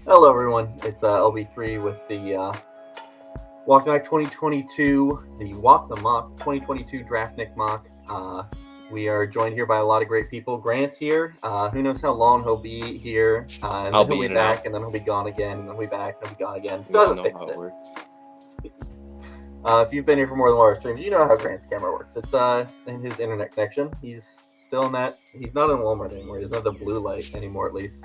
Hello, everyone. It's LB3 with the Walk Back 2022, the Walk the Mock 2022 Draftnik Mock. We are joined here by a lot of great people. Grant's here. Who knows how long he'll be here, and I'll then he'll be be in and back, out. and then he'll be gone again, and then he'll be back, and he'll be gone again. We all Still know hasn't how fixed it it. works. If you've been here for more than one of our streams, you know how Grant's camera works. It's in his internet connection. He's still in that. He's not in Walmart anymore. He doesn't have the blue light anymore, at least.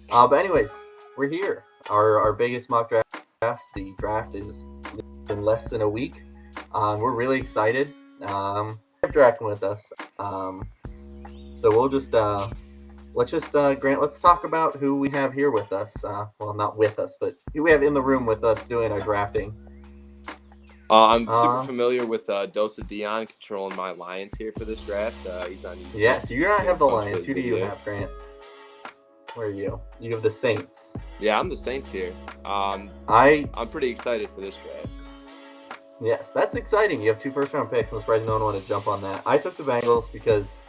But anyways, we're here. Our biggest mock draft. The draft is in less than a week. We're really excited. Drafting with us. So we'll just Grant. Let's talk about who we have here with us. Well, not with us, but who we have in the room with us doing our drafting. I'm super familiar with Dosa Dion controlling my Lions here for this draft. He's on YouTube. Yes, you don't have the Lions. Who do you have, Grant? Where are you? You have the Saints. Yeah, I'm the Saints here. I'm pretty excited for this draft. Yes, that's exciting. You have 2 first-round picks. I'm surprised no one wanted to jump on that. I took the Bengals because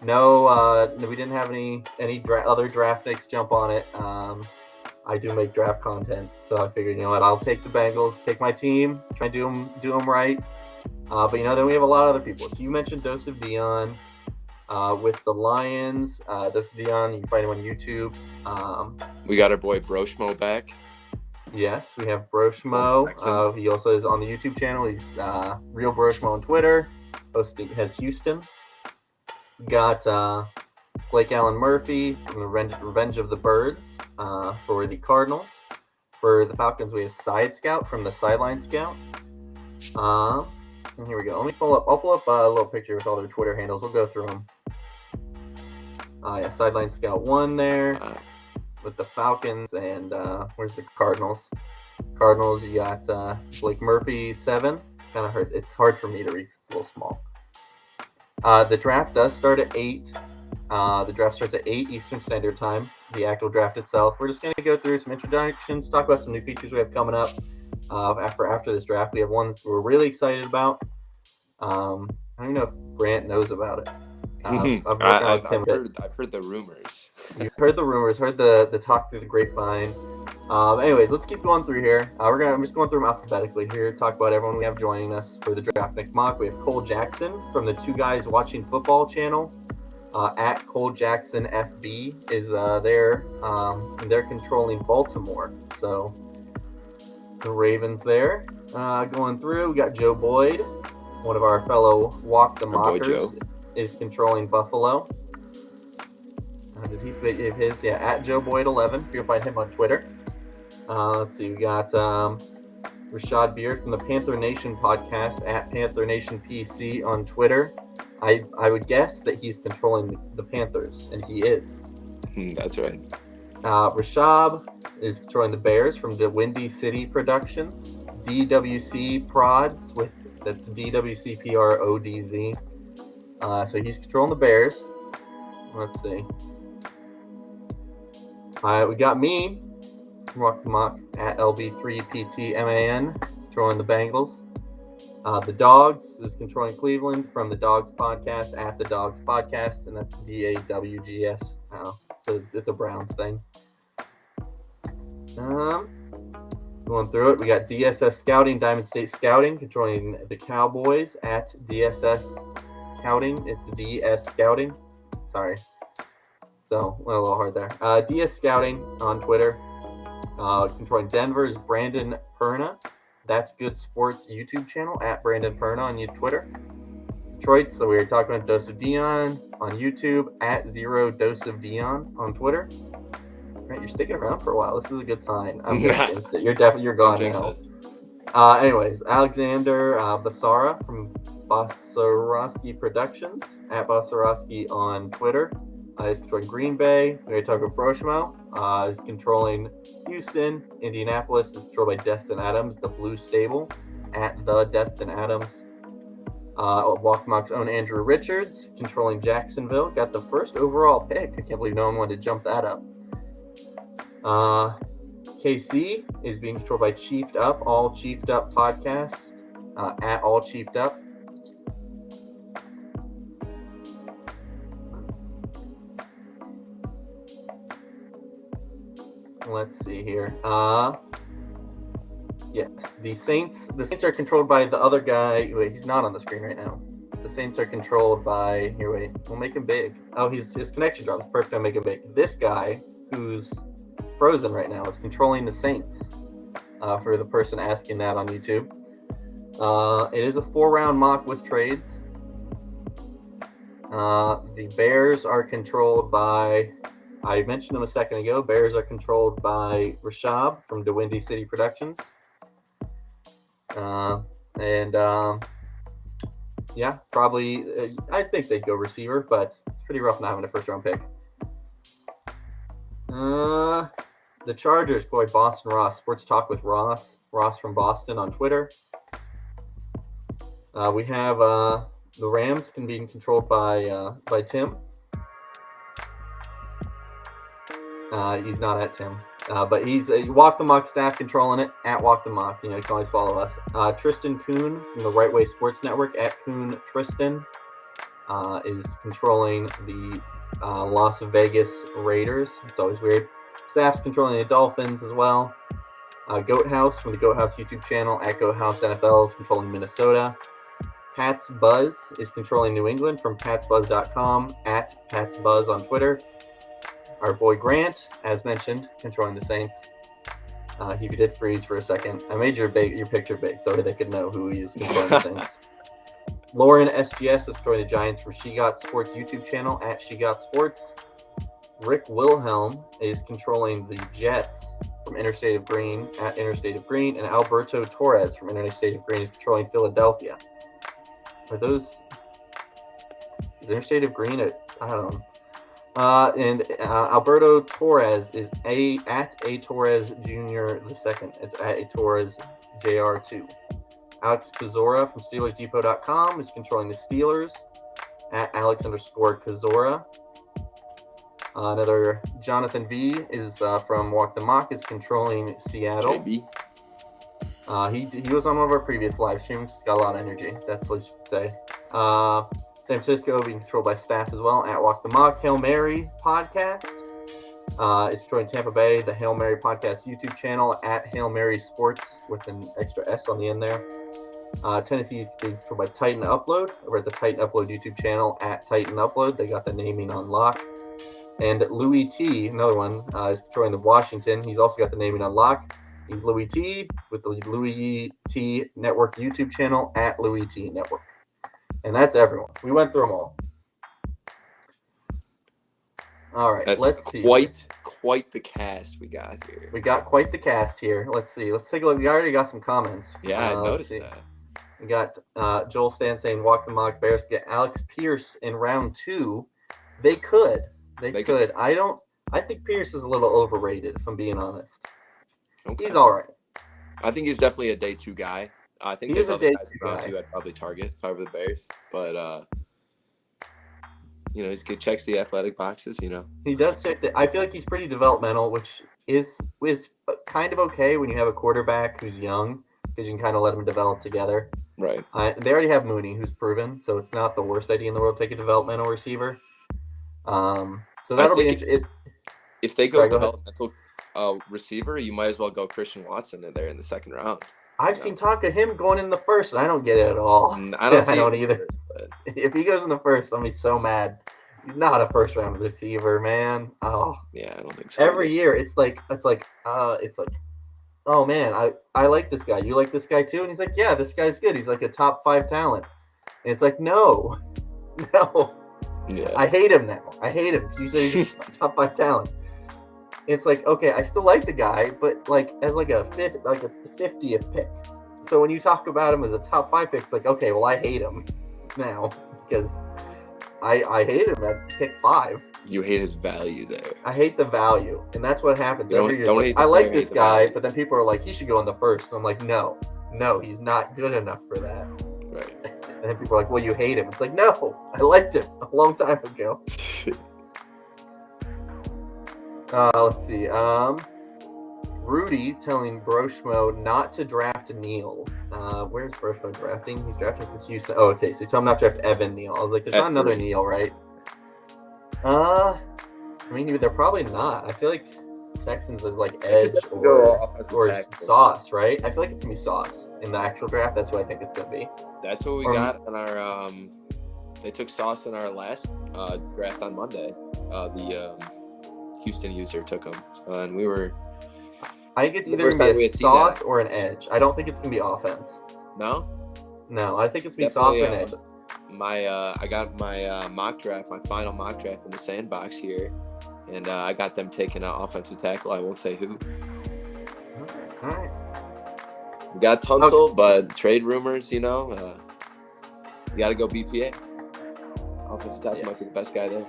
we didn't have any other draft picks jump on it. I do make draft content, so I figured, you know what, I'll take the Bengals, take my team, try and do them right. But then we have a lot of other people. So you mentioned Joseph Dion. With the Lions, Joseph Dion, you can find him on YouTube. We got our boy Broshmo back. Yes, we have Broshmo. He also is on the YouTube channel. He's Real Broshmo on Twitter. Has Houston. Got Blake Allen Murphy from the Revenge of the Birds for the Cardinals. For the Falcons, we have Side Scout from the Sideline Scout. And here we go. Let me pull up. I'll pull up a little picture with all their Twitter handles. We'll go through them. Yeah, Sideline Scout 1 there with the Falcons, and where's the Cardinals? Cardinals, you got Blake Murphy 7. Kind of hard. It's hard for me to read. It's a little small. The draft does start at 8. The draft starts at 8 Eastern Standard Time. The actual draft itself. We're just going to go through some introductions, talk about some new features we have coming up. After this draft, we have one we're really excited about. I don't even know if Grant knows about it. I've heard the rumors. You've heard the rumors, heard the talk through the grapevine. Anyways, let's keep going through here. I'm just going through them alphabetically here. Talk about everyone we have joining us for the Draftnik Mock. We have Cole Jackson from the Two Guys Watching Football channel. At Cole Jackson FB is there. And they're controlling Baltimore. So the Ravens there. Going through, we got Joe Boyd, one of our fellow Walk the Mockers, is controlling Buffalo. Did he give his? Yeah, at Joe Boyd 11. You'll find him on Twitter. Let's see. We got Rashad Beard from the Panther Nation podcast at Panther Nation PC on Twitter. I would guess that he's controlling the Panthers, and he is. That's right. Rashab is controlling the Bears from the Windy City Productions. DWC Prods that's DWC PRODZ. So he's controlling the Bears. Let's see. We got me, Walk the Mock, at LB3PTMAN, controlling the Bengals. The Dogs is controlling Cleveland from the Dogs Podcast at the Dogs Podcast, and that's DAWGS. So it's a Browns thing. Going through it, we got DSS Scouting, Diamond State Scouting, controlling the Cowboys at DSS Scouting. It's DS Scouting. Sorry. So, went a little hard there. DS Scouting on Twitter. Controlling Denver's Brandon Perna. That's Good Sports YouTube channel at Brandon Perna on Twitter. Detroit, so we were talking about Dose of Dion on YouTube at Zero Dose of Dion on Twitter. Right, you're sticking around for a while. This is a good sign. I'm gonna jinx it. You're gone now. Anyways, Alexander Basara from Basarowski Productions at Basarowski on Twitter is controlling Green Bay. We talk about Broshmo is controlling Houston. Indianapolis is controlled by Destin Adams, the Blue Stable at the Destin Adams. Walkmock's own Andrew Richards controlling Jacksonville. Got the first overall pick. I can't believe no one wanted to jump that up. KC is being controlled by Chiefed Up, All Chiefed Up Podcast at All Chiefed Up. Let's see here. Yes, the Saints are controlled by the other guy. Wait, he's not on the screen right now. The Saints are controlled by, here, wait, we'll make him big. Oh, his connection drops. Perfect, I'll make him big. This guy, who's frozen right now, is controlling the Saints, for the person asking that on YouTube. It is a 4-round mock with trades. The Bears are controlled by, I mentioned them a second ago, Bears are controlled by Rashab from DeWindy City Productions. Yeah, probably, I think they'd go receiver, but it's pretty rough not having a first-round pick. The Chargers, boy, Boston Ross, Sports Talk with Ross from Boston on Twitter. We have the Rams can be controlled by Tim. He's not at Tim, but he's Walk the Mock staff controlling it at Walk the Mock. You know, you can always follow us. Tristan Kuhn from the Right Way Sports Network at Kuhn Tristan is controlling the Las Vegas Raiders. It's always weird. Staff's controlling the Dolphins as well. Goat House from the Goat House YouTube channel at Goat House NFL is controlling Minnesota. Pat's Buzz is controlling New England from patsbuzz.com at Pat's Buzz on Twitter. Our boy Grant, as mentioned, controlling the Saints. He did freeze for a second. I made your picture big so they could know who he is controlling the Saints. Lauren SGS is controlling the Giants from She Got Sports YouTube channel at She Got Sports. Rick Wilhelm is controlling the Jets from Interstate of Green at Interstate of Green, and Alberto Torres from Interstate of Green is controlling Philadelphia. Are those? Is Interstate of Green? I don't know. And Alberto Torres is at A Torres Jr. the second. It's at A Torres Jr. 2. Alex Kozora from SteelersDepot.com is controlling the Steelers at Alex_Kozora. Another Jonathan V is from Walk the Mock is controlling Seattle. JB. He was on one of our previous live streams. He's got a lot of energy. That's the least you could say. San Francisco being controlled by staff as well at Walk the Mock. Hail Mary podcast is controlling Tampa Bay. The Hail Mary podcast YouTube channel at Hail Mary Sports with an extra S on the end there. Tennessee is being controlled by Titan Upload over at the Titan Upload YouTube channel at Titan Upload. They got the naming on lock. And Louis T, another one, is controlling the Washington. He's also got the naming on lock. He's Louis T with the Louis T Network YouTube channel at Louis T Network. And that's everyone. We went through them all. All right, let's see. Quite the cast we got here. We got quite the cast here. Let's see. Let's take a look. We already got some comments. Yeah, I noticed that. We got Joel Stan saying, Walk the Mock Bears get Alex Pierce in round 2. They could. They could. I think Pierce is a little overrated, if I'm being honest. Okay. He's all right. I think he's definitely a day 2 guy. I think there's other guys in round 2 I'd probably target if I were the Bears. But, he checks the athletic boxes, He does check that. I feel like he's pretty developmental, which is kind of okay when you have a quarterback who's young, because you can kind of let them develop together. Right. They already have Mooney, who's proven, so it's not the worst idea in the world to take a developmental receiver. So that'll be interesting. If they go developmental receiver, you might as well go Christian Watson in there in the second round. I've seen talk of him going in the first, and I don't get it at all. I don't either. But... If he goes in the first, I'm gonna be so mad. He's not a first round receiver, man. Oh. Yeah, I don't think so. Every year, it's like, oh man, I like this guy. You like this guy too? And he's like, yeah, this guy's good. He's like a top 5 talent. And it's like, no. Yeah. I hate him now. I hate him. You say he's a top 5 talent. It's like, okay, I still like the guy, but like as like a 50th pick. So when you talk about him as a top 5 pick, it's like, okay, well, I hate him now because I hate him at pick 5. You hate his value there. I hate the value, and that's what happens every year. I like this guy, but then people are like, he should go in the first. And I'm like, no, he's not good enough for that. Right. And then people are like, well, you hate him. It's like, no, I liked him a long time ago. Let's see. Rudy telling Broshmo not to draft Neal. Where's Broshmo drafting? He's drafting for Houston. Oh, okay. So tell him not to draft Evan Neal. I was like, there's not another Neal, right? I mean, they're probably not. I feel like Texans as like I could edge definitely go or offensive tackle. Sauce, right? I feel like it's gonna be Sauce in the actual draft. That's who I think it's gonna be. That's what we got on our. They took Sauce in our last draft on Monday. The Houston user took him, and we were. I think it's either gonna be a Sauce or an edge. I don't think it's gonna be offense. No, I think it's gonna be Sauce or an edge. I got my mock draft, my final mock draft in the sandbox here, and I got them taking an offensive tackle. I won't say who. All right. We got Tunsil, but trade rumors, you got to go BPA. Offensive tackle might be the best guy there.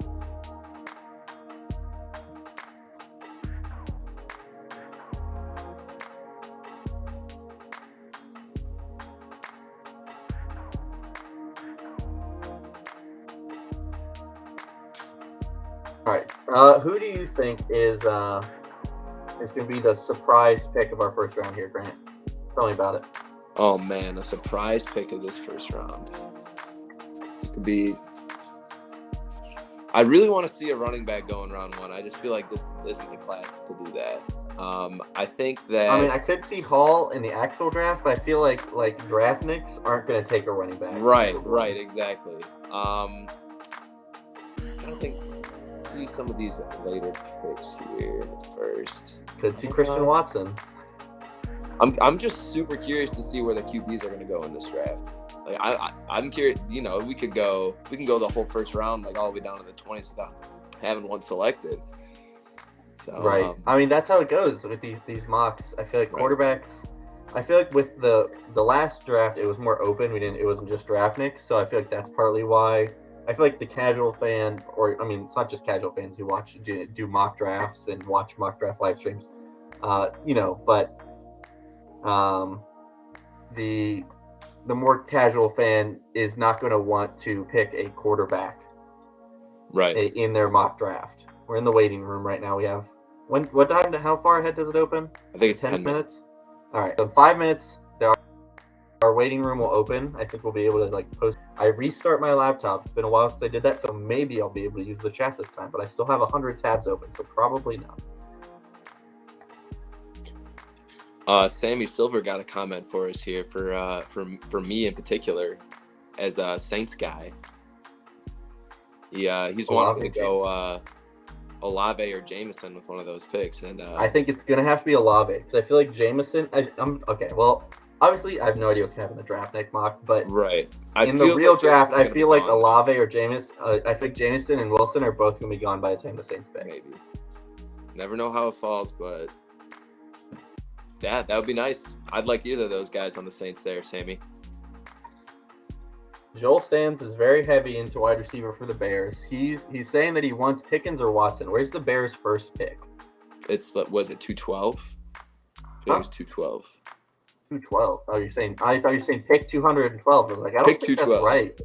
All right. Who do you think is going to be the surprise pick of our first round here, Grant? Tell me about it. Oh, man, a surprise pick of this first round. It could be... I really want to see a running back go in round one. I just feel like this isn't the class to do that. I think that... I mean, I could see Hall in the actual draft, but I feel like Draftniks aren't going to take a running back. Right, exactly. I don't think... See some of these later picks here in the first. Could see Christian Watson. I'm just super curious to see where the QBs are going to go in this draft. Like I'm curious. We can go the whole first round, like all the way down to the 20s without having one selected. So right. I mean, that's how it goes with these mocks. I feel like quarterbacks. I feel like with the last draft, it was more open. It wasn't just Draftnik, so I feel like that's partly why. I feel like the casual fan, it's not just casual fans who do mock drafts and watch mock draft live streams, but the more casual fan is not going to want to pick a quarterback in their mock draft. We're in the waiting room right now. We have what time? How far ahead does it open? I think it's 10 minutes. All right, so in 5 minutes, our waiting room will open. I think we'll be able to post. I restart my laptop. It's been a while since I did that, so maybe I'll be able to use the chat this time. But I still have 100 tabs open, so probably not. Sammy Silver got a comment for us here for me in particular, as a Saints guy. He's wanting to go Olave or Jameson with one of those picks, and I think it's gonna have to be Olave because I feel like Jameson. I'm okay. Well. Obviously, I have no idea what's going to happen in the Draftnik mock, but in the real draft, I feel like Olave or Jameis, I think Jameson and Wilson are both going to be gone by the time the Saints pick. Maybe. Never know how it falls, but yeah, that would be nice. I'd like either of those guys on the Saints there, Sammy. Joel Stans is very heavy into wide receiver for the Bears. He's saying that he wants Pickens or Watson. Where's the Bears' first pick? Was it 212? I think it's 212. 212. Oh, you're saying? I thought you were saying pick 212. I was like, I don't think that's right.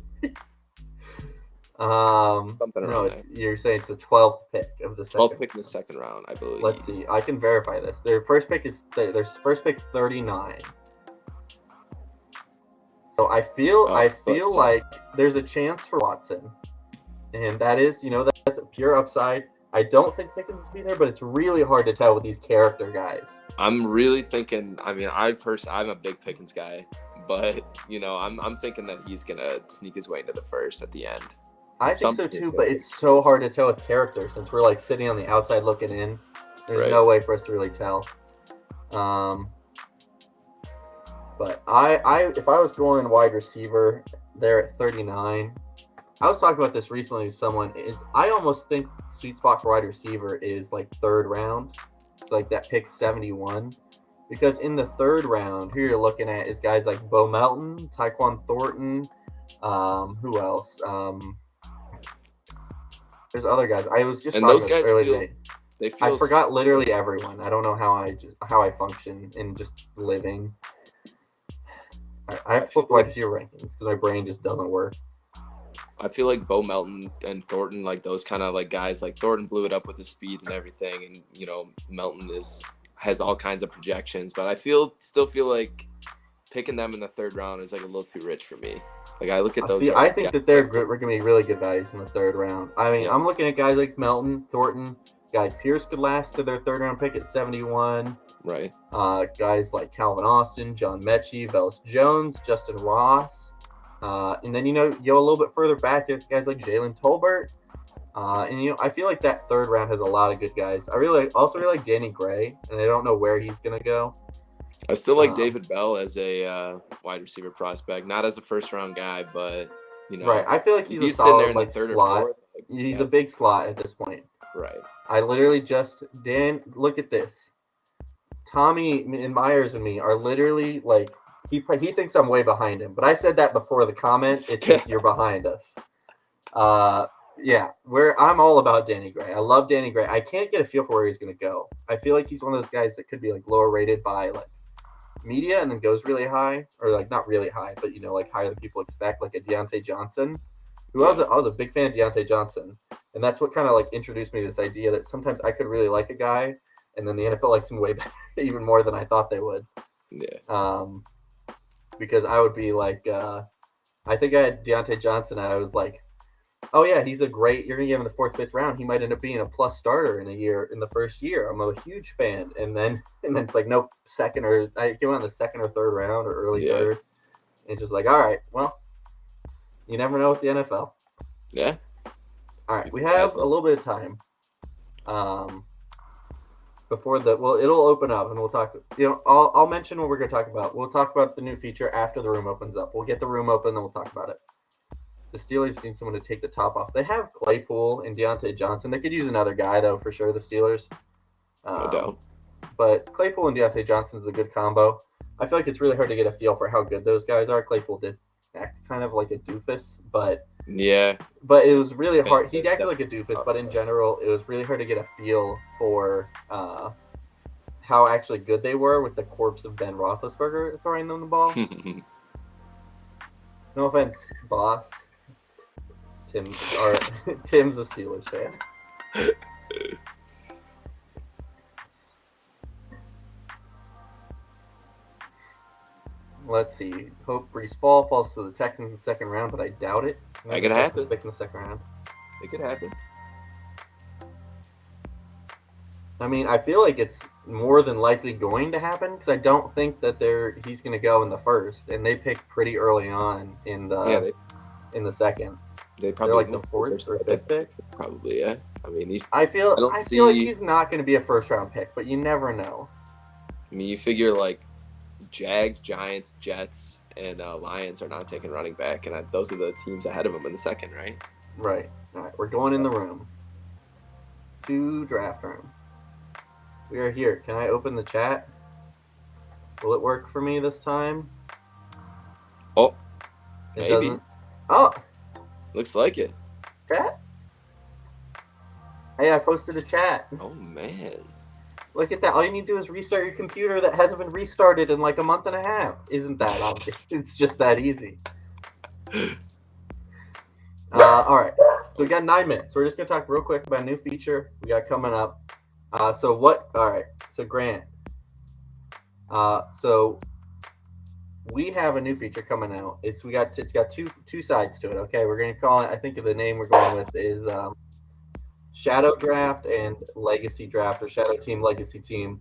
Something around there. You're saying it's the 12th pick of the second. 12th pick in the second round, I believe. Let's see. I can verify this. Their first pick's 39. So I feel like there's a chance for Watson, and that is, that's a pure upside. I don't think Pickens will be there, but it's really hard to tell with these character guys. I'm really thinking. I mean, I'm a big Pickens guy, but I'm thinking that he's gonna sneak his way into the first at the end. I think so too, but it's so hard to tell with character since we're sitting on the outside looking in. There's no way for us to really tell. But if I was going wide receiver there at 39. I was talking about this recently with someone. I almost think sweet spot for wide receiver is third round. It's that pick 71. Because in the third round, who you're looking at is guys like Bo Melton, Tyquan Thornton. Who else? There's other guys. I was just talking those about guys early today. I forgot literally everyone. I don't know how I function in just living. I have to flip wide receiver rankings because my brain just doesn't work. I feel like Bo Melton and Thornton, those kind of guys, Thornton blew it up with his speed and everything, and Melton has all kinds of projections, but I still feel like picking them in the third round is a little too rich for me. I look at those. I think that we're gonna be really good values in the third round. I mean, I'm looking at guys like Melton, Thornton, Guy Pierce could last to their 3rd-round pick at 71. Right. Guys like Calvin Austin, John Mechie, Velus Jones, Justin Ross. And then, you go a little bit further back, you have guys like Jalen Tolbert. And, I feel like that 3rd round has a lot of good guys. I also really like Danny Gray, and I don't know where he's going to go. I still like David Bell as a wide receiver prospect, not as a 1st-round guy, but, Right. I feel like he's a solid, in the 3rd slot. Or 4th, he's a big slot at this point. Right. I literally look at this. Tommy and Myers and me are literally like, he thinks I'm way behind him, but I said that before the comment. It's just you're behind us. Yeah, I'm all about Danny Gray. I love Danny Gray. I can't get a feel for where he's going to go. I feel like he's one of those guys that could be like lower rated by like media and then goes really high, or like not really high, but like higher than people expect, like a Deontay Johnson. I was a big fan of Deontay Johnson, and that's what kind of like introduced me to this idea that sometimes I could really like a guy, and then the NFL likes him way better, even more than I thought they would. Yeah. Because I would be like, I think I had Deontay Johnson. And I was like, oh yeah, you're gonna give him the 4th, 5th round. He might end up being a plus starter in the first year. I'm a huge fan, and then it's like nope, I came on the 2nd or 3rd round or early 3rd. And it's just like, all right, well, you never know with the NFL. Yeah. All right, we have a little bit of time. It'll open up and we'll talk. I'll mention what we're gonna talk about. We'll talk about the new feature after the room opens up. We'll get the room open, then we'll talk about it. The Steelers need someone to take the top off. They have Claypool and Deontay Johnson. They could use another guy though, for sure. The Steelers. No doubt. But Claypool and Deontay Johnson is a good combo. I feel like it's really hard to get a feel for how good those guys are. Claypool did act kind of like a doofus, but it was really hard. He acted like a doofus, but in general, it was really hard to get a feel for how actually good they were with the corpse of Ben Roethlisberger throwing them the ball. No offense, boss. Tim's a Steelers fan. Let's see. Hope Brees falls to the Texans in the 2nd round, but I doubt it. That could happen. Pick in the 2nd round. It could happen. I mean, I feel like it's more than likely going to happen because I don't think that he's going to go in the 1st, and they pick pretty early on in the 2nd. They're like the 4th or 5th pick. Probably, yeah. I mean, I feel like he's not going to be a 1st-round pick, but you never know. I mean, you figure like Jags, Giants, Jets, and Lions are not taking running back, and those are the teams ahead of them in the 2nd, right? Right. All right, we're going in the room. To draft room. We are here. Can I open the chat? Will it work for me this time? Oh, it maybe. Doesn't. Oh, looks like it. Chat? Hey, I posted a chat. Oh, man. Look at that. All you need to do is restart your computer that hasn't been restarted in like a month and a half. Isn't that obvious? It's just that easy. All right. So we got 9 minutes. We're just going to talk real quick about a new feature we got coming up. All right. So Grant. So we have a new feature coming out. It's got two sides to it. Okay, we're gonna call it. I think the name we're going with is Shadow Draft and Legacy Draft, or Shadow Team, Legacy Team.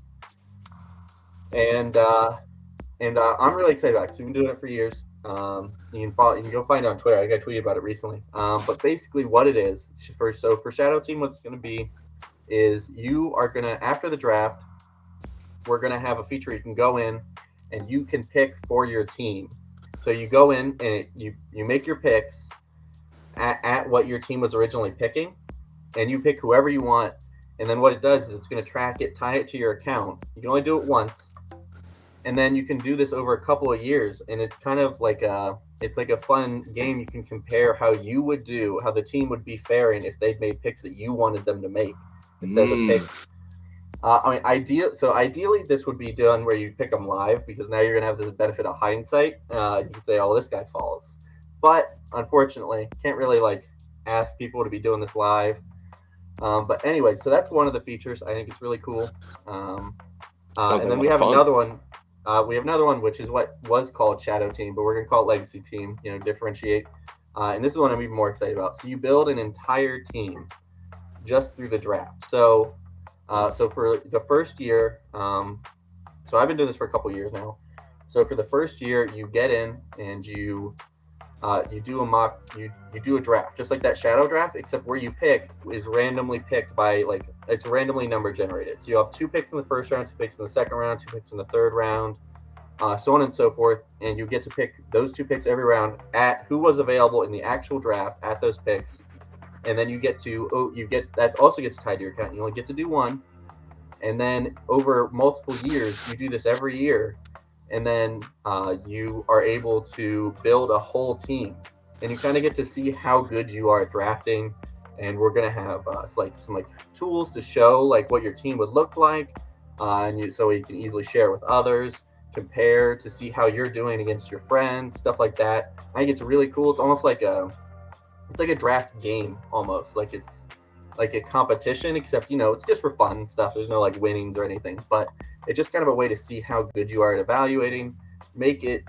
And I'm really excited about it because we've been doing it for years. You can go find it on Twitter. I think I tweeted about it recently. But basically, what it is for Shadow Team, what it's gonna be is you are gonna, after the draft, we're gonna have a feature you can go in and you can pick for your team. So you go in and you make your picks at what your team was originally picking, and you pick whoever you want. And then what it does is it's going to track it, tie it to your account. You can only do it once, and then you can do this over a couple of years. And it's kind of like a fun game. You can compare how you would do, how the team would be faring if they'd made picks that you wanted them to make instead of the picks. Ideally, this would be done where you pick them live, because now you're going to have the benefit of hindsight. You can say, oh, this guy falls. But unfortunately, can't really ask people to be doing this live. But anyway, so that's one of the features. I think it's really cool. And then we have another one. We have another one, which is what was called Shadow Team, but we're going to call it Legacy Team, differentiate. And this is one I'm even more excited about. So you build an entire team just through the draft. So So for the first year, so I've been doing this for a couple years now. So for the first year, you get in and you do a mock, you do a draft, just like that shadow draft, except where you pick is randomly picked by like it's randomly number generated. So you have 2 picks in the first round, 2 picks in the second round, 2 picks in the third round, so on and so forth, and you get to pick those 2 picks every round at who was available in the actual draft at those picks, and then you get to that also gets tied to your account. You only get to do one, and then over multiple years, you do this every year, and then you are able to build a whole team, and you kind of get to see how good you are at drafting. And we're gonna have some tools to show like what your team would look like, so you can easily share with others, compare to see how you're doing against your friends, stuff like that. I think it's really cool. It's almost like a draft game, almost like it's like a competition, except it's just for fun stuff. There's no like winnings or anything, but it's just kind of a way to see how good you are at evaluating. Make it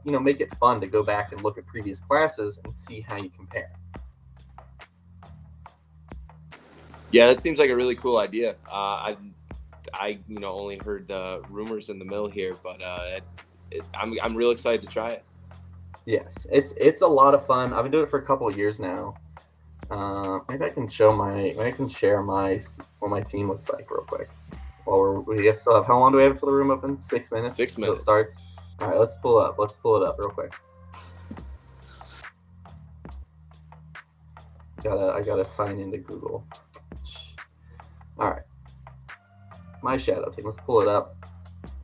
make it fun to go back and look at previous classes and see how you compare. Yeah, that seems like a really cool idea. I only heard the rumors in the mill here, but I'm real excited to try it. Yes, it's a lot of fun. I've been doing it for a couple of years now. Maybe I can share what my team looks like real quick. While we still have, how long do we have until the room opens? 6 minutes. 6 minutes. It starts. All right, let's pull it up real quick. I gotta sign into Google. All right, my shadow team. Let's pull it up.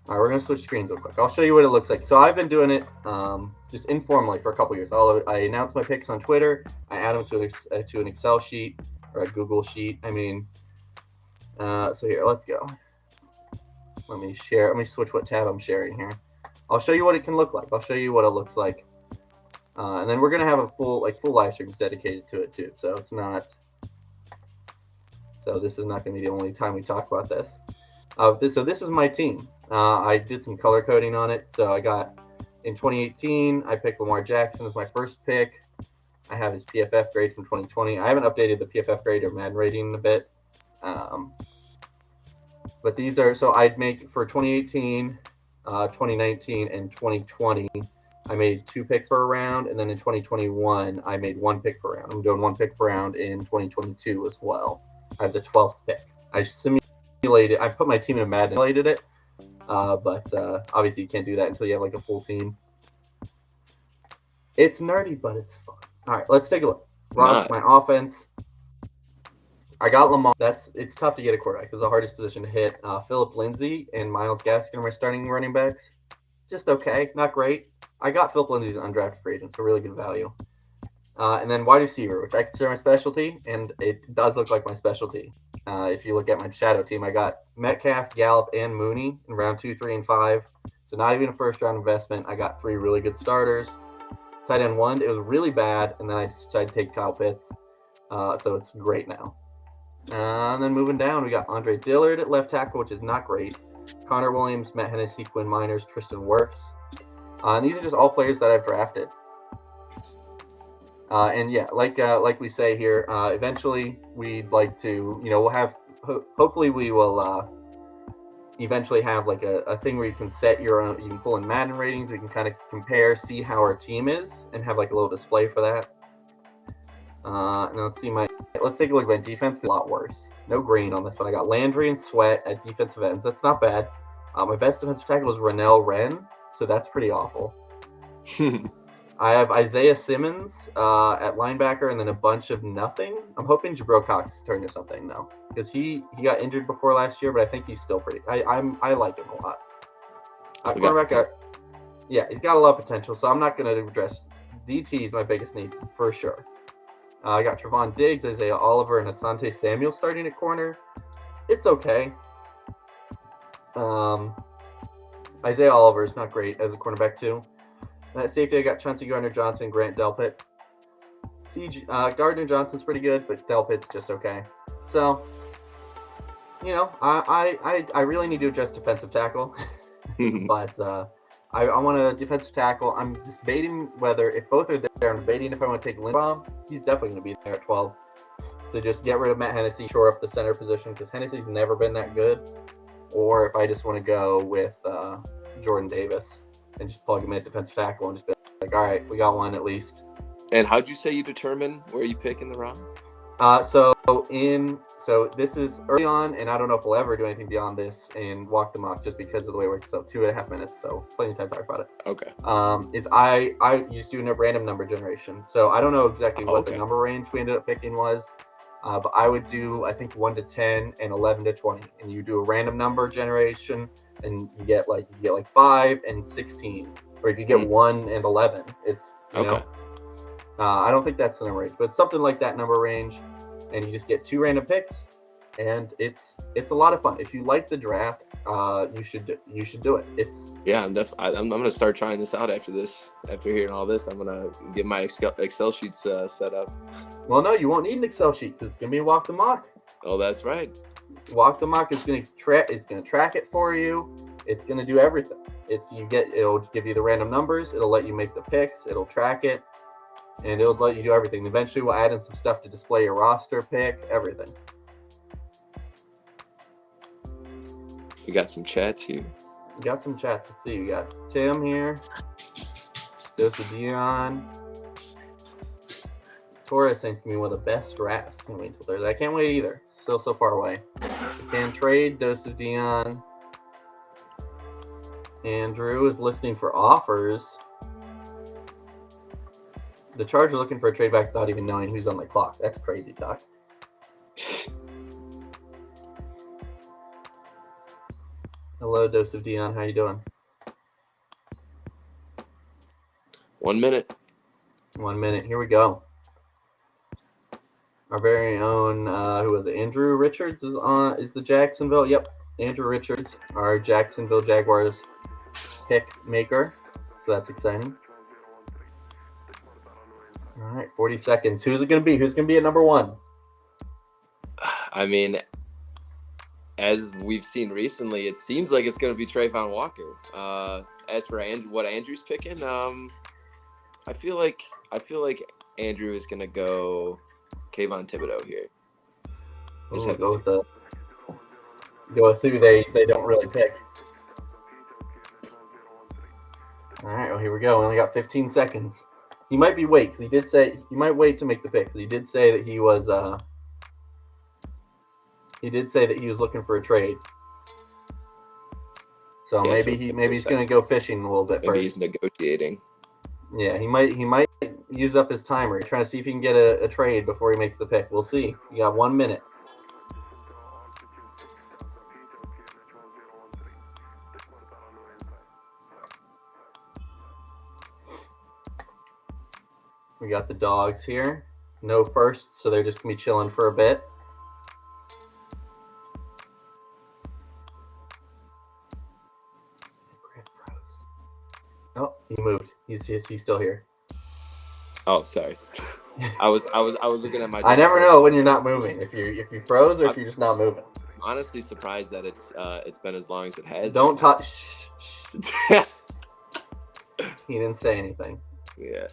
All right, we're gonna switch screens real quick. I'll show you what it looks like. So I've been doing it just informally for a couple years. I announce my picks on Twitter. I add them to an Excel sheet or a Google sheet. So here, let's go. Let me share. Let me switch what tab I'm sharing here. I'll show you what it can look like. I'll show you what it looks like, and then we're gonna have a full live streams dedicated to it too. So it's not. So this is not gonna be the only time we talk about this. So this is my team. I did some color coding on it. So I got in 2018, I picked Lamar Jackson as my first pick. I have his PFF grade from 2020. I haven't updated the PFF grade or Madden rating in a bit. But these are, so I'd make for 2018, 2019, and 2020, I made 2 picks per round. And then in 2021, I made 1 pick per round. I'm doing 1 pick per round in 2022 as well. I have the 12th pick. I put my team in a Madden, simulated it. But obviously you can't do that until you have like a full team. It's nerdy, but it's fun. All right, let's take a look. My offense. I got Lamar. It's tough to get a quarterback. It's the hardest position to hit. Phillip Lindsay and Myles Gaskin are my starting running backs. Just okay, not great. I got Phillip Lindsay as an undrafted free agent, so really good value. And then wide receiver, which I consider my specialty, and it does look like my specialty. If you look at my shadow team, I got Metcalf, Gallup, and Mooney in round 2, 3, and 5. So not even a first-round investment. I got 3 really good starters. Tight end 1, it was really bad, and then I decided to take Kyle Pitts. So it's great now. And then moving down, we got Andre Dillard at left tackle, which is not great. Connor Williams, Matt Hennessy, Quinn Miners, Tristan Wirfs. And these are just all players that I've drafted. And yeah, like we say here, eventually we'd like to, we'll have, hopefully we will eventually have like a thing where you can set your own, you can pull in Madden ratings, we can kind of compare, see how our team is, and have like a little display for that. And let's take a look at my defense. A lot worse. No green on this one. I got Landry and Sweat at defensive ends. That's not bad. My best defensive tackle was Rennell Wren, so that's pretty awful. I have Isaiah Simmons at linebacker, and then a bunch of nothing. I'm hoping Jabril Cox turned into something though, because he got injured before last year, but I think he's still pretty. I like him a lot. Cornerback, he's got a lot of potential, so I'm not going to address DT is my biggest need for sure. I got Trevon Diggs, Isaiah Oliver, and Asante Samuel starting at corner. It's okay. Isaiah Oliver is not great as a cornerback too. And at safety, I got Chauncey Gardner-Johnson, Grant Delpit. Gardner-Johnson's pretty good, but Delpit's just okay. So, I really need to address defensive tackle. But I want a defensive tackle. I'm just debating whether, if both are there, I'm debating if I want to take Linderbaum. He's definitely going to be there at 12. So just get rid of Matt Hennessy, shore up the center position because Hennessy's never been that good. Or if I just want to go with Jordan Davis and just plug him in at defensive tackle and just be like, all right, we got one at least. And how'd you say you determine where you pick in the round? So this is early on, and I don't know if we'll ever do anything beyond this and walk the mock just because of the way it works. So 2.5 minutes, so plenty of time to talk about it. Okay. Is I used to do a random number generation, so I don't know exactly what the number range we ended up picking was, but I would do I think 1 to 10 and 11 to 20, and you do a random number generation, and you get like 5 and 16, or you could get 1 and 11. It's you know. I don't think that's the number range, but it's something like that number range, and you just get 2 random picks, and it's a lot of fun. If you like the draft, you should do it. I'm gonna start trying this out after this. After hearing all this, I'm gonna get my Excel sheets set up. Well, no, you won't need an Excel sheet because it's gonna be Walk the Mock. Oh, that's right. Walk the Mock is gonna track it for you. It's gonna do everything. It'll give you the random numbers. It'll let you make the picks. It'll track it. And it'll let you do everything. Eventually, we'll add in some stuff to display your roster pick, everything. We got some chats here. We got some chats. Let's see. We got Tim here. Joseph Dion. Torres saying it's going to be one of the best drafts. Can't wait until Thursday. I can't wait either. Still so far away. We can trade Joseph Dion. Andrew is listening for offers. The Chargers are looking for a trade back without even knowing who's on the clock. That's crazy talk. Hello, Dose of Dion. How you doing? 1 minute. 1 minute. Here we go. Our very own, who was it? Andrew Richards is the Jacksonville. Yep, Andrew Richards, our Jacksonville Jaguars pick maker. So that's exciting. All right, 40 seconds. Who's it going to be? Who's going to be at number 1? I mean, as we've seen recently, it seems like it's going to be Trayvon Walker. As for what Andrew's picking, I feel like Andrew is going to go Kayvon Thibodeau here. Go through they don't really pick. All right, well, here we go. We only got 15 seconds. He might be wait because he did say he might wait to make the pick because he did say that he was looking for a trade. So yeah, maybe he's going to go fishing a little bit first. Maybe he's negotiating. Yeah, he might use up his timer, trying to see if he can get a trade before he makes the pick. We'll see. You got 1 minute. We got the dogs here. No first, so they're just going to be chilling for a bit. Oh, he moved. He's still here. Oh, sorry. I was looking at my. I never know when you're not moving. If you froze or if you're just not moving. I'm honestly surprised that it's been as long as it has. Don't touch. He didn't say anything. Yeah.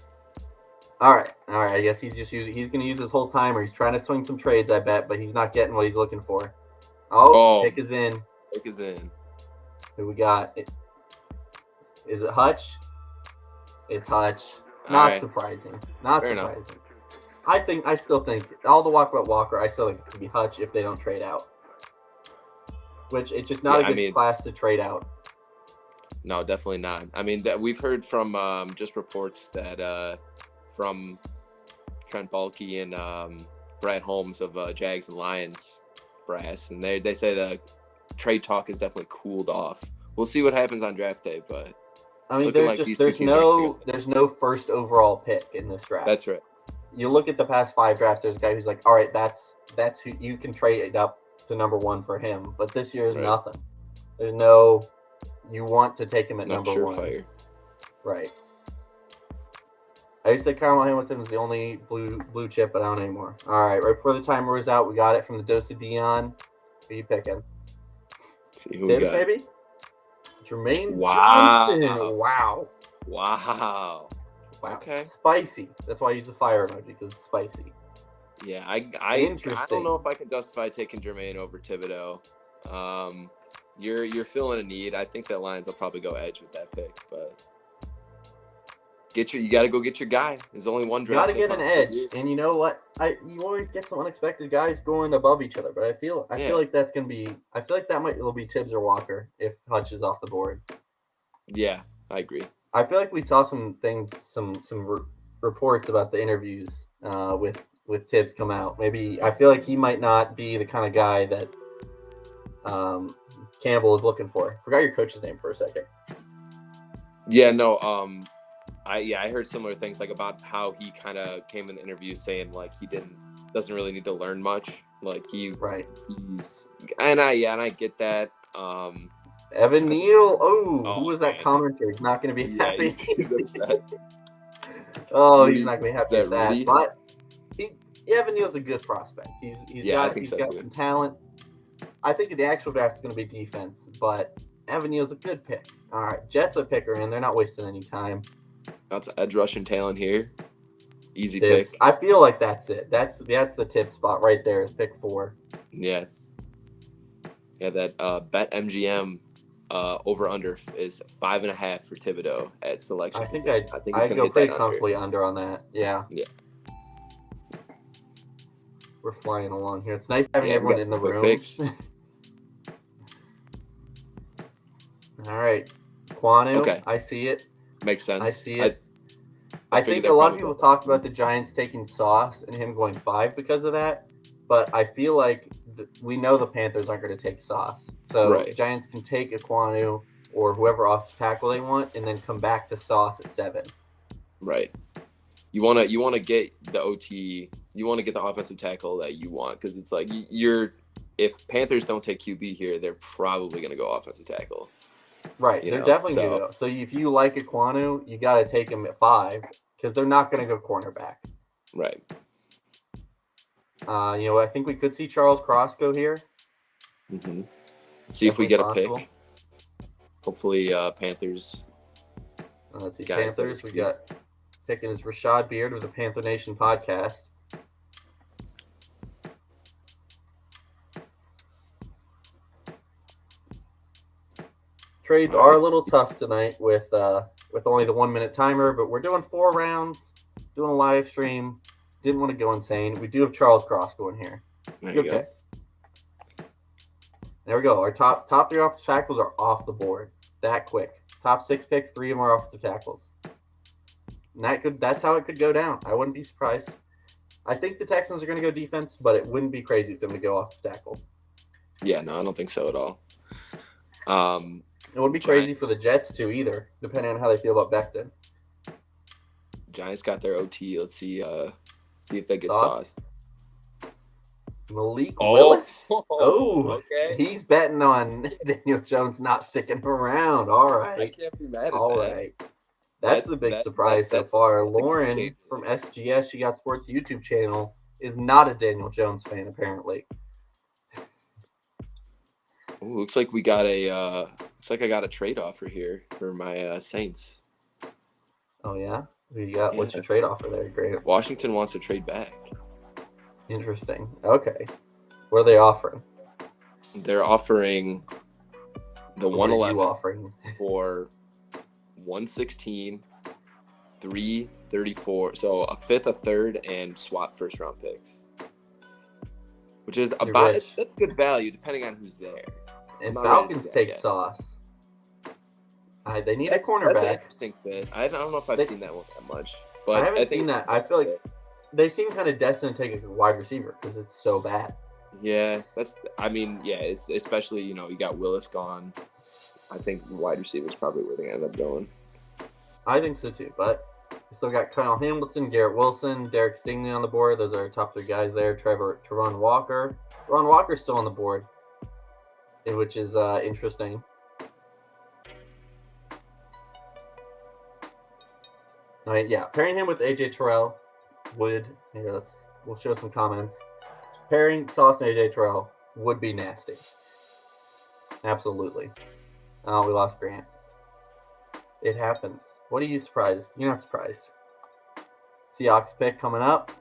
All right. I guess he's going to use his whole timer. He's trying to swing some trades, I bet, but he's not getting what he's looking for. Pick is in. Pick is in. Who we got? Is it Hutch? It's Hutch. Not surprising. Not Fair surprising. Enough. I still think all the walk about Walker. I still think it's gonna be Hutch if they don't trade out. Which it's just not a good class to trade out. No, definitely not. I mean, we've heard from just reports that from Trent Baalke and Brad Holmes of Jags and Lions brass, and they say the trade talk is definitely cooled off. We'll see what happens on draft day, but I mean, there's no first overall pick in this draft. That's right. You look at the past 5 drafts. There's a guy who's like, all right, that's who you can trade up to number 1 for him. But this year is nothing. There's no. You want to take him at number 1. Surefire. Right. I used to say Kyle Hamilton was the only blue chip, but I don't anymore. All right, right before the timer was out, we got it from the Dose of Dion. Who are you picking? Let's see who we got. Maybe? Jermaine Johnson. Wow. Okay. Spicy. That's why I use the fire emoji, because it's spicy. Yeah, I don't Interesting. know if I can justify taking Jermaine over Thibodeau. You're filling a need. I think that Lions will probably go edge with that pick, but you got to go get your guy. There's only one draft. Got to get an edge, and you know what? You always get some unexpected guys going above each other, but I feel like that's gonna be. I feel like it'll be Tibbs or Walker if Hutch is off the board. Yeah, I agree. I feel like we saw some things, some reports about the interviews with Tibbs come out. Maybe I feel like he might not be the kind of guy that Campbell is looking for. Forgot your coach's name for a second. Yeah, no. I heard similar things like about how he kind of came in the interview saying like he doesn't really need to learn much. Like he's and I get that. Evan Neal. Who was that commenter? He's not going to be happy. He's upset. He's not going to be happy with that. Rudy? But Evan Neal's a good prospect. He's got some talent. I think the actual draft is going to be defense, but Evan Neal's a good pick. All right, Jets a picker, and they're not wasting any time. That's edge rushing talent here. Easy Tibbs. pick. I feel like that's it. That's the tip spot right there. Is pick 4. Yeah. Yeah, that bet MGM over under is 5.5 for Thibodeau at selection. I think I'd go pretty comfortably under on that. Yeah. Yeah. We're flying along here. It's nice having everyone in the room. All right. Quanu. Okay. I see it. Makes sense. I see it. I think a lot of people talked about the Giants taking Sauce and him going 5 because of that, but I feel like we know the Panthers aren't going to take Sauce. So the Giants can take Quanu or whoever off the tackle they want and then come back to Sauce at 7. Right. You want to get the OT, you want to get the offensive tackle that you want because it's like if Panthers don't take QB here, they're probably going to go offensive tackle. Right, they're definitely going to go. So if you like Quanu, you got to take him at 5 because they're not going to go cornerback. Right. I think we could see Charles Cross go here. Mm-hmm. See if we get a pick. Hopefully, Panthers. Let's see, Panthers. We got picking is Rashad Beard of the Panther Nation podcast. Trades are a little tough tonight with only the 1-minute timer, but we're doing 4 rounds, doing a live stream. Didn't want to go insane. We do have Charles Cross going here. There you go. There we go. Our top 3 offensive tackles are off the board that quick. Top 6 picks, 3 of them are offensive tackles. And that's how it could go down. I wouldn't be surprised. I think the Texans are going to go defense, but it wouldn't be crazy for them to go offensive tackle. Yeah, no, I don't think so at all. It wouldn't be crazy for the Jets too either, depending on how they feel about Becton. Giants got their OT. Let's see if they get Sauce. Malik Willis. Okay. He's betting on Daniel Jones not sticking around. All right. I can't be mad at All that. right. That's the big surprise so far. Lauren from SGS, She Got Sports YouTube channel, is not a Daniel Jones fan, apparently. Ooh, looks like I got a trade offer here for my Saints. Oh yeah? What's your trade offer there, Grant? Washington wants to trade back. Interesting. Okay. What are they offering? They're offering the 111 offering? for 116, 334. So a 5th, a 3rd, and swap first round picks. Which is that's good value depending on who's there. And Falcons take Sauce. They need a cornerback. That's an interesting fit. I don't know if I've seen that one that much. But I haven't seen that. I feel like they seem kind of destined to take a wide receiver because it's so bad. Yeah, it's especially, you got Willis gone. I think wide receiver is probably where they end up going. I think so too, but we still got Kyle Hamilton, Garrett Wilson, Derek Stingley on the board. Those are our top 3 guys there. Travon Walker. Travon Walker's still on the board, which is interesting. All right, yeah. Pairing him with AJ Terrell we'll show some comments. Pairing Sauce and AJ Terrell would be nasty. Absolutely. Oh, we lost Grant. It happens. What are you surprised? You're not surprised. Seahawks pick coming up.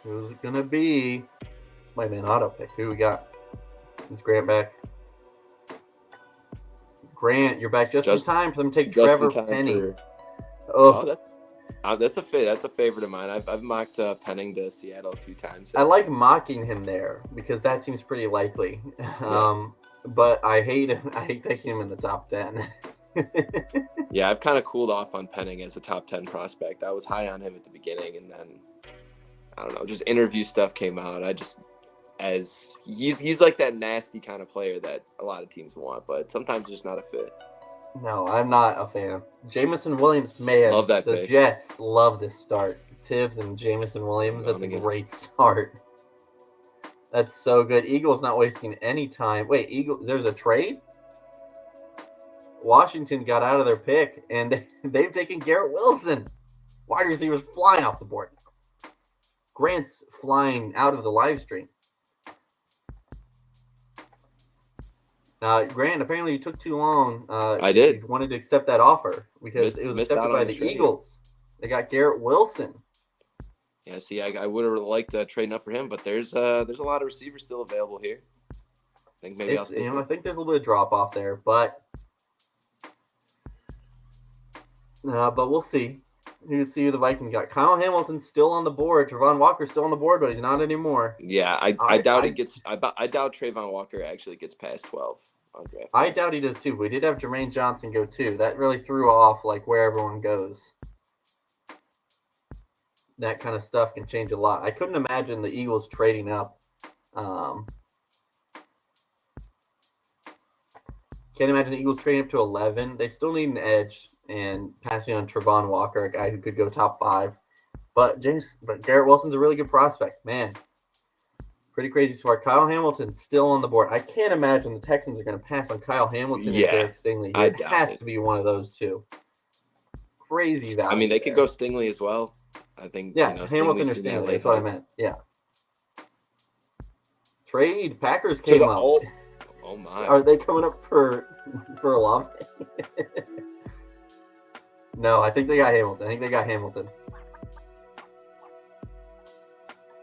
Who's it gonna be? Might be an auto pick. Who we got? Is Grant back? Grant, you're back just in time for them to take Trevor Penny. That's a favorite of mine. I've mocked Penning to Seattle a few times. I like mocking him there because that seems pretty likely. But I hate taking him in the top 10. Yeah, I've kind of cooled off on Penning as a top 10 prospect. I was high on him at the beginning, and then I don't know, just interview stuff came out. He's like that nasty kind of player that a lot of teams want, but sometimes just not a fit. No, I'm not a fan. Jamison Williams, man, love that the pick. Jets love this start. Tibbs and Jamison Williams, that's a great start. That's so good. Eagles not wasting any time. Wait, there's a trade? Washington got out of their pick, and they've taken Garrett Wilson. Wide receivers flying off the board. Grant's flying out of the live stream. Grant, apparently you took too long. I did. You wanted to accept that offer because it was accepted by the Eagles. They got Garrett Wilson. Yeah, see, I would have liked trading up for him, but there's a lot of receivers still available here. I think maybe I'll stay. I think there's a little bit of drop off there, but we'll see. Let's see who the Vikings got. Kyle Hamilton's still on the board. Trayvon Walker's still on the board, but he's not anymore. Yeah, I doubt he gets. I doubt Trayvon Walker actually gets past 12 on draft. I doubt he does too. We did have Jermaine Johnson go too. That really threw off like where everyone goes. That kind of stuff can change a lot. I couldn't imagine the Eagles trading up. Can't imagine the Eagles trading up to 11. They still need an edge and passing on Trayvon Walker, a guy who could go top 5. But Garrett Wilson's a really good prospect, man. Pretty crazy smart. Kyle Hamilton's still on the board. I can't imagine the Texans are going to pass on Kyle Hamilton and Derek Stingley. It has to be one of those two. Crazy value. I mean, they could go Stingley as well. I think. Yeah, Hamilton or Stingley. That's what I meant. Yeah. Trade. Packers came up. Oh my. Are they coming up for a Olave? No, I think they got Hamilton.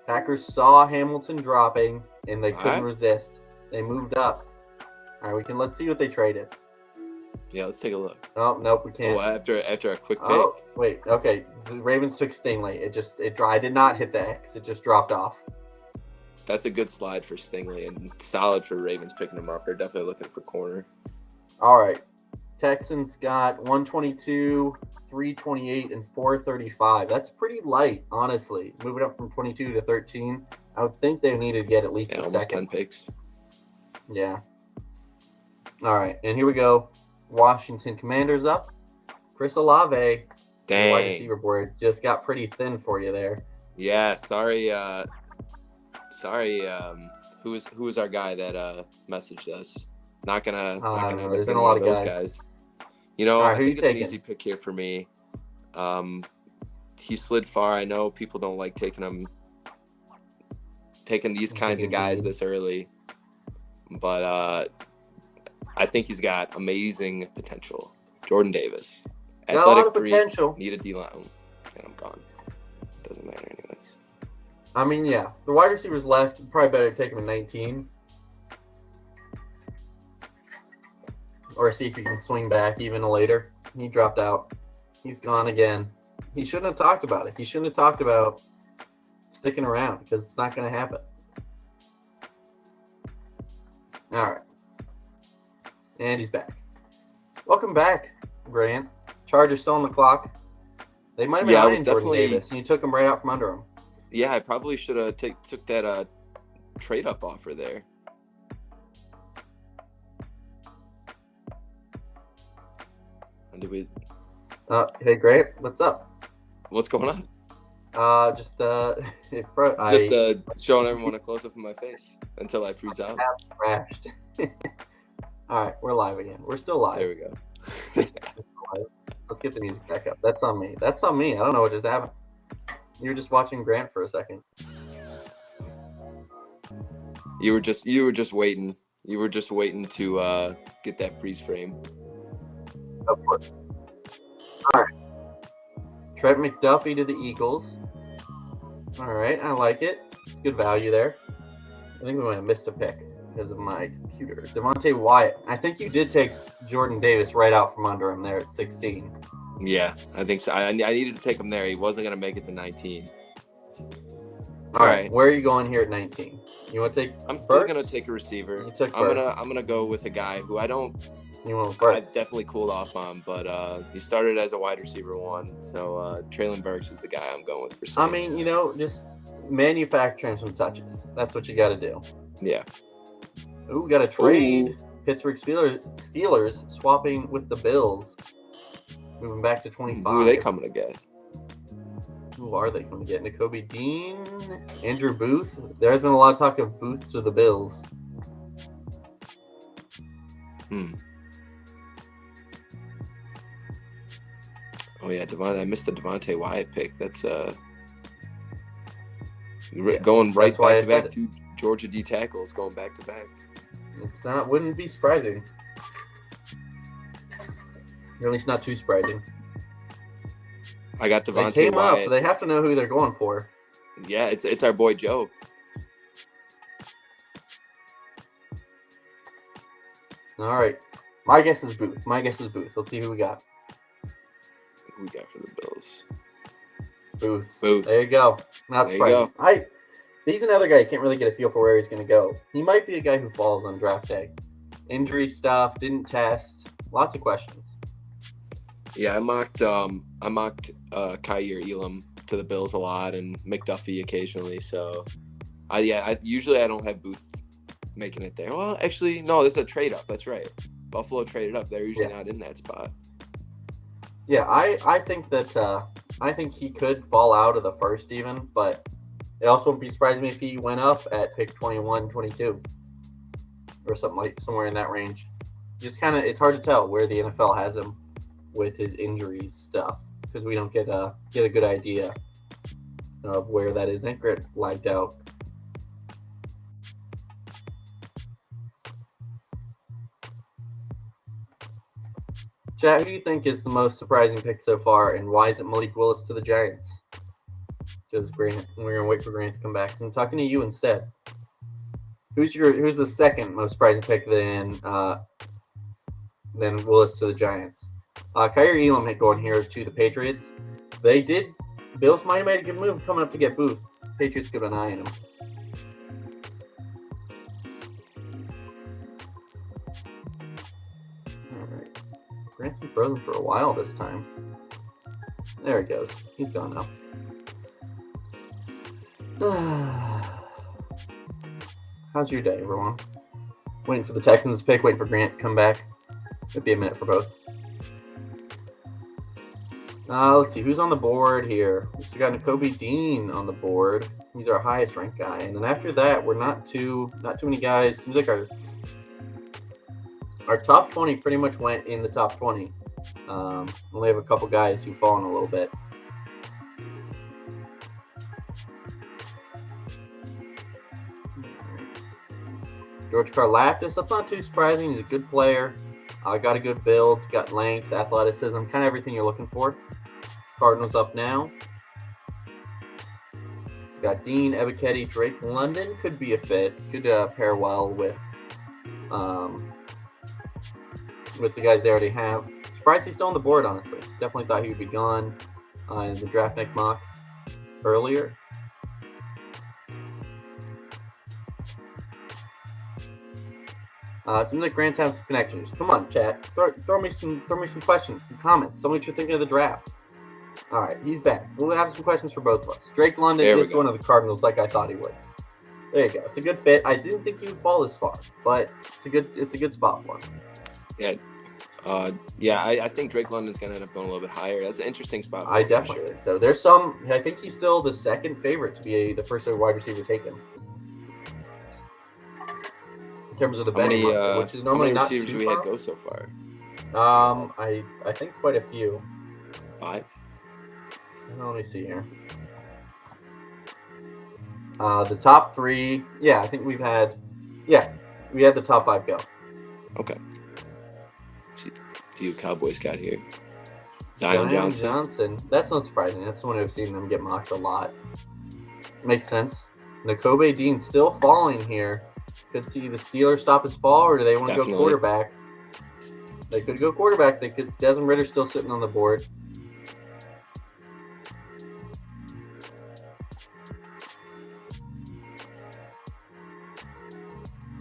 Packers saw Hamilton dropping and they couldn't resist. They moved up. All right, let's see what they traded. Yeah, let's take a look. Oh, nope, we can't. Oh, after a quick pick. Oh, wait. Okay. The Ravens took Stingley. I did not hit the X. It just dropped off. That's a good slide for Stingley and solid for Ravens picking him up. They're definitely looking for corner. All right. Texans got 122, 328, and 435. That's pretty light, honestly. Moving up from 22 to 13. I would think they needed to get at least a almost second. 10 picks. Yeah. All right. And here we go. Washington Commanders up. Chris Olave. Dang. The wide receiver board just got pretty thin for you there. Yeah. Sorry. Who was our guy that messaged us? Not gonna there's been a lot of those guys. You know, right, I think it's an easy pick here for me. He slid far. I know people don't like taking these kinds of guys this early, but I think he's got amazing potential. Jordan Davis, got a lot of potential. Need a D-line, and I'm gone. Doesn't matter anyways. I mean, yeah, the wide receivers left. Probably better to take him in 19. Or see if he can swing back even later. He dropped out. He's gone again. He shouldn't have talked about it. He shouldn't have talked about sticking around because it's not going to happen. All right. And he's back. Welcome back, Grant. Chargers still on the clock. They might have been eyeing Jordan Davis, and you took him right out from under him. Yeah, I probably should have took that trade-up offer there. Hey, Grant, what's up? What's going on? Just showing everyone a close-up of my face until I freeze out. Crashed. All right, we're live again. We're still live. There we go. Let's get the music back up. That's on me. I don't know what just happened. You were just watching Grant for a second. You were just waiting. You were just waiting to get that freeze frame. Of course. All right. Trent McDuffie to the Eagles. All right, I like it. It's good value there. I think we might have missed a pick because of my computer. Devontae Wyatt. I think you did take Jordan Davis right out from under him there at 16. Yeah, I think so. I needed to take him there. He wasn't going to make it to 19. All right, where are you going here at 19? You want to take I'm still Burks? going to take a receiver. You took I'm Burks. gonna go with a guy who I Burks. definitely cooled off on, but he started as a wide receiver 1. So Traylon Burks is the guy I'm going with for Saints. I mean, just manufacturing some touches. That's what you got to do. Yeah. Ooh, we got a trade. Pittsburgh Steelers swapping with the Bills. Moving back to 25. Who are they coming to get? Who are they coming to get? Nakobe Dean? Andrew Booth? There's been a lot of talk of Booth to the Bills. Oh, yeah, I missed the Devontae Wyatt pick. That's going right back-to-back. 2 Georgia D tackles going back-to-back. Wouldn't be surprising. Or at least not too surprising. I got Devontae Wyatt. They came up, so they have to know who they're going for. Yeah, it's our boy Joe. All right. My guess is Booth. Let's see who we got. Who we got for the Bills? Booth. There you go. Not surprising. He's another guy you can't really get a feel for where he's going to go. He might be a guy who falls on draft day. Injury stuff, didn't test, lots of questions. Yeah, I mocked Kyer Elam to the Bills a lot and McDuffie occasionally. So, I usually don't have Booth making it there. Well, actually, no, this is a trade up. That's right. Buffalo traded up. They're usually not in that spot. Yeah, I think that I think he could fall out of the first even, but it also wouldn't be surprising me if he went up at pick 21, 22 or somewhere in that range. Just kind of, it's hard to tell where the NFL has him with his injuries stuff because we don't get a good idea of where that is. Anchored lagged out. Chat, who do you think is the most surprising pick so far, and why is it Malik Willis to the Giants? Because Grant, we're gonna wait for Grant to come back. So I'm talking to you instead. Who's the second most surprising pick than Willis to the Giants? Kyer Elam had going here to the Patriots. Bills might have made a good move coming up to get Booth. Patriots kept an eye on him. All right. Grant's been frozen for a while this time. There he goes. He's gone now. How's your day, everyone? Waiting for the Texans pick, waiting for Grant to come back. It'd be a minute for both. Let's see, who's on the board here? We still got Nakobe Dean on the board. He's our highest ranked guy. And then after that, we're not too many guys. Seems like our top 20 pretty much went in the top 20. Only have a couple guys who've fallen a little bit. George Karlaftis, that's not too surprising. He's a good player. Got a good build, got length, athleticism, kind of everything you're looking for. Cardinals up now. So got Dean, Ebiketie, Drake London could be a fit. Could pair well with the guys they already have. Surprised he's still on the board, honestly. Definitely thought he would be gone in the Draftnik Mock earlier. It seems like Grant's having some connections. Come on, chat. Throw me some questions, some comments. Tell me what you're thinking of the draft. All right, he's back. We'll have some questions for both of us. Drake London is one of the Cardinals, like I thought he would. There you go. It's a good fit. I didn't think he would fall this far, but it's a good spot for him. Yeah. I think Drake London's gonna end up going a little bit higher. That's an interesting spot. I definitely think so. There's some. I think he's still the second favorite to be the first wide receiver taken. In terms of the betting market, which is normally not too far. How many receivers we had go so far? I think quite a few. 5? Let me see here. The top 3. Yeah, I think we had the top 5 go. Okay. Let's see who Cowboys got here. Zion Johnson. That's not surprising. That's someone I've seen them get mocked a lot. Makes sense. Nakobe Dean still falling here. Could see the Steelers stop his fall, or do they want to go Definitely. quarterback? They could go quarterback. They could. Desmond Ridder still sitting on the board.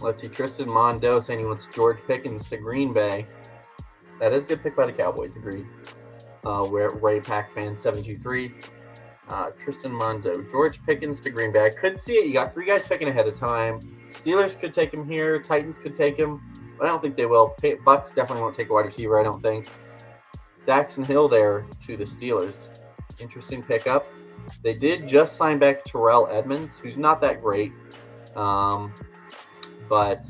Let's see. Tristan Mondo saying he wants George Pickens to Green Bay. That is a good pick by the Cowboys. Agreed. We're Ray Pack fan 723. Tristan Mondo, George Pickens to Green Bay. I could see it. You got 3 guys picking ahead of time. Steelers could take him here. Titans could take him, but I don't think they will. Bucks definitely won't take a wide receiver, I don't think. Daxton Hill there to the Steelers. Interesting pickup. They did just sign back Terrell Edmonds, who's not that great, but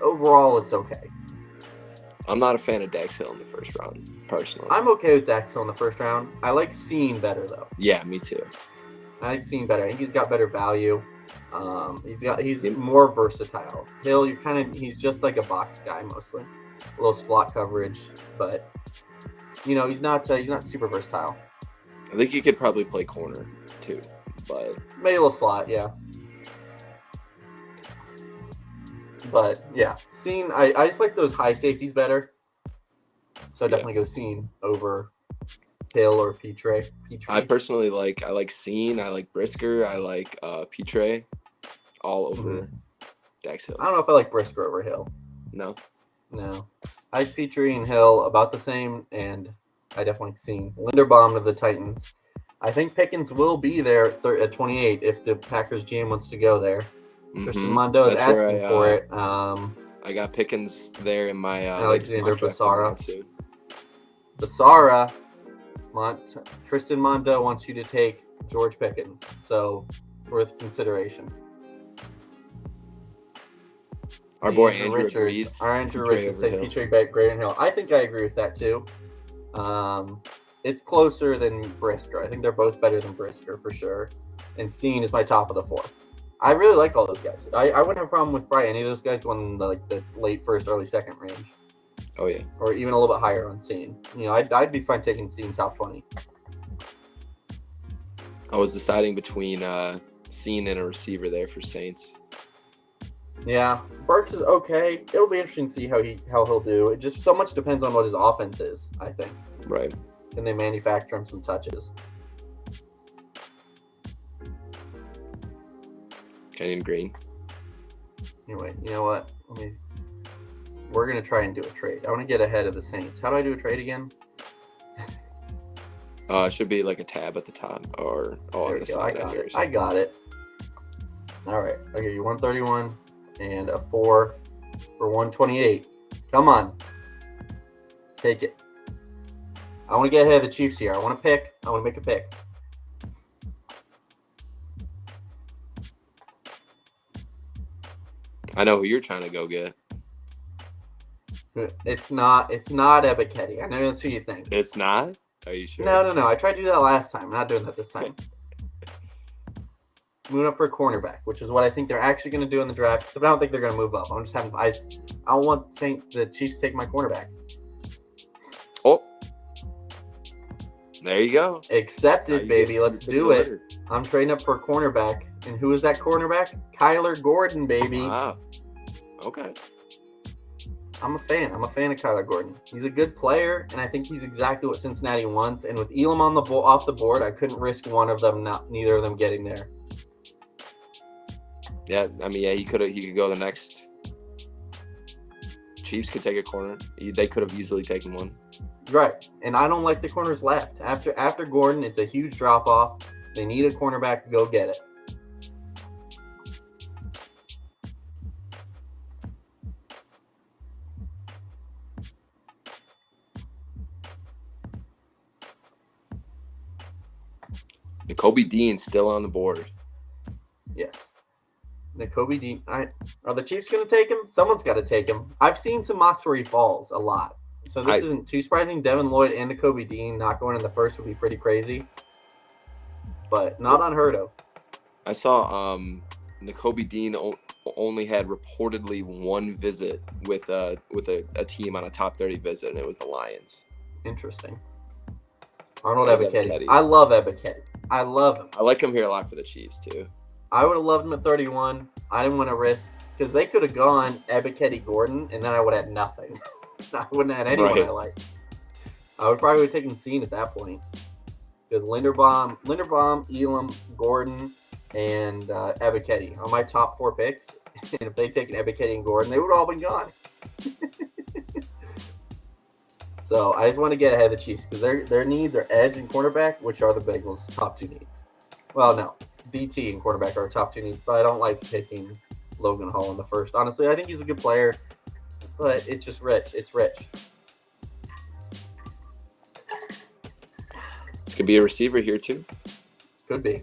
overall it's okay. I'm not a fan of Dax Hill in the first round, personally. I'm okay with Dax Hill in the first round. I like Sean better, though. Yeah, me too. I like Sean better. I think he's got better value. He's more versatile. Hill, he's just like a box guy mostly, a little slot coverage, but he's not super versatile. I think he could probably play corner too, but maybe a little slot, yeah. But yeah, Sean, I just like those high safeties better, so I definitely go Sean over Hill or Petre. I personally like Sean, I like Brisker, I like Petre, all over Dax Hill. I don't know if I like Brisker over Hill. No. I like Petre and Hill about the same, and I definitely like Sean. Linderbaum to the Titans. I think Pickens will be there at 28 if the Packers GM wants to go there. Tristan Mondo is asking for it. I got Pickens there in my Alexander Basara. Tristan Mondo wants you to take George Pickens, so worth consideration. Our boy Andrew agrees. Andrew Richards said Petre back Braden Hill. I think I agree with that too. It's closer than Brisker. I think they're both better than Brisker for sure. And Sean is my top of the 4. I really like all those guys. I wouldn't have a problem with probably any of those guys going in the late first, early second range. Oh yeah. Or even a little bit higher on Sean. I'd be fine taking Sean top 20. I was deciding between Sean and a receiver there for Saints. Yeah, Burks is okay. It'll be interesting to see how he'll do. It just so much depends on what his offense is, I think. Right. Can they manufacture him some touches? Kenyon Green. Anyway, you know what? We're going to try and do a trade. I want to get ahead of the Saints. How do I do a trade again? It should be like a tab at the top or on the side. I got it. All right. I'll give you 131 and a 4 for 128. Come on. Take it. I want to get ahead of the Chiefs here. I want to make a pick. I know who you're trying to go get. It's not Ebiketie. I know that's who you think. It's not? Are you sure? No. I tried to do that last time. I'm not doing that this time. Moving up for a cornerback, which is what I think they're actually going to do in the draft. But I don't think they're going to move up. I don't want the Chiefs to take my cornerback. Oh. There you go. Accepted, baby. Let's do it. I'm trading up for a cornerback. And who is that cornerback? Kyler Gordon, baby. Wow. Okay. I'm a fan. I'm a fan of Kyler Gordon. He's a good player, and I think he's exactly what Cincinnati wants. And with Elam on off the board, I couldn't risk neither of them getting there. Yeah, he could go the next. Chiefs could take a corner. They could have easily taken one. Right, and I don't like the corners left. After Gordon, it's a huge drop off. They need a cornerback. Go get it. Nakobe Dean still on the board. Yes. Nakobe Dean. Are the Chiefs going to take him? Someone's got to take him. I've seen some mocks where he falls a lot. So this isn't too surprising. Devin Lloyd and Nakobe Dean not going in the first would be pretty crazy. But not unheard of. I saw Nakobe Dean only had reportedly one visit with a team on a top 30 visit, and it was the Lions. Interesting. Arnold Ebiketie. I love Ebiketie. I love him. I like him here a lot for the Chiefs too. I would have loved him at 31. I didn't want to risk because they could have gone Ebiketie Gordon, and then I would have had nothing. I wouldn't have had anyone I like. I would probably have taken Scene at that point because Linderbaum, Elam, Gordon, and Ebiketie are my top 4 picks. And if they'd taken Ebiketie and Gordon, they would have all been gone. So I just want to get ahead of the Chiefs because their needs are edge and cornerback, which are the Bengals' top 2 needs. Well, no, DT and quarterback are our top 2 needs, but I don't like picking Logan Hall in the first. Honestly, I think he's a good player, but it's just rich. It's rich. This could be a receiver here too. Could be.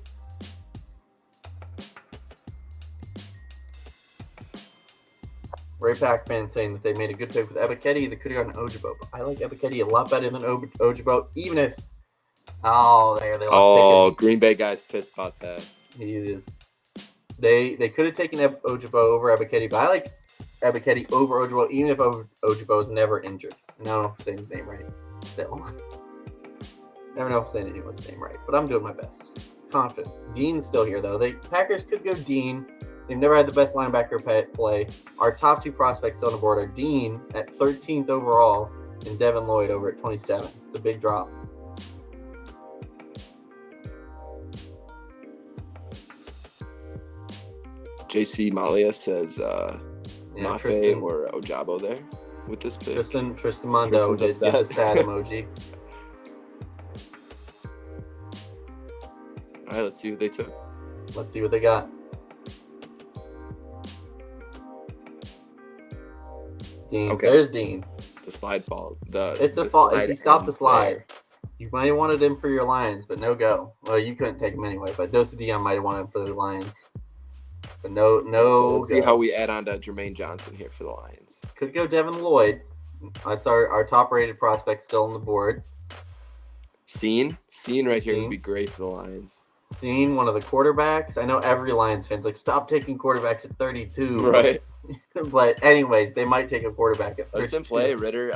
Ray Pack fan saying that they made a good pick with Ebiketie. They could have gotten Ojabo. But I like Ebiketie a lot better than Ojabo, even if. Oh, they lost Pickens. Green Bay guys pissed about that. He is. They could have taken Ojabo over Ebiketie, but I like Ebiketie over Ojabo, even if Ojabo is never injured. No, I'm saying his name right. Still. Never know if I'm saying anyone's name right, but I'm doing my best. Confidence. Dean's still here, though. Packers could go Dean. They've never had the best linebacker play. Our top 2 prospects on the board are Dean at 13th overall and Devin Lloyd over at 27. It's a big drop. JC Malia says Mafe or Ojabo there with this pick. Tristan Mondo did just a sad emoji. All right, let's see who they took. Let's see what they got. Dean. Okay. There's Dean. The slide fall. It's a fall. He stopped the slide. You might have wanted him for your Lions, but no go. Well, you couldn't take him anyway, but Dose Dion might have wanted him for the Lions. But no. So let's see how we add on to Jermaine Johnson here for the Lions. Could go Devin Lloyd. That's our top-rated prospect still on the board. Scene right here would be great for the Lions. Scene, one of the quarterbacks. I know every Lions fan's like, stop taking quarterbacks at 32. Right. But anyways, they might take a quarterback at 32. Let's in play Ritter.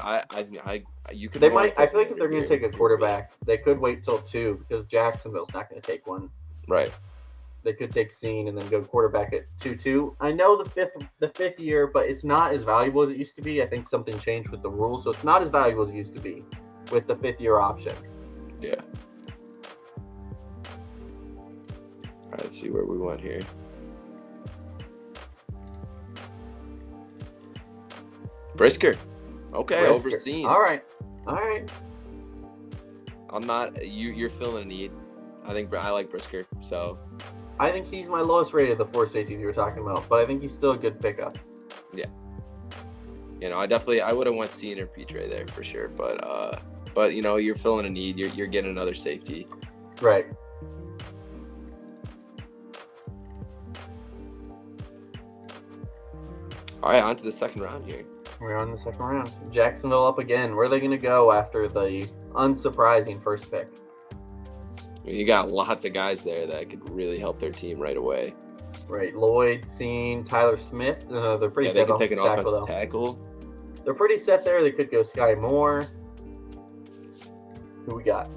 You could. They might. I feel like if they're going to take a quarterback, they could wait till 2 because Jacksonville's not going to take one. Right. They could take Scene and then go quarterback at 2-2. I know the fifth year, but it's not as valuable as it used to be. I think something changed with the rules, so it's not as valuable as it used to be with the 5th-year option. Yeah. All right, let's see where we went here. Brisker. Okay, overseen. All right. I'm not. You're feeling a need. I like Brisker, so. I think he's my lowest rated of the 4 safeties you were talking about, but I think he's still a good pickup. Yeah. I would have went Scene or Petre there for sure, but you're filling a need. You're getting another safety. Right. All right, on to the second round here. We're on the second round. Jacksonville up again. Where are they going to go after the unsurprising first pick? You got lots of guys there that could really help their team right away. Right. Lloyd, Scene, Tyler Smith. They're pretty set. They can take an offensive tackle. They're pretty set there. They could go Sky Moore. Who we got?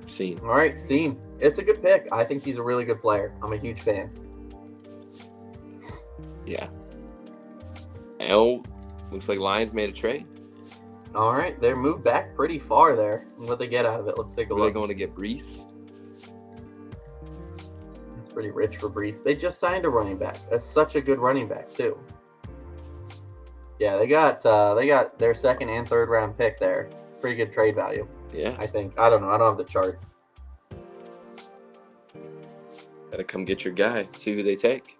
Scene. All right, Scene. It's a good pick. I think he's a really good player. I'm a huge fan. Yeah. And looks like Lions made a trade. All right, they're moved back pretty far there. What'd they get out of it? Let's take a look. Are they going to get Brees? That's pretty rich for Brees. They just signed a running back. That's such a good running back too. Yeah, they got their 2nd and 3rd round pick there. It's pretty good trade value. Yeah. I think. I don't know. I don't have the chart. Gotta come get your guy. See who they take.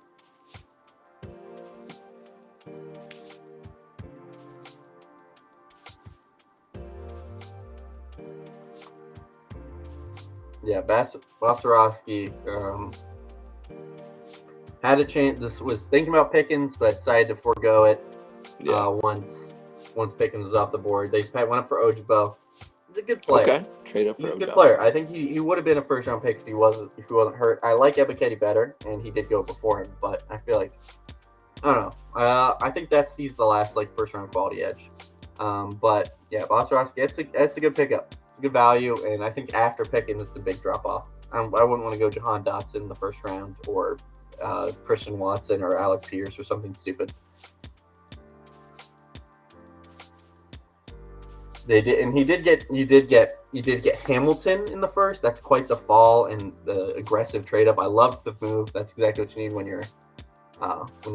Yeah, Bosorowski had a chance. This was thinking about Pickens, but decided to forego it. Yeah. Once Pickens was off the board, they went up for Ojabo. He's a good player. Okay, trade up for Ojabo. He's a good player. I think he would have been a 1st-round pick if he wasn't hurt. I like Ebiketie better, and he did go before him. But I feel like I don't know. I think he's the last 1st-round quality edge. But Yeah, Bosworowski, that's a good pickup. It's a good value, and I think after Pickens, it's a big drop-off. I wouldn't want to go Jahan Dotson in the first round or Christian Watson or Alec Pierce or something stupid. They did, and you did get Hamilton in the first. That's quite the fall and the aggressive trade up. I love the move. That's exactly what you need when you're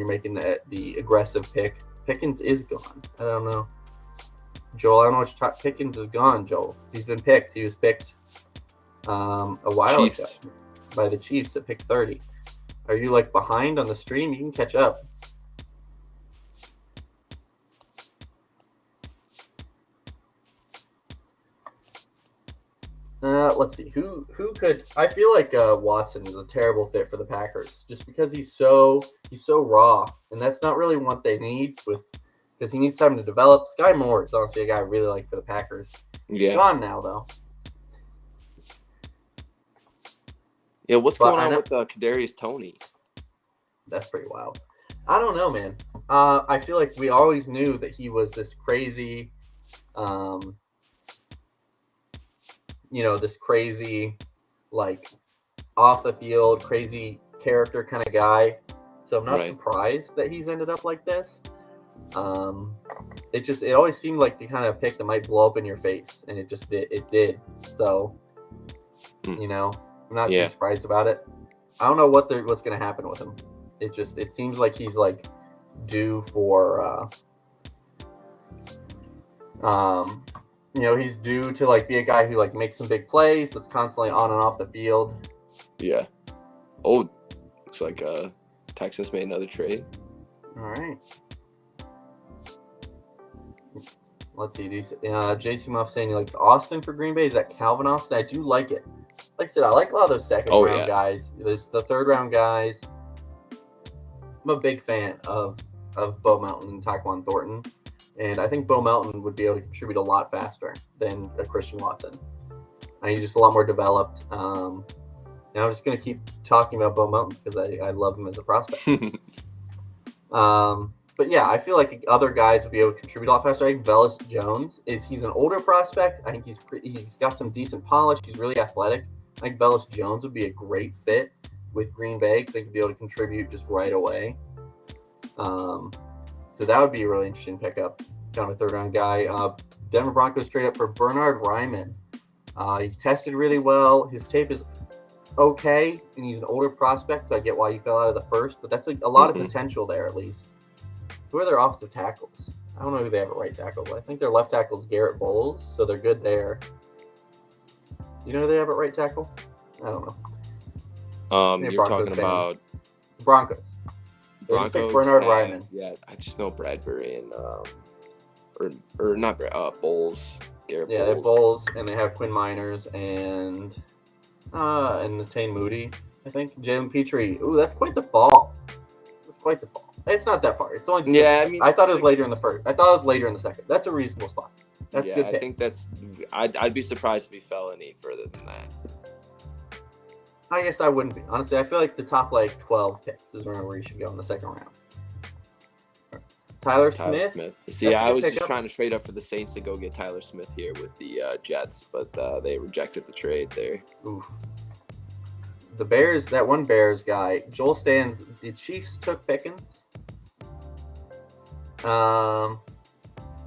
making the aggressive pick. Pickens is gone. I don't know, Joel. I don't know which Pickens is gone. Joel, he's been picked. He was picked a while ago by the Chiefs at pick 30. Are you like behind on the stream? You can catch up. Let's see who could. I feel like Watson is a terrible fit for the Packers just because he's so raw, and that's not really what they need because he needs time to develop. Sky Moore is honestly a guy I really like for the Packers. Yeah. Gone now though. Yeah, what's going on with Kadarius Toney? That's pretty wild. I don't know, man. I feel like we always knew that he was this crazy, this crazy, like, off the field, crazy character kind of guy. So I'm not surprised that he's ended up like this. It always seemed like the kind of pick that might blow up in your face, and it did. So, I'm not too surprised about it. I don't know what's going to happen with him. It seems like he's like due for he's due to like be a guy who like makes some big plays but's constantly on and off the field. Yeah. Oh, looks like Texas made another trade. All right. Let's see. JC Muff saying he likes Austin for Green Bay. Is that Calvin Austin? I do like it. Like I said, I like a lot of those second round guys. There's the third round guys. I'm a big fan of Bo Melton and Tyquan Thornton, and I think Bo Melton would be able to contribute a lot faster than a Christian Watson. He's just a lot more developed. And I'm just going to keep talking about Bo Melton because I love him as a prospect. But yeah, I feel like other guys would be able to contribute a lot faster. I think Velus Jones he's an older prospect. I think he's got some decent polish. He's really athletic. I think Velus Jones would be a great fit with Green Bay because they could be able to contribute just right away. So that would be a really interesting pickup. Kind of a third round guy. Denver Broncos trade up for Bernhard Raimann. He tested really well. His tape is okay, and he's an older prospect, so I get why he fell out of the first. But that's a lot of potential there, at least. Who are their offensive tackles? I don't know who they have at right tackle, but I think their left tackle is Garrett Bowles, so they're good there. You know who they have at right tackle? I don't know. You're talking about Broncos. Broncos. Bernhard Raimann. Yeah, I just know Bradbury and or not Bowles. Garrett Bowles. Yeah, they have Bowles, and they have Quinn Miners and Natane Moody, I think. Jalen Petrie. Ooh, that's quite the fall. It's not that far. It's only I thought it was later in the first. I thought it was later in the second. That's a reasonable spot. That's a good pick. I think I'd be surprised if he fell any further than that. I guess I wouldn't be. Honestly, I feel like the top 12 picks is where you should go in the second round. Tyler Smith. See, I was just trying to trade up for the Saints to go get Tyler Smith here with the Jets, but they rejected the trade there. Oof. The Bears, that one Bears guy, Joel Stans, the Chiefs took Pickens.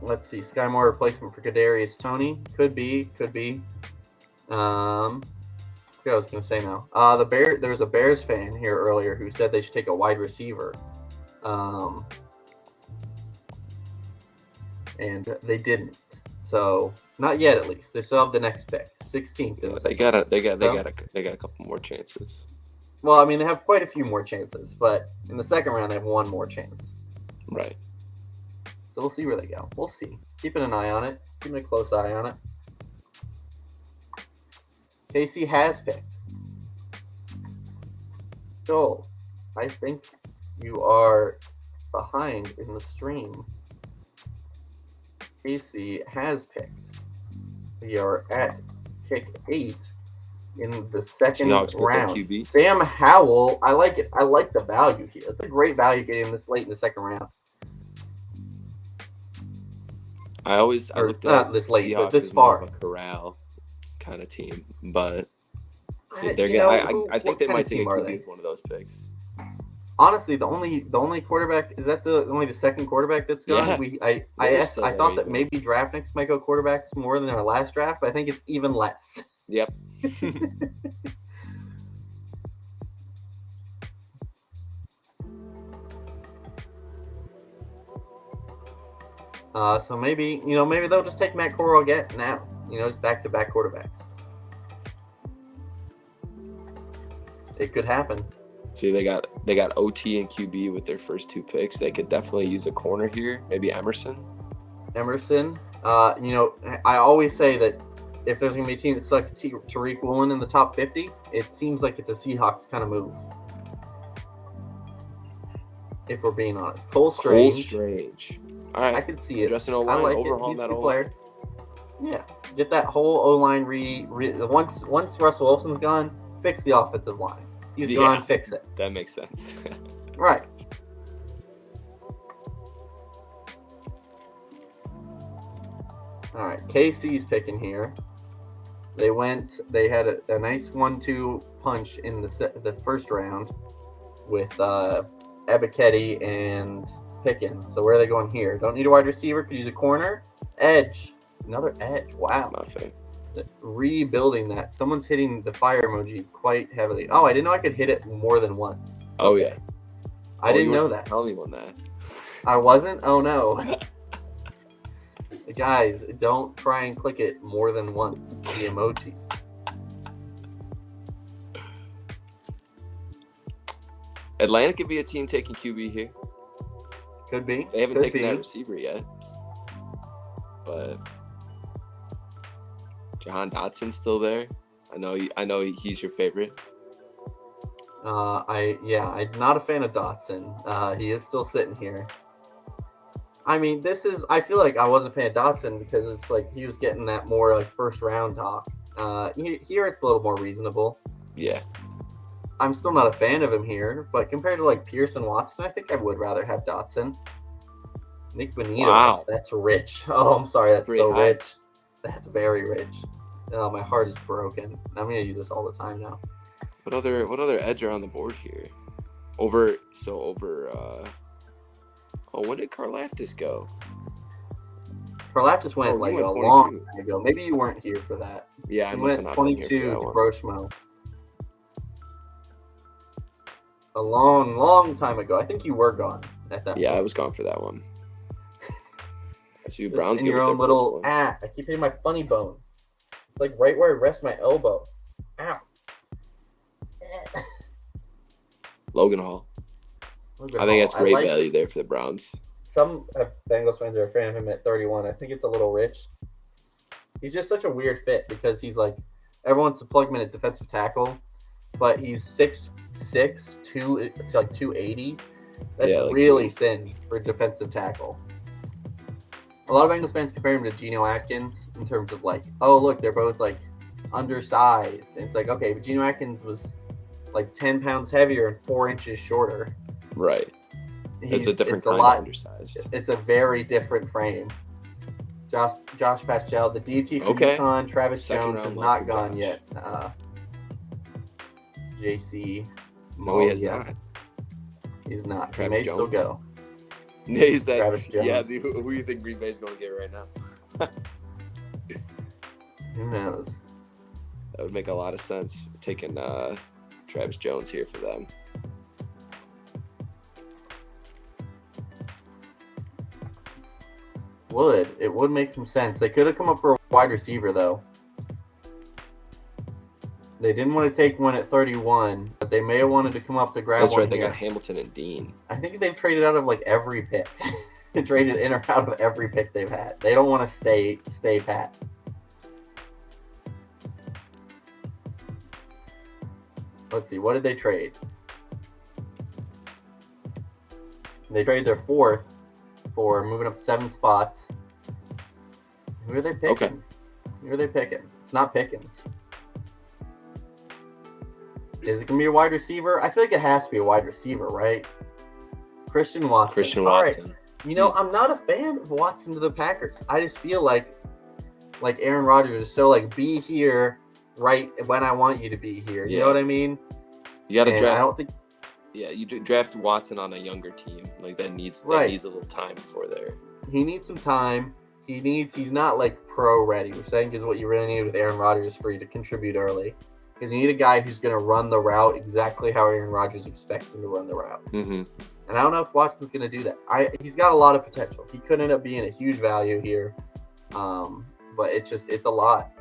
Let's see. Sky Moore replacement for Kadarius Toney. Could be. I was going to say now. There was a Bears fan here earlier who said they should take a wide receiver. And they didn't. So not yet, at least. They still have the next pick, 16th. Yeah, they got a couple more chances. Well, I mean, they have quite a few more chances, but in the second round, they have one more chance. Right. So we'll see where they go. We'll see. Keeping an eye on it. Keeping a close eye on it. Casey has picked. Joel, I think you are behind in the stream. Casey has picked. We are at pick 8 in the second round. Sam Howell, I like it. I like the value here. It's a great value getting this late in the second round. I looked not at this late, but Seahawks this as more far. of a corral kind of team, but they're You gonna. know, I think what they kind might of take a team are QB they? with one of those picks. Honestly, the only quarterback is that only the second quarterback that's gone. Yeah. Miller's still I there thought that even. maybe Draftniks might go quarterbacks more than our last draft, but I think it's even less. Yep. So maybe they'll just take Matt Corral again now. Just back-to-back quarterbacks. It could happen. See, they got OT and QB with their first 2 picks. They could definitely use a corner here, maybe Emerson. I always say that if there's going to be a team that selects Tariq Woolen in the top 50, it seems like it's a Seahawks kind of move. If we're being honest. Cole Strange. All right. I can see it. Addressing I O-line, like it. overhaul He's a that good O-line. player. Yeah. Get that whole O-line once Russell Wilson's gone, fix the offensive line. He's gone, fix it. That makes sense. Right. All right, KC's picking here. They had a nice 1-2 punch in the first round with Ebiketie and Pickens. So where are they going here? Don't need a wide receiver. Could use a corner. Edge. Another edge. Wow. Nothing. Rebuilding that. Someone's hitting the fire emoji quite heavily. Oh, I didn't know I could hit it more than once. Oh, yeah. I didn't know that. Tell anyone that. I wasn't? Oh, no. Guys, don't try and click it more than once. The emojis. Atlanta could be a team taking QB here. Could be. They haven't taken that receiver yet. But Jahan Dotson's still there. I know he's your favorite. I'm not a fan of Dotson. He is still sitting here. I mean, I feel like I wasn't a fan of Dotson because it's like he was getting that more like first round talk. Here it's a little more reasonable. Yeah. I'm still not a fan of him here, but compared to like Pierce and Watson, I think I would rather have Dotson. Nick Bonito. Wow. That's rich. Oh, I'm sorry. That's so high. rich. That's very rich. Oh, my heart is broken. I'm going to use this all the time now. What other edge are on the board here? When did Karlaftis go? Karlaftis went like a long time ago. Maybe you weren't here for that. Yeah, I he went 22 to Groshmo. A long, long time ago. I think you were gone at that point. Yeah, I was gone for that one. So you Browns in your own little I keep hitting my funny bone. It's like right where I rest my elbow. Ow. Logan Hall. I think that's great value there for the Browns. Some Bengals fans are a fan of him at 31. I think it's a little rich. He's just such a weird fit because he's like everyone wants to plug him in at defensive tackle, but he's 6'6", it's like 280. That's really thin for defensive tackle. A lot of Bengals fans compare him to Geno Atkins in terms of like, oh look, they're both like undersized. And it's like, okay, but Geno Atkins was like 10 pounds heavier and 4 inches shorter. Right. It's a different kind of undersized. It's a very different frame. Josh Paschal, the DT from UConn, Travis Jones has not gone yet. JC. No, he has not. He's not. Travis he may Jones. still go. Travis Jones. Yeah, who do you think Green Bay's going to get right now? Who knows? That would make a lot of sense. Taking Travis Jones here for them. It would make some sense. They could have come up for a wide receiver though. They didn't want to take one at 31, but they may have wanted to come up to grab one. That's right. They here. got Hamilton and Dean. I think they've traded out of like every pick. They traded in or out of every pick they've had. They don't want to stay pat. Let's see. What did they trade? They traded their 4th for moving up 7 spots. Who are they picking? Okay. Who are they picking? It's not Pickens. Is it going to be a wide receiver? I feel like it has to be a wide receiver, right? Christian Watson. All right. I'm not a fan of Watson to the Packers. I just feel like Aaron Rodgers is so like, be here right when I want you to be here. You know what I mean? You got to draft. I don't think. Yeah, you draft Watson on a younger team like that needs a little time before there. He needs some time. He's not like pro ready, which I think is what you really need with Aaron Rodgers for you to contribute early. Because you need a guy who's going to run the route exactly how Aaron Rodgers expects him to run the route. Mm-hmm. And I don't know if Watson's going to do that. He's got a lot of potential. He could end up being a huge value here. But it's a lot.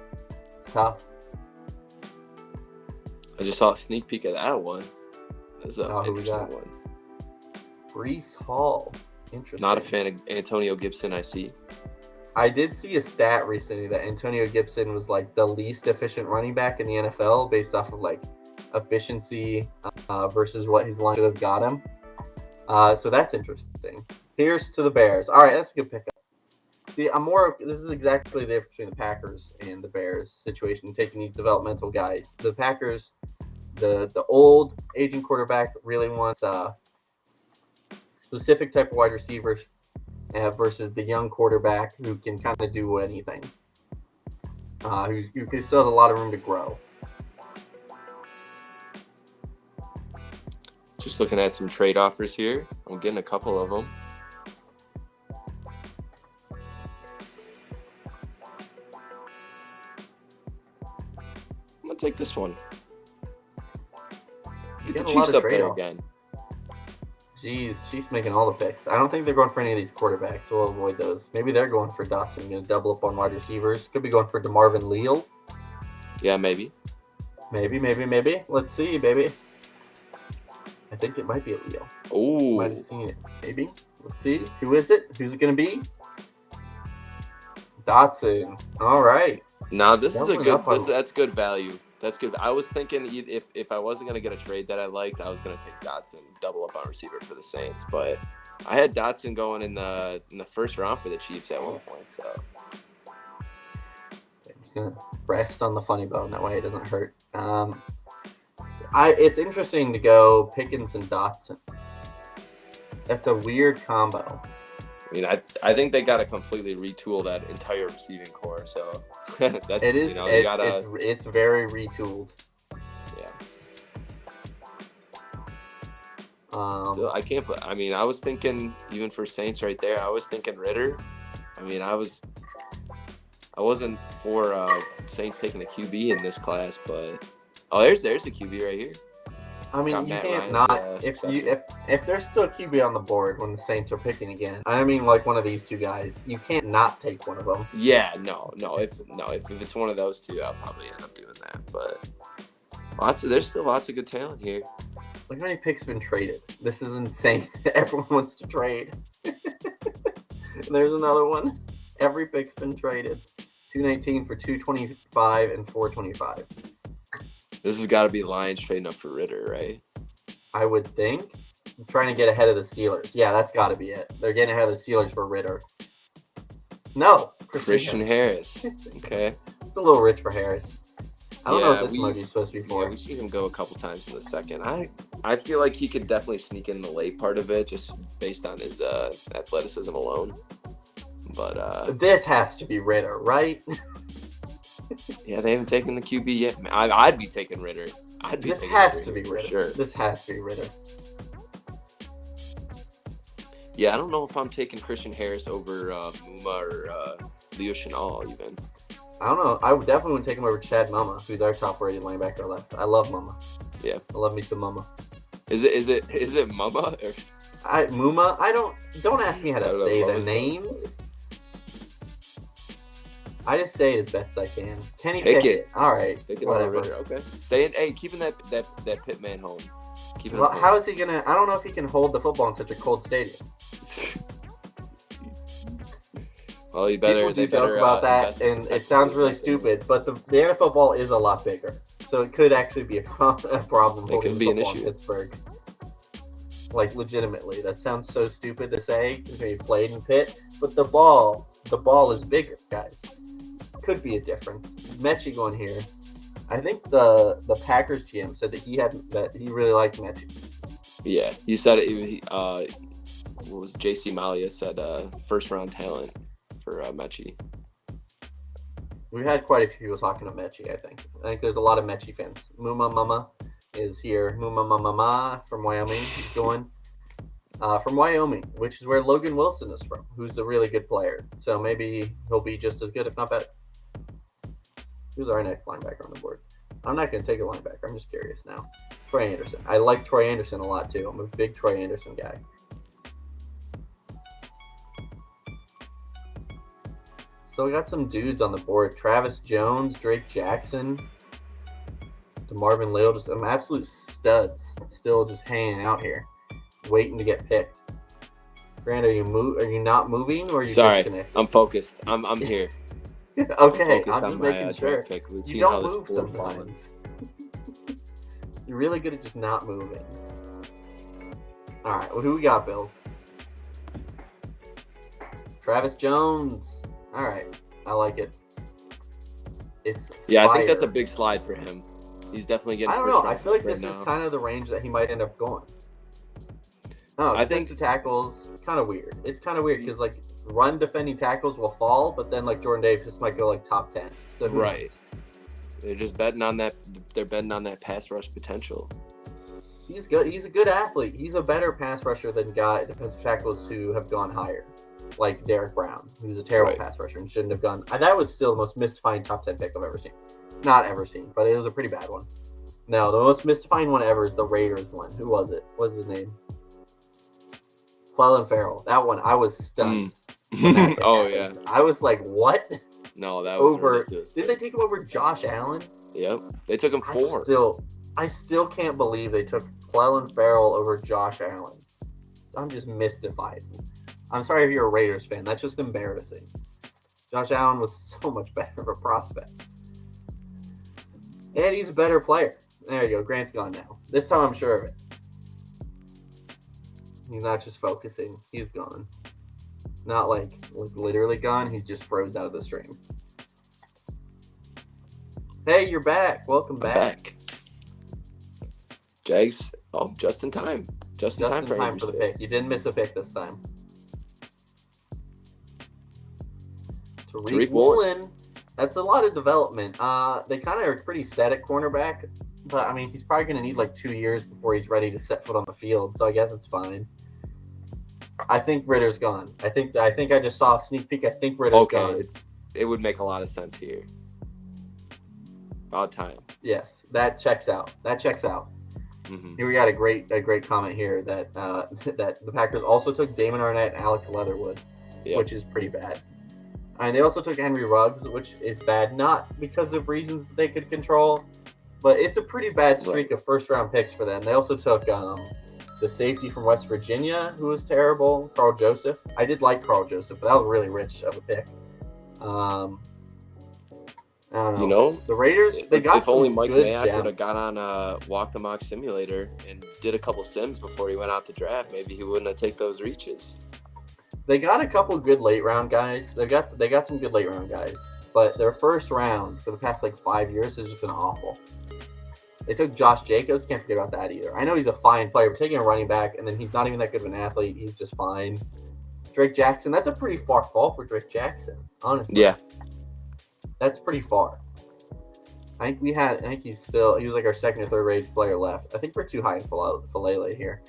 It's tough. I just saw a sneak peek of that one. That's an interesting one. Breece Hall. Interesting. Not a fan of Antonio Gibson, I see. I did see a stat recently that Antonio Gibson was like the least efficient running back in the NFL based off of like efficiency versus what his line should have got him. So that's interesting. Here's to the Bears. All right, that's a good pickup. See, this is exactly the difference between the Packers and the Bears situation, taking these developmental guys. The Packers, the old aging quarterback really wants a specific type of wide receiver versus the young quarterback who can kind of do anything, who still has a lot of room to grow. Just looking at some trade offers here. I'm getting a couple of them. I'm going to take this one. Get the Chiefs up there again. Jeez, Chiefs making all the picks. I don't think they're going for any of these quarterbacks. We'll avoid those. Maybe they're going for Dotson, going to double up on wide receivers. Could be going for DeMarvin Leal. Yeah, maybe. Maybe. Let's see, baby. I think it might be a Leal. Oh. Might have seen it. Maybe. Let's see. Who is it? Who's it going to be? Dotson. All right. Now, this is a good. That's good value. That's good. I was thinking if I wasn't going to get a trade that I liked, I was going to take Dotson, double up on receiver for the Saints. But I had Dotson going in the first round for the Chiefs at one point. So I'm just going to rest on the funny bone. That way it doesn't hurt. It's interesting to go Pickens and Dotson. That's a weird combo. I mean, I think they got to completely retool that entire receiving core. So that's it is. It's very retooled. Yeah. Still, I can't put. I mean, I was thinking even for Saints right there. I was thinking Ritter. I mean, I wasn't for Saints taking a QB in this class, but there's the QB right here. I mean, you can't not if there's still a QB on the board when the Saints are picking again. I mean, like one of these two guys, you can't not take one of them. Yeah, no. If it's one of those two, I'll probably end up doing that. But there's still lots of good talent here. Look how many picks have been traded. This is insane. Everyone wants to trade. There's another one. Every pick's been traded. 219 for 225 and 425. This has got to be Lions trading up for Ritter, right? I would think. I'm trying to get ahead of the Steelers. Yeah, that's got to be it. They're getting ahead of the Steelers for Ritter. No. Christian Harris. Okay. It's a little rich for Harris. I don't know what this emoji's supposed to be for. Yeah, we've seen him go a couple times in the second. I feel like he could definitely sneak in the late part of it just based on his athleticism alone. But this has to be Ritter, right? Yeah, they haven't taken the QB yet. I'd be taking Ritter. This has to be Ritter. Sure. This has to be Ritter. Yeah, I don't know if I'm taking Christian Harris over Muma or Leo Chenal even. I don't know. I would definitely take him over Chad Muma, who's our top-rated linebacker left. I love Muma. Yeah, I love me some Muma. Is it Muma? Muma. Don't ask me how to say the names. I just say it as best I can. Kenny Pickett. All right. Pickett whatever. Okay. Keeping that Pittman home. Well, how is he gonna? I don't know if he can hold the football in such a cold stadium. Well, they better joke about that, and it sounds really stupid. But the NFL ball is a lot bigger, so it could actually be a problem. It could be an issue in Pittsburgh. Like legitimately, that sounds so stupid to say because he played in Pitt, but the ball is bigger, guys. Could be a difference. Mechie going here. I think the Packers GM said that he really liked Mechie. Yeah, he said it. what was JC Malia said, first round talent for Mechie. We've had quite a few people talking to Mechie, I think. I think there's a lot of Mechie fans. Muma Mama is here. Muma Mama from Wyoming is going. From Wyoming, which is where Logan Wilson is from, who's a really good player. So maybe he'll be just as good, if not better. Who's our next linebacker on the board? I'm not going to take a linebacker. I'm just curious now. Troy Anderson. I like Troy Anderson a lot, too. I'm a big Troy Anderson guy. So we got some dudes on the board. Travis Jones, Drake Jackson, DeMarvin Leal, just some absolute studs still just hanging out here, waiting to get picked. Grant, are you not moving or are you disconnected? I'm focused. I'm here. Okay, I'm just making sure. You don't move sometimes. You're really good at just not moving. All right, well, who we got, Bills? Travis Jones. All right, I like it. It's yeah, fire. I think that's a big slide for him. He's definitely getting. I don't know. I feel like this is kind of the range that he might end up going. No, defensive tackles, kind of weird. It's kind of weird because like run defending tackles will fall, but then like Jordan Davis just might go like top 10. So right. They're just betting on that. They're betting on that pass rush potential. He's good. He's a good athlete. He's a better pass rusher than defensive tackles who have gone higher, like Derek Brown, who's a terrible pass rusher and shouldn't have gone. That was still the most mystifying top 10 pick I've ever seen. Not ever seen, but it was a pretty bad one. No, the most mystifying one ever is the Raiders one. Who was it? What's his name? Clelin Ferrell. That one, I was stunned. Oh, yeah. I was like, what? No, that was ridiculous. Did they take him over Josh Allen? Yep. They took him 4. I still can't believe they took Clelin Ferrell over Josh Allen. I'm just mystified. I'm sorry if you're a Raiders fan. That's just embarrassing. Josh Allen was so much better of a prospect. And he's a better player. There you go. Grant's gone now. This time I'm sure of it. He's not just focusing. He's gone. Not like literally gone. He's just froze out of the stream. Hey, you're back. Welcome back. Jags. Oh, just in time. Just in time for the pick. You didn't miss a pick this time. Tariq Woolen. That's a lot of development. They kind of are pretty set at cornerback, but I mean, he's probably going to need like 2 years before he's ready to set foot on the field. So I guess it's fine. I think Ritter's gone. I think I just saw a sneak peek. I think Ritter's gone. It would make a lot of sense here. About time. Yes, that checks out. Mm-hmm. Here we got a great comment here that that the Packers also took Damon Arnett and Alex Leatherwood, which is pretty bad. And they also took Henry Ruggs, which is bad, not because of reasons that they could control, but it's a pretty bad streak of first-round picks for them. They also took the safety from West Virginia, who was terrible, Carl Joseph. I did like Carl Joseph, but that was really rich of a pick. I don't know. The Raiders, they got if only Mike good Mayock gems. would have got on Walk the Mock Simulator and did a couple sims before he went out to draft, maybe he wouldn't have taken those reaches. They got a couple good late round guys. They got some good late round guys, but their first round for the past like 5 years has just been awful. They took Josh Jacobs. Can't forget about that either. I know he's a fine player, but taking a running back and then he's not even that good of an athlete. He's just fine. Drake Jackson. That's a pretty far fall for Drake Jackson, honestly. Yeah, that's pretty far. I think he was like our second or third rated player left. I think we're too high in Falele here.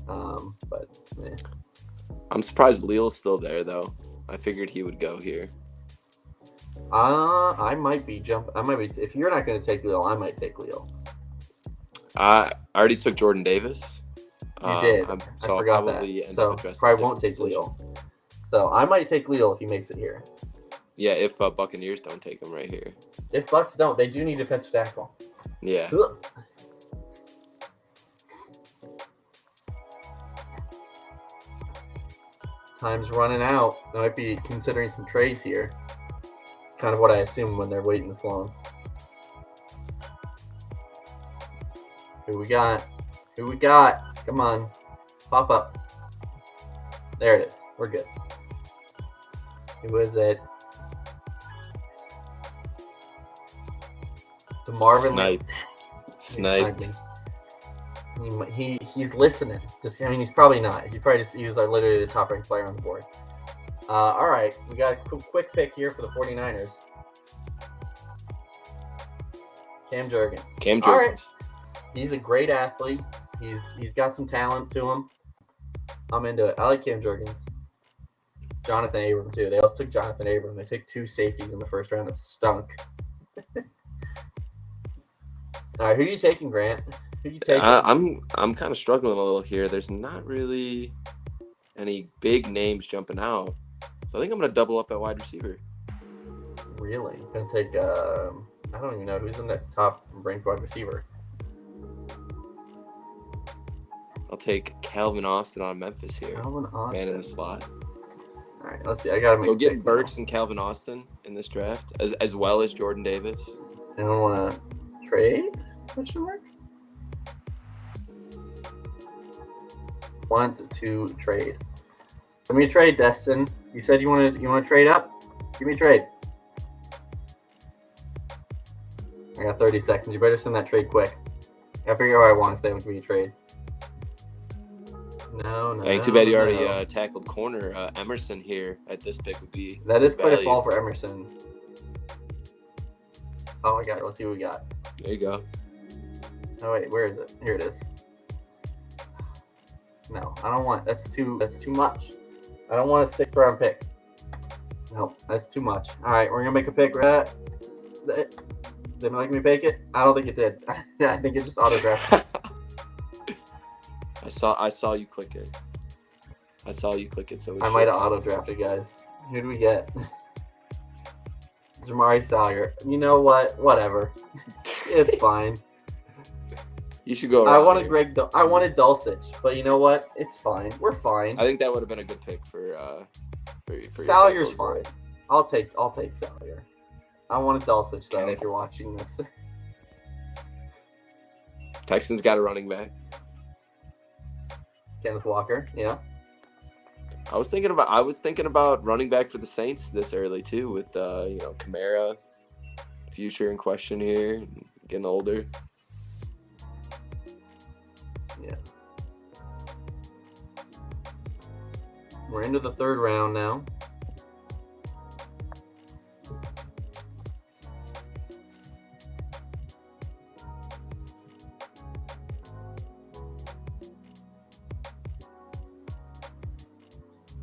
But yeah. I'm surprised Leal's still there, though. I figured he would go here. I might be. If you're not going to take Leal, I might take Leal. I already took Jordan Davis. You did. I forgot that. So probably won't take Leal. So I might take Leal if he makes it here. Yeah, if Buccaneers don't take him right here. If Bucs don't, they do need defensive tackle. Yeah. Ugh. Time's running out. I might be considering some trades here. It's kind of what I assume when they're waiting this long. Who we got? Come on. Pop up. There it is. We're good. Who is it? DeMarvin. Sniped. He's listening. He's probably not. He was like literally the top ranked player on the board. All right, we got a quick pick here for the 49ers. Cam Jurgens. All right, he's a great athlete. He's got some talent to him. I'm into it. I like Cam Jurgens. Jonathan Abram too. They also took Jonathan Abram. They took 2 safeties in the first round that stunk. All right, who are you taking, Grant? Who are you taking? I'm kind of struggling a little here. There's not really any big names jumping out, so I think I'm gonna double up at wide receiver. Really? Gonna take? I don't even know who's in that top ranked wide receiver. I'll take Calvin Austin on Memphis here. Calvin Austin, man in the slot. All right, let's see. I gotta make. So getting Burks and Calvin Austin in this draft, as well as Jordan Davis. I don't want to trade. Question mark. Want to trade? Let me trade, Destin. You said you want to trade up. Give me a trade. I got 30 seconds. You better send that trade quick. I gotta figure out what I want if they want me to trade. No. Dang, too bad you already tackled corner Emerson here at this pick would be. That is quite a fall for Emerson. Oh my God, let's see what we got. There you go. Oh wait, where is it? Here it is. No, I don't want. That's too much. I don't want a 6th round pick. No, that's too much. All right, we're gonna make a pick. Did it make me pick it? I don't think it did. I think it just auto drafted. I saw you click it. So I might have auto drafted, guys. Who do we get? Jamari Salyer. You know what? Whatever. It's fine. You should go. I wanted I wanted Dulcich, but you know what? It's fine. We're fine. I think that would have been a good pick for Salyer's fine. I'll take Salyer. I wanted Dulcich though. If you're watching this, Texans got a running back. Kenneth Walker. Yeah. I was thinking about running back for the Saints this early too, with Kamara, future in question here, getting older. Yeah. We're into the 3rd round now.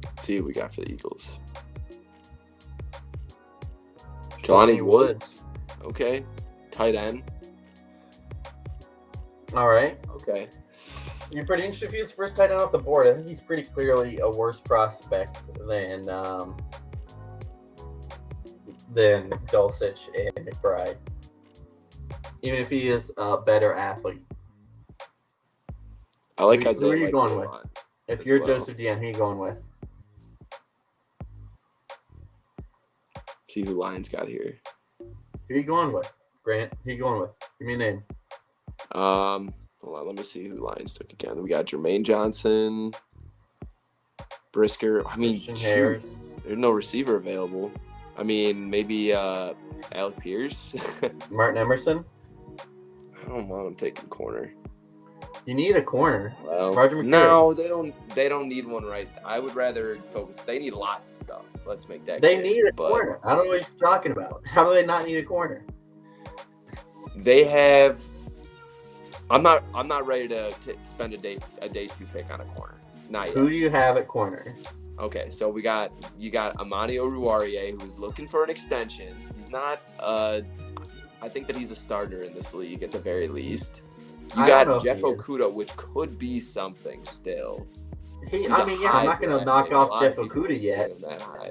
Let's see what we got for the Eagles. Johnny Woods. Okay. Tight end. All right. Okay. You're pretty interested if he's first tight end off the board. I think he's pretty clearly a worse prospect than Dulcich and McBride. Even if he is a better athlete. I like Isaiah. Who are you going with? If you're Joseph Dean, who are you going with? See who Lions got here. Who are you going with, Grant? Who are you going with? Give me a name. Hold on, let me see who Lions took again. We got Jermaine Johnson, Brisker. I mean, there's no receiver available. I mean, maybe Alec Pierce. Martin Emerson. I don't want him taking corner. You need a corner. Well, Roger McCreary. No, they don't need one right. I would rather focus. They need lots of stuff. Let's make that They clear. need a corner. I don't know what you're talking about. How do they not need a corner? They have. I'm not ready to spend a day 2 pick on a corner. Not yet. Who do you have at corner? Okay, so you got Amani Oruwariye, who's looking for an extension. He's not. I think that he's a starter in this league at the very least. You got Jeff Okudah, which could be something still. I'm not going to knock off Jeff Okudah yet,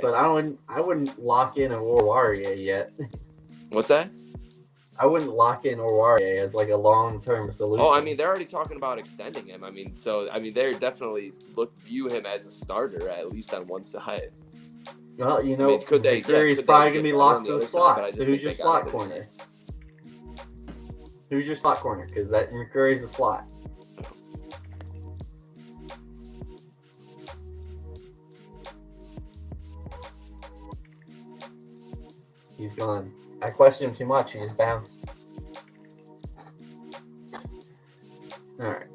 but I wouldn't lock in Oruwariye yet. What's that? I wouldn't lock in Oruwariye as like a long-term solution. Oh, I mean, they're already talking about extending him. I mean, they're definitely view him as a starter at least on one side. Well, could they? McCreary's probably going to be locked to the slot. So who's your slot corner? Who's your slot corner? Because that McCreary's a slot. He's gone. I questioned him too much. He just bounced. All right.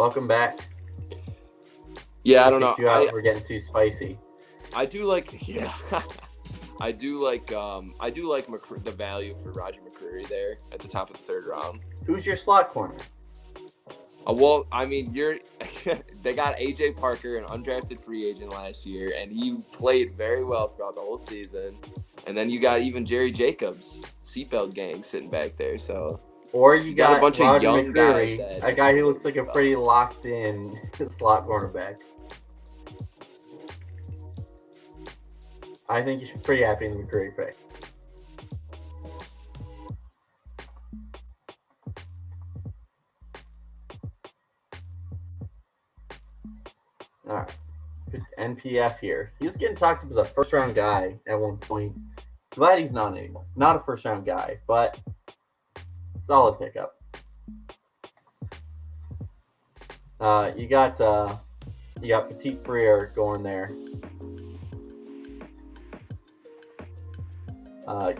welcome back. Yeah, I don't know. We're getting too spicy. I do like, yeah. I do like the value for Roger McCreary there at the top of the third round. Who's your slot corner? Well, I mean, they got AJ Parker, an undrafted free agent last year, and he played very well throughout the whole season. And then you got even Jerry Jacobs, Seatbelt gang, sitting back there. So, or you got a bunch Roger of young McCreary, guys. A guy who looks like a pretty locked in slot cornerback. I think you should be pretty happy in the McCreary pick. All right. Good NPF here. He was getting talked up as a first-round guy at one point. Glad he's not anymore. Not a first-round guy, but solid pickup. You got Petit Frere going there.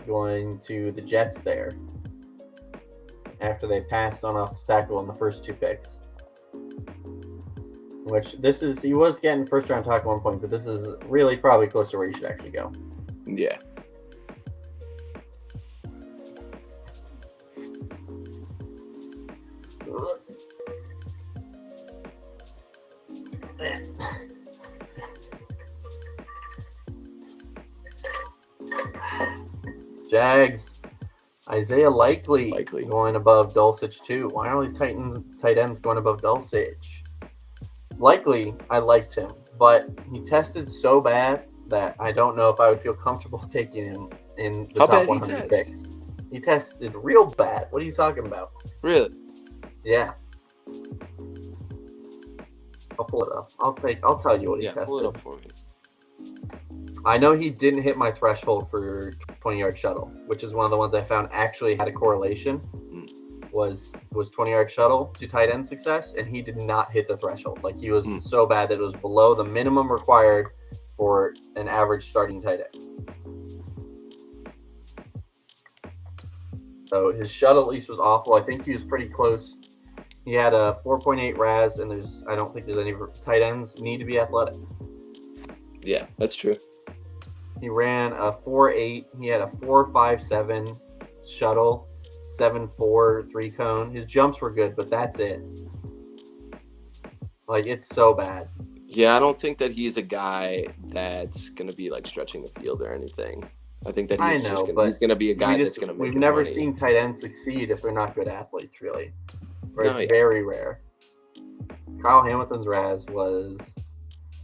Going to the Jets there after they passed on offensive tackle in the first two picks. Which he was getting first round talk at one point, but this is really probably close to where you should actually go. Yeah. Jags, Isaiah Likely going above Dulcich too. Why are all these tight ends going above Dulcich? Likely, I liked him, but he tested so bad that I don't know if I would feel comfortable taking him in the top 100 picks. He tested real bad. What are you talking about? Really? Yeah. I'll pull it up. I'll tell you what he tested. Pull it up for me. I know he didn't hit my threshold for 20-yard shuttle, which is one of the ones I found actually had a correlation. Was 20-yard shuttle to tight end success, and he did not hit the threshold. Like, he was so bad that it was below the minimum required for an average starting tight end. So his shuttle at least was awful. I think he was pretty close. He had a 4.8 RAS, and I don't think there's any tight ends need to be athletic. Yeah, that's true. He ran a 4.8. He had a 4.57 shuttle, 7.4 3-cone. His jumps were good, but that's it. Like, it's so bad. Yeah, I don't think that he's a guy that's going to be, like, stretching the field or anything. I think that he's going to be a guy that's going to make We've never seen tight ends succeed if they're not good athletes, really. It's very rare. Kyle Hamilton's RAS was,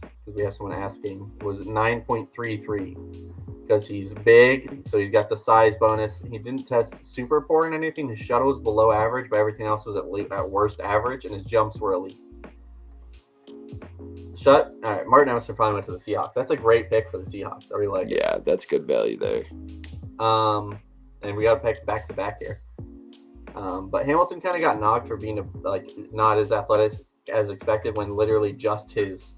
because we have someone asking, was 9.33. Because he's big, so he's got the size bonus. He didn't test super poor in anything. His shuttle was below average, but everything else was at worst average, and his jumps were elite. All right, Martin Emerson finally went to the Seahawks. That's a great pick for the Seahawks. I really like it. Yeah, that's good value there. And we got to pick back-to-back here. But Hamilton kind of got knocked for being not as athletic as expected, when literally just his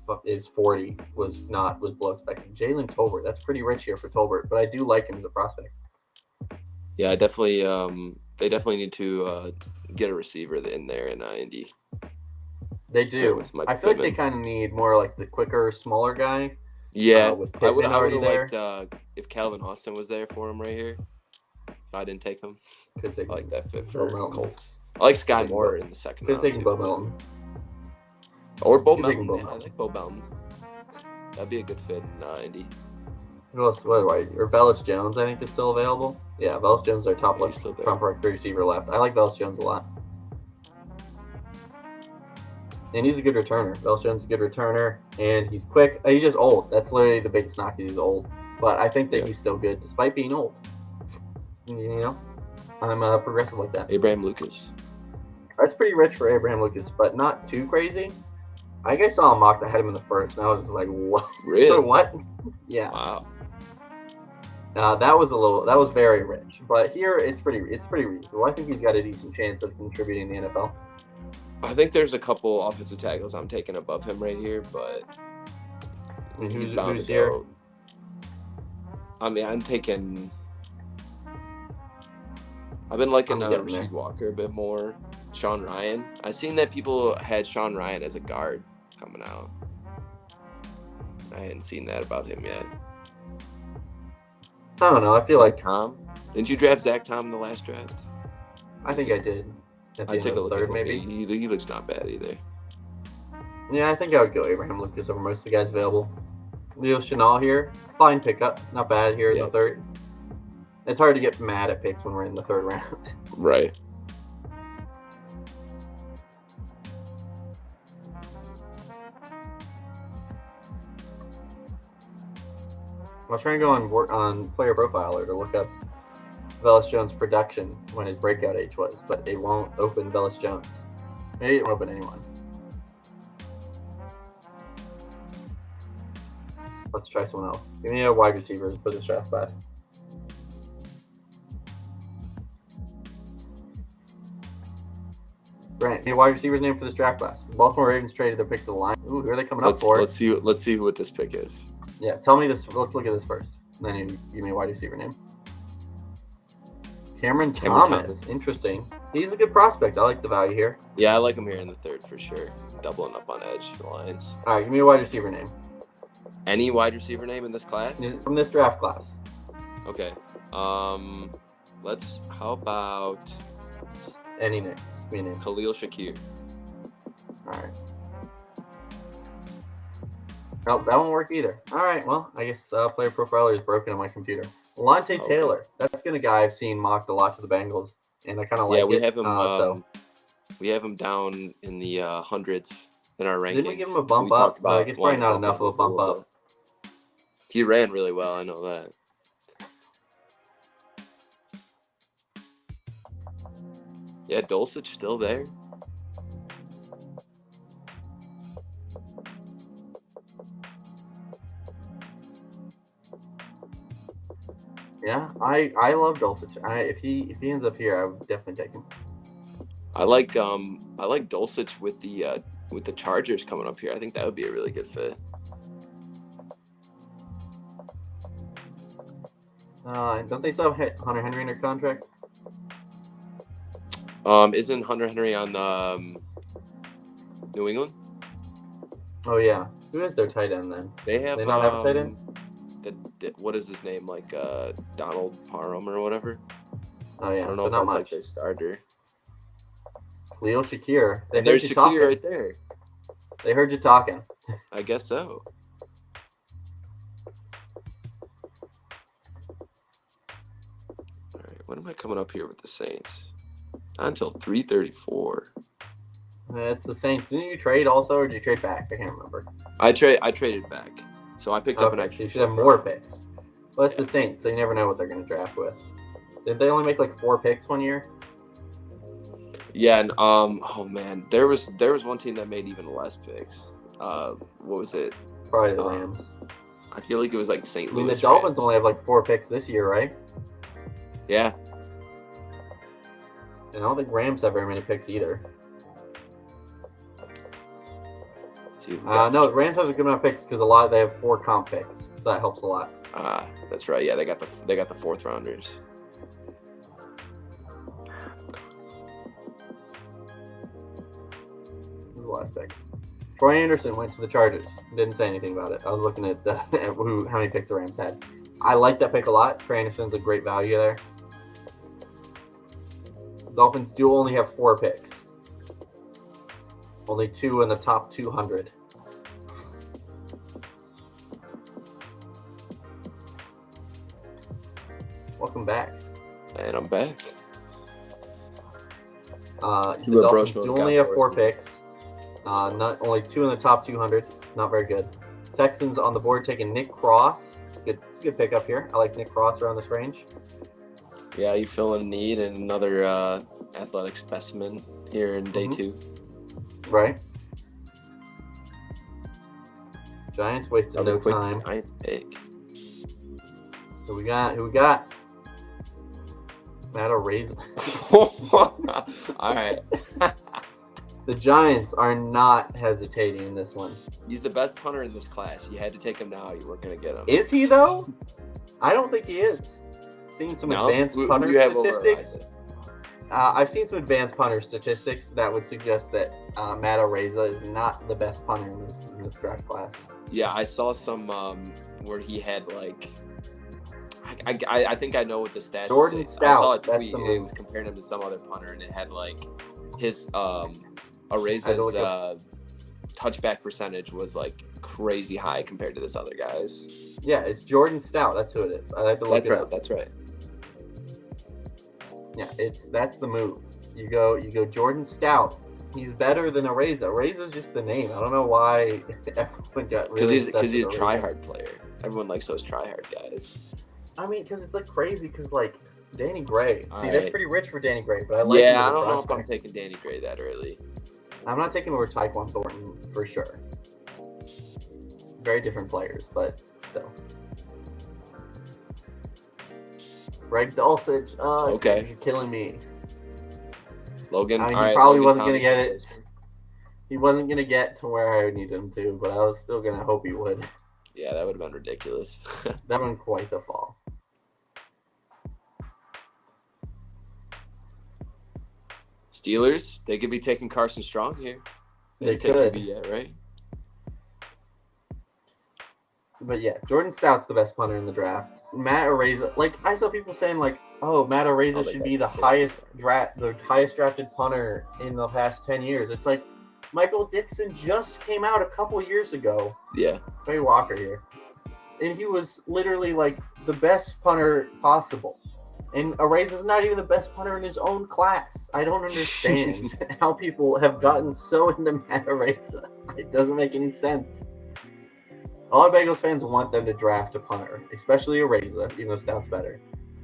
40 was below expected. Jalen Tolbert, that's pretty rich here for Tolbert, but I do like him as a prospect. Yeah, definitely. They definitely need to get a receiver in there in Indy. They do. I feel like they kind of need more like the quicker, smaller guy. Yeah, I would have liked if Calvin Austin was there for him right here. If I didn't take him, I like that fit for Colts. I like Sky Moore in the second round. Could have taken Bo Melton. Or Bo Melton. Yeah, I like Bo Melton. That'd be a good fit in Indy. Who else? Or Velus Jones, I think, is still available. Yeah, Velus Jones is our top receiver left. I like Velus Jones a lot. And he's a good returner. Velus Jones is a good returner, and he's quick. He's just old. That's literally the biggest knock. He's old. But I think that he's still good, despite being old. You know? I'm progressive like that. Abraham Lucas. That's pretty rich for Abraham Lucas, but not too crazy. I guess I saw a mock that had him in the first, and I was just like, what? Really? What? Yeah. Wow. That was very rich. But here, it's pretty reasonable. I think he's got a decent chance of contributing in the NFL. I think there's a couple offensive tackles I'm taking above him right here, but he's bound to go. I mean, I've been liking Rasheed Walker a bit more. Sean Ryan. I seen that people had Sean Ryan as a guard coming out. I hadn't seen that about him yet. I don't know. I feel like Tom. Didn't you draft Zach Tom in the last draft? I think I did. At the I end took of a the look third, at him. maybe. He looks not bad either. Yeah, I think I would go Abraham Lucas over most of the guys available. Leo Chenal here, fine pickup, not bad here in the third. Good. It's hard to get mad at picks when we're in the third round. Right. I was trying to go on Player Profiler to look up Velus Jones' production when his breakout age was, but it won't open Velus Jones. Maybe it won't open anyone. Let's try someone else. Give me a wide receiver for this draft class. Grant, any wide receiver's name for this draft class? The Baltimore Ravens traded their pick to the line. Ooh, who are they coming up for? Let's see what this pick is. Yeah, tell me this. Let's look at this first. Then you give me a wide receiver name. Cameron Thomas. Interesting. He's a good prospect. I like the value here. Yeah, I like him here in the third for sure. Doubling up on edge lines. All right, give me a wide receiver name. Any wide receiver name in this class? From this draft class. Okay. How about any name? Just give me a name. Khalil Shakir. All right. Nope, that won't work either. All right, well, I guess Player Profiler is broken on my computer. Lante Taylor. That's been a guy I've seen mocked a lot to the Bengals, and I kind of like it. Yeah, we have him down in the hundreds in our rankings. Didn't we give him a bump up? Like, it's probably not enough of a bump up. He ran really well, I know that. Yeah, Dulcich still there. Yeah, I love Dulcich. If he ends up here, I would definitely take him. I like Dulcich with the Chargers coming up here. I think that would be a really good fit. Don't they still have Hunter Henry under contract? Isn't Hunter Henry on New England? Oh yeah. Who is their tight end then? They have. They not have a tight end? What is his name? Like Donald Parham or whatever. Oh yeah. I don't know if that's like their starter. Leo Shakir. There's Shakir right there. They heard you talking. I guess so. All right. When am I coming up here with the Saints? Not until 3:34. It's the Saints. Didn't you trade also, or did you trade back? I can't remember. I traded back. So I picked up an extra. So you should have more picks. Well, it's the Saints, so you never know what they're going to draft with. Did they only make like 4 picks one year? Yeah, and oh man, there was one team that made even less picks. What was it? Probably the Rams. I feel like it was like St. Louis. The Dolphins only have like 4 picks this year, right? Yeah. And I don't think Rams have very many picks either. No, the Rams have a good amount of picks because they have 4 comp picks, so that helps a lot. That's right. Yeah, they got the 4th rounders. Who's the last pick? Troy Anderson went to the Chargers. Didn't say anything about it. I was looking at how many picks the Rams had. I like that pick a lot. Troy Anderson's a great value there. The Dolphins do only have 4 picks. Only 2 in the top 200. Welcome back. And I'm back. The Dolphins do only have 4 picks. Not only 2 in the top 200. It's not very good. Texans on the board taking Nick Cross. It's a good pickup here. I like Nick Cross around this range. Yeah, you filling a need and another athletic specimen here in day 2. Right. Giants wasted no time. Giants pick. Who we got? Matt O'Reilly. All right. The Giants are not hesitating in this one. He's the best punter in this class. You had to take him now. You weren't going to get him. Is he, though? I don't think he is. Seen some advanced punter statistics. I've seen some advanced punter statistics that would suggest that Matt Araiza is not the best punter in this draft class. Yeah, I saw some where he had like, I think I know what the stats. Jordan Stout. I saw a tweet. It was comparing him to some other punter, and it had like his Araiza's touchback percentage was like crazy high compared to this other guy's. Yeah, it's Jordan Stout. That's who it is. I had to look it up. That's right. Yeah, that's the move. You go Jordan Stout. He's better than Araiza. Araiza's just the name. I don't know why everyone got really because he's a try-hard player. Everyone likes those try-hard guys. I mean, because it's like crazy. Because like Danny Gray. All See, right. that's pretty rich for Danny Gray. But I like. Yeah, I don't know if I'm taking Danny Gray that early. I'm not taking over Tyquan Thornton for sure. Very different players, but still. Greg Dulcich. Okay. You're killing me. Logan. I mean, all he right, probably Logan wasn't Thomas going to get it. He wasn't going to get to where I would need him to, but I was still going to hope he would. Yeah, that would have been ridiculous. That would have been quite the fall. Steelers, they could be taking Carson Strong here. They take could. QB yet, right? But yeah, Jordan Stout's the best punter in the draft. Matt Araiza, like I saw people saying like, oh, Matt Araiza should be the highest drafted punter in the past 10 years. It's like Michael Dixon just came out a couple years ago. Yeah. Trey Walker here. And he was literally like the best punter possible. And Araiza's not even the best punter in his own class. I don't understand how people have gotten so into Matt Araiza. It doesn't make any sense. A lot of Bengals fans want them to draft a punter, especially Araiza, even though Stout's better.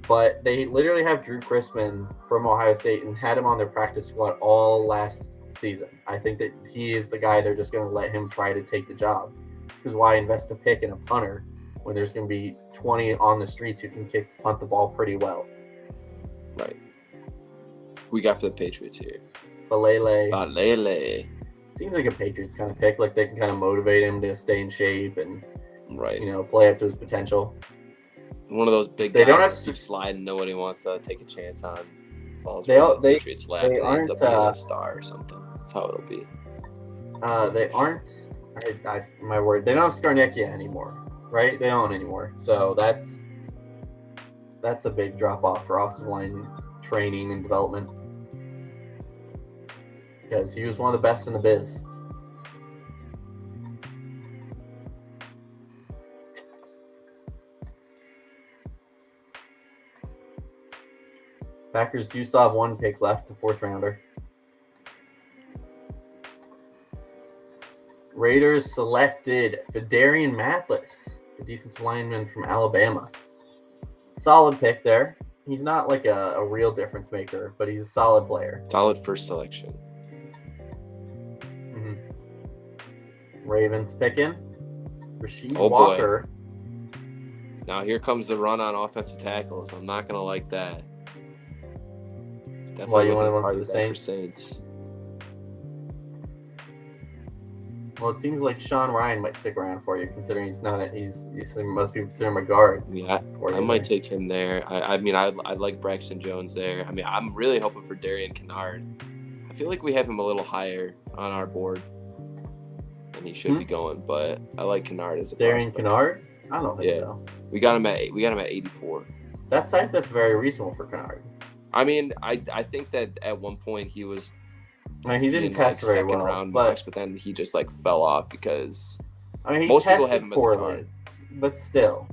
But they literally have Drew Chrisman from Ohio State and had him on their practice squad all last season. I think that he is the guy they're just going to let him try to take the job. Because why invest a pick in a punter when there's going to be 20 on the streets who can punt the ball pretty well? Right. We got for the Patriots here. Falele. Seems like a Patriots kind of pick. Like they can kind of motivate him to stay in shape and play up to his potential. One of those big guys that keep sliding. Nobody wants to take a chance on. Falls from the Patriots' lap and ends up being a star or something. That's how it'll be. They aren't. My word. They don't have Skarnecchia anymore, right? They don't anymore. So that's a big drop off for offensive line training and development. Because he was one of the best in the biz. Packers do still have one pick left, the fourth rounder. Raiders selected Darien Mathis, the defensive lineman from Alabama. Solid pick there. He's not like a real difference maker, but he's a solid player. Solid first selection. Ravens picking Rasheed Walker. Boy. Now here comes the run on offensive tackles. I'm not gonna like that. It's definitely you want part him of for that the for Saints. Well, it seems like Sean Ryan might stick around for you, considering he's not. He's most people consider him a guard. Yeah, I might take him there. I mean, I like Braxton Jones there. I mean, I'm really hoping for Darien Kendrick. I feel like we have him a little higher on our board. And he should be going, but I like Kennard as a Darien Kendrick? I don't think so. We got him at 84. That's very reasonable for Kennard. I mean, I think that at one point he was. I mean, he didn't test very well, round mocks, but then he just like fell off because. I mean, he most tested people have him as poorly, a guard. but still.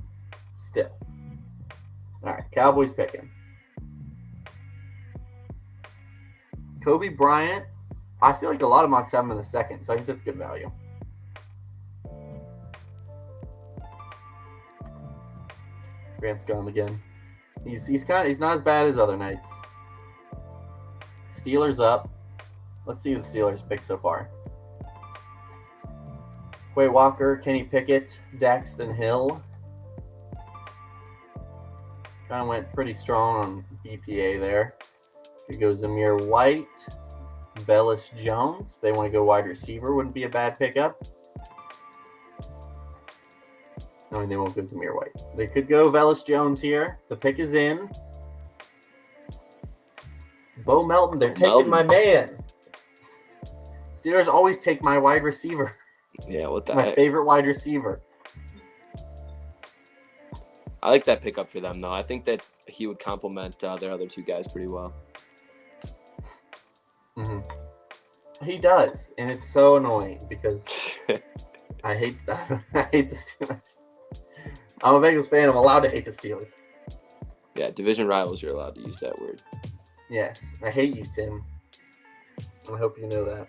All right, Cowboys picking Kobe Bryant. I feel like a lot of mocks have him in the second, so I think that's good value. Grant's going again. He's not as bad as other nights. Steelers up. Let's see who the Steelers pick so far. Quay Walker, Kenny Pickett, Daxton Hill. Kind of went pretty strong on BPA there. Could go Zamir White, Bellis Jones. They want to go wide receiver. Wouldn't be a bad pickup. I mean, they won't go Zamir White. They could go Velus Jones here. The pick is in. Bo Melton, they're taking my man. Steelers always take my wide receiver. Yeah, what the My heck? favorite wide receiver. I like that pickup for them, though. I think that he would complement their other two guys pretty well. Mm-hmm. He does, and it's so annoying because I hate the Steelers. I'm a Bengals fan. I'm allowed to hate the Steelers. Yeah, division rivals, you're allowed to use that word. Yes, I hate you, Tim. I hope you know that.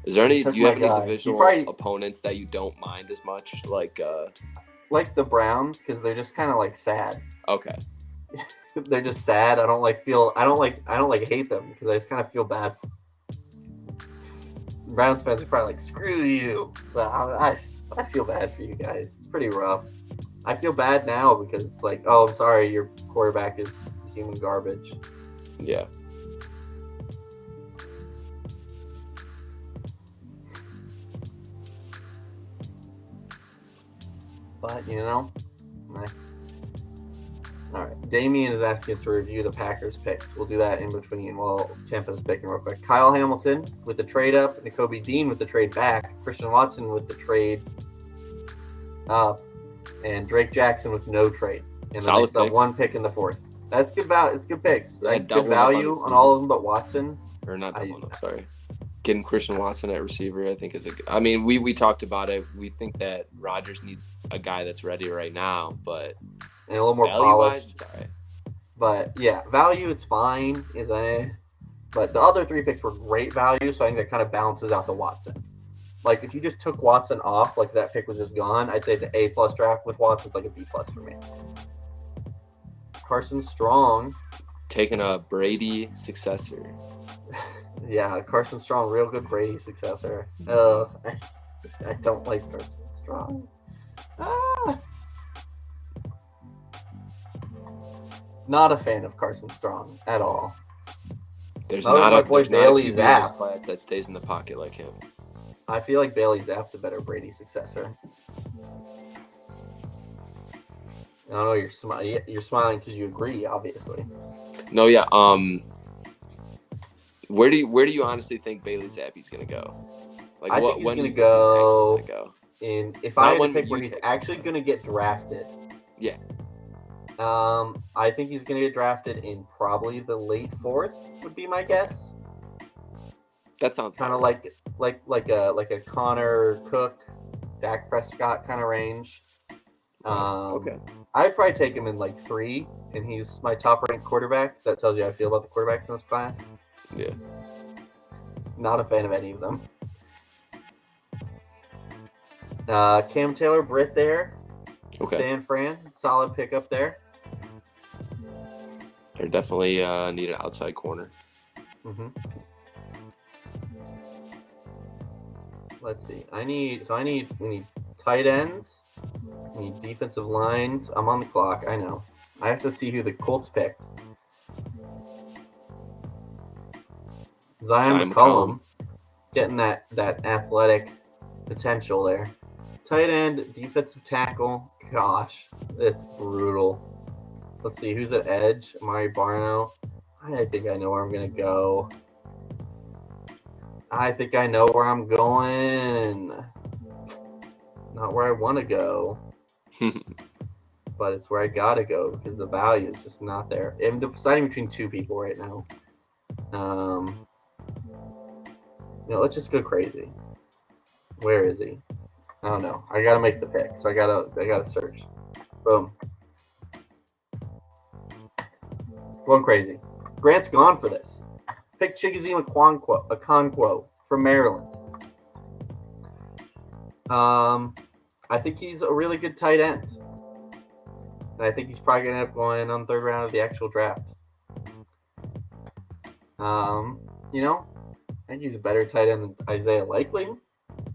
Is there any? Took Do you have my any guy. divisional opponents that you don't mind as much? Like the Browns, because they're just kind of like sad. Okay. They're just sad. I don't hate them because I just kind of feel bad. Browns fans are probably like, screw you. But I feel bad for you guys. It's pretty rough. I feel bad now because it's like, oh, I'm sorry, your quarterback is human garbage. Yeah. But, all right. Damien is asking us to review the Packers picks. We'll do that in between while Tampa's picking real quick. Kyle Hamilton with the trade up, Nakobe Dean with the trade back, Christian Watson with the trade up, and Drake Jackson with no trade. And then they still have one pick in the fourth. That's good value. It's good picks. Yeah, good value on all of them but Watson. Or not double up, sorry. Getting Christian Watson at receiver, I think, is a good. I mean, we talked about it. We think that Rodgers needs a guy that's ready right now, but and a little more polished. It's all right. But yeah, value, it's fine. But the other three picks were great value, so I think that kind of balances out the Watson. Like if you just took Watson off, like that pick was just gone, I'd say the A+ draft with Watson's like a B+ for me. Carson Strong. Taking a Brady successor. Yeah, Carson Strong, real good Brady successor. I don't like Carson Strong. Not a fan of Carson Strong at all. There's not a Bailey QB in Zapp this class that stays in the pocket like him. I feel like Bailey Zapp's a better Brady successor. I don't know. You're smiling because you agree, obviously. No, yeah. Where do you honestly think Bailey Zappe's gonna go? Like, I think he's gonna go. If I had to pick where he's actually gonna get drafted. Yeah. I think he's gonna get drafted in probably the late 4th. Would be my guess. That sounds kind of like a Connor Cook, Dak Prescott kind of range. Okay. I'd probably take him in like 3, and he's my top ranked quarterback. So that tells you how I feel about the quarterbacks in this class. Yeah. Not a fan of any of them. Cam Taylor Britt there. Okay. San Fran, solid pickup there. They're definitely need an outside corner. Mm-hmm. Let's see. We need tight ends. We need defensive lines. I'm on the clock. I know. I have to see who the Colts picked. Zion McCollum. Getting that athletic potential there. Tight end, defensive tackle. Gosh, it's brutal. Let's see. Who's at edge? Amari Barno. I think I know where I'm going to go. I think I know where I'm going. Not where I want to go. But it's where I got to go because the value is just not there. I'm deciding between 2 people right now. Let's just go crazy. Where is he? I don't know. I got to make the pick. So I got to search. Boom. Going crazy. Grant's gone for this. Pick Chickasee Okonkwo from Maryland. I think he's a really good tight end. And I think he's probably going to end up going on the 3rd round of the actual draft. I think he's a better tight end than Isaiah Likely.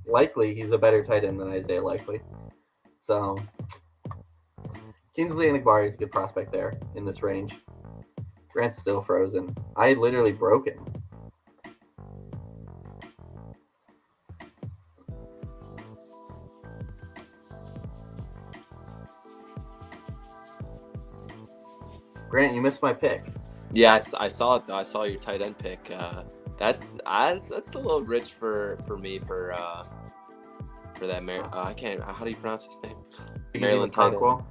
Likely, he's a better tight end than Isaiah Likely. So, Kingsley Enagbare is a good prospect there in this range. Grant's still frozen. I literally broke him. Grant, you missed my pick. Yeah, I saw it though. I saw your tight end pick. That's a little rich for me for that I can't. How do you pronounce his name? Maryland tight end.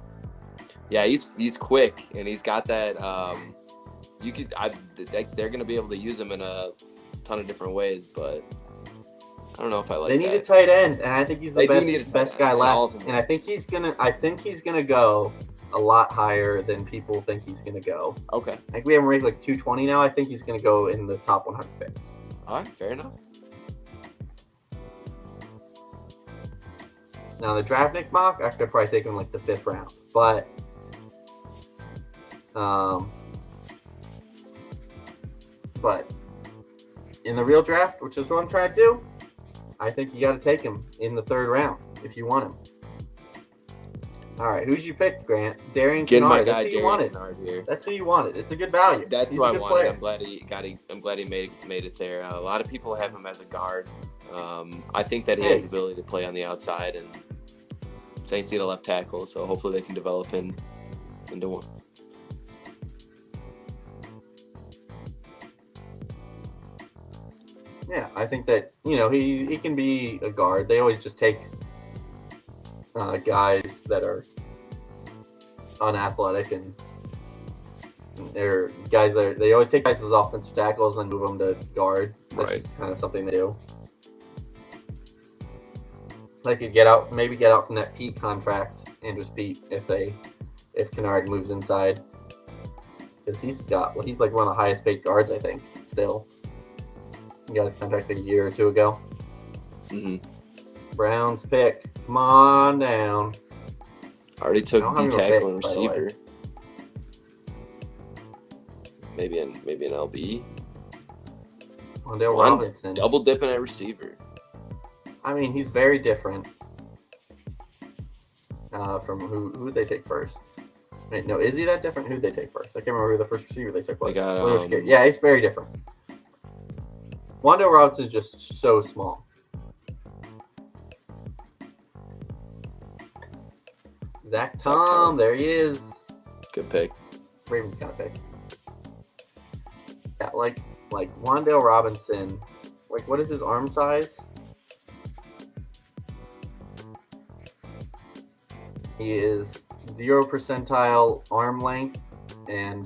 Yeah, he's quick and he's got that. They're gonna be able to use him in a ton of different ways, but I don't know if I like. They need a tight end, and I think he's the best guy left. And I think he's gonna go a lot higher than people think he's gonna go. Okay. I think we have him ranked like 220 now. I think he's gonna go in the top 100 picks. All right, fair enough. Now the Draftnik Mock, I could probably take him like the 5th round, but in the real draft, which is what I'm trying to do, I think you got to take him in the 3rd round if you want him. All right, who's you picked, Grant? Darien Kendrick. That's who you wanted. That's who you wanted. It's a good value. That's who I wanted. I'm glad he made it there. A lot of people have him as a guard. I think that he has the ability to play on the outside, and Saints need a left tackle, so hopefully they can develop him into one. Yeah, I think that, he can be a guard. They always just take guys that are unathletic, and they're guys they always take guys as offensive tackles and move them to guard. That's just kind of something they do. They could get out from that Pete contract, Andrews Pete, if Kennard moves inside, because he's like one of the highest paid guards, I think, still. He got his contract like a year or two ago. Mm-hmm. Browns pick. Come on down. Already took D tackle and receiver. Maybe an LB. Wandale Robinson. Double dipping at receiver. I mean, he's very different from who they take first. Wait, no, is he that different? Who'd they take first? I can't remember who the first receiver they took was. Yeah, he's very different. Wandale Robinson is just so small. Zach Tom, there he is. Good pick. Ravens kind of pick. Yeah, like Wandale Robinson. Like, what is his arm size? He is 0 percentile arm length and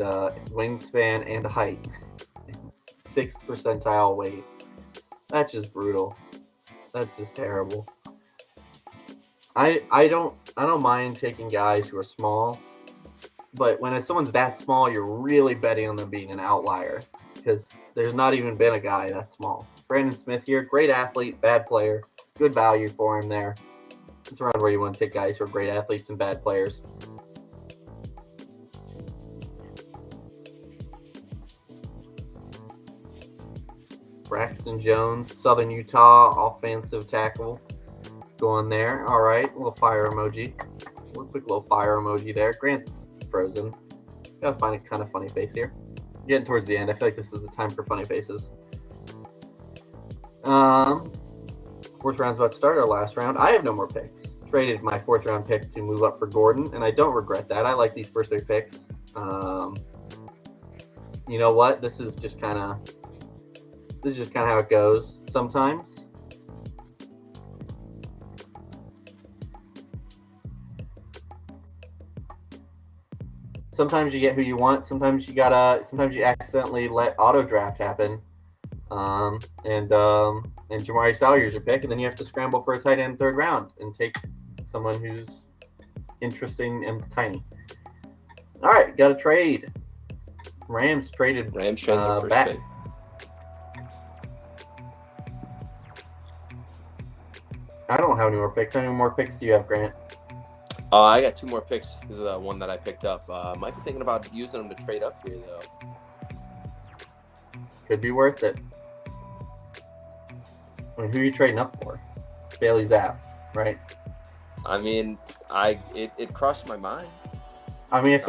wingspan and height. 6th percentile weight. That's just brutal. That's just terrible. I don't mind taking guys who are small, but when someone's that small, you're really betting on them being an outlier, because there's not even been a guy that small. Brandon Smith here, great athlete, bad player, good value for him there. It's around where you want to take guys who are great athletes and bad players. Braxton Jones, Southern Utah, offensive tackle. Going there. All right, little fire emoji. Quick little fire emoji there. Grant's frozen. Gotta find a kind of funny face here. Getting towards the end. I feel like this is the time for funny faces. 4th round's about to start, our last round. I have no more picks. Traded my 4th round pick to move up for Gordon, and I don't regret that. I like these first 3 picks. You know what? This is just kind of how it goes sometimes. Sometimes you get who you want. Sometimes you accidentally let auto draft happen. And Jamari Salyer's your pick, and then you have to scramble for a tight end 3rd round and take someone who's interesting and tiny. All right, got a trade. Rams traded their first back. pick. I don't have any more picks. How many more picks do you have, Grant? I got 2 more picks. This is one that I picked up. Might be thinking about using them to trade up here, though. Could be worth it. I mean, who are you trading up for? Bailey Zapp, right? I mean, it crossed my mind. I mean, I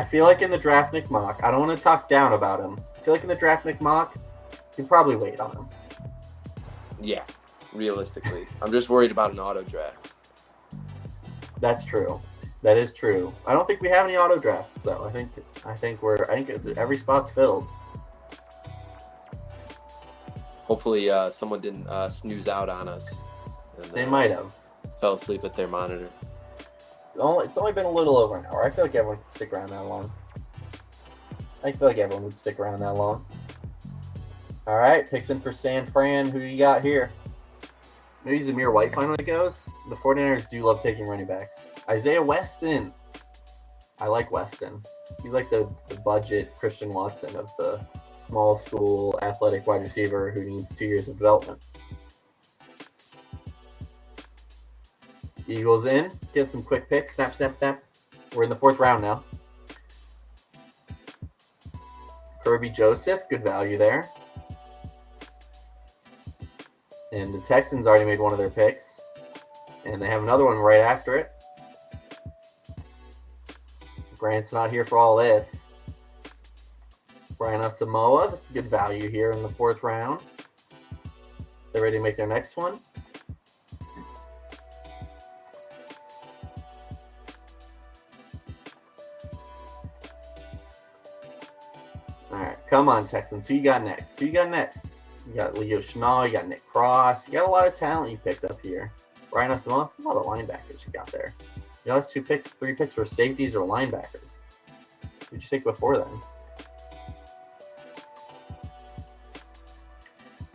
feel like in the Draftnik Mock, I don't want to talk down about him. I feel like in the Draftnik Mock, you can probably wait on him. Yeah, realistically. I'm just worried about an auto draft. That's true. That is true. I don't think we have any auto drafts though. I think every spot's filled. Hopefully, someone didn't snooze out on us. And, They might have. Fell asleep at their monitor. It's only been a little over an hour. I feel like everyone could stick around that long. I feel like everyone would stick around that long. All right, picks in for San Fran. Who do you got here? Maybe Zamir White finally goes. The 49ers do love taking running backs. Isaiah Weston. I like Weston. He's like the budget Christian Watson of the small school athletic wide receiver who needs 2 years of development. Eagles in. Get some quick picks. Snap, snap, snap. We're in the 4th round now. Kirby Joseph. Good value there. And the Texans already made one of their picks. And they have another one right after it. Grant's not here for all this. Brian Asamoah. That's a good value here in the 4th round. They're ready to make their next one. All right, come on, Texans. Who you got next? You got Leo Chenal, you got Nick Cross. You got a lot of talent you picked up here. Brian Asamoah, that's a lot of linebackers you got there. You know, that's 3 picks for safeties or linebackers. Who'd you take before then?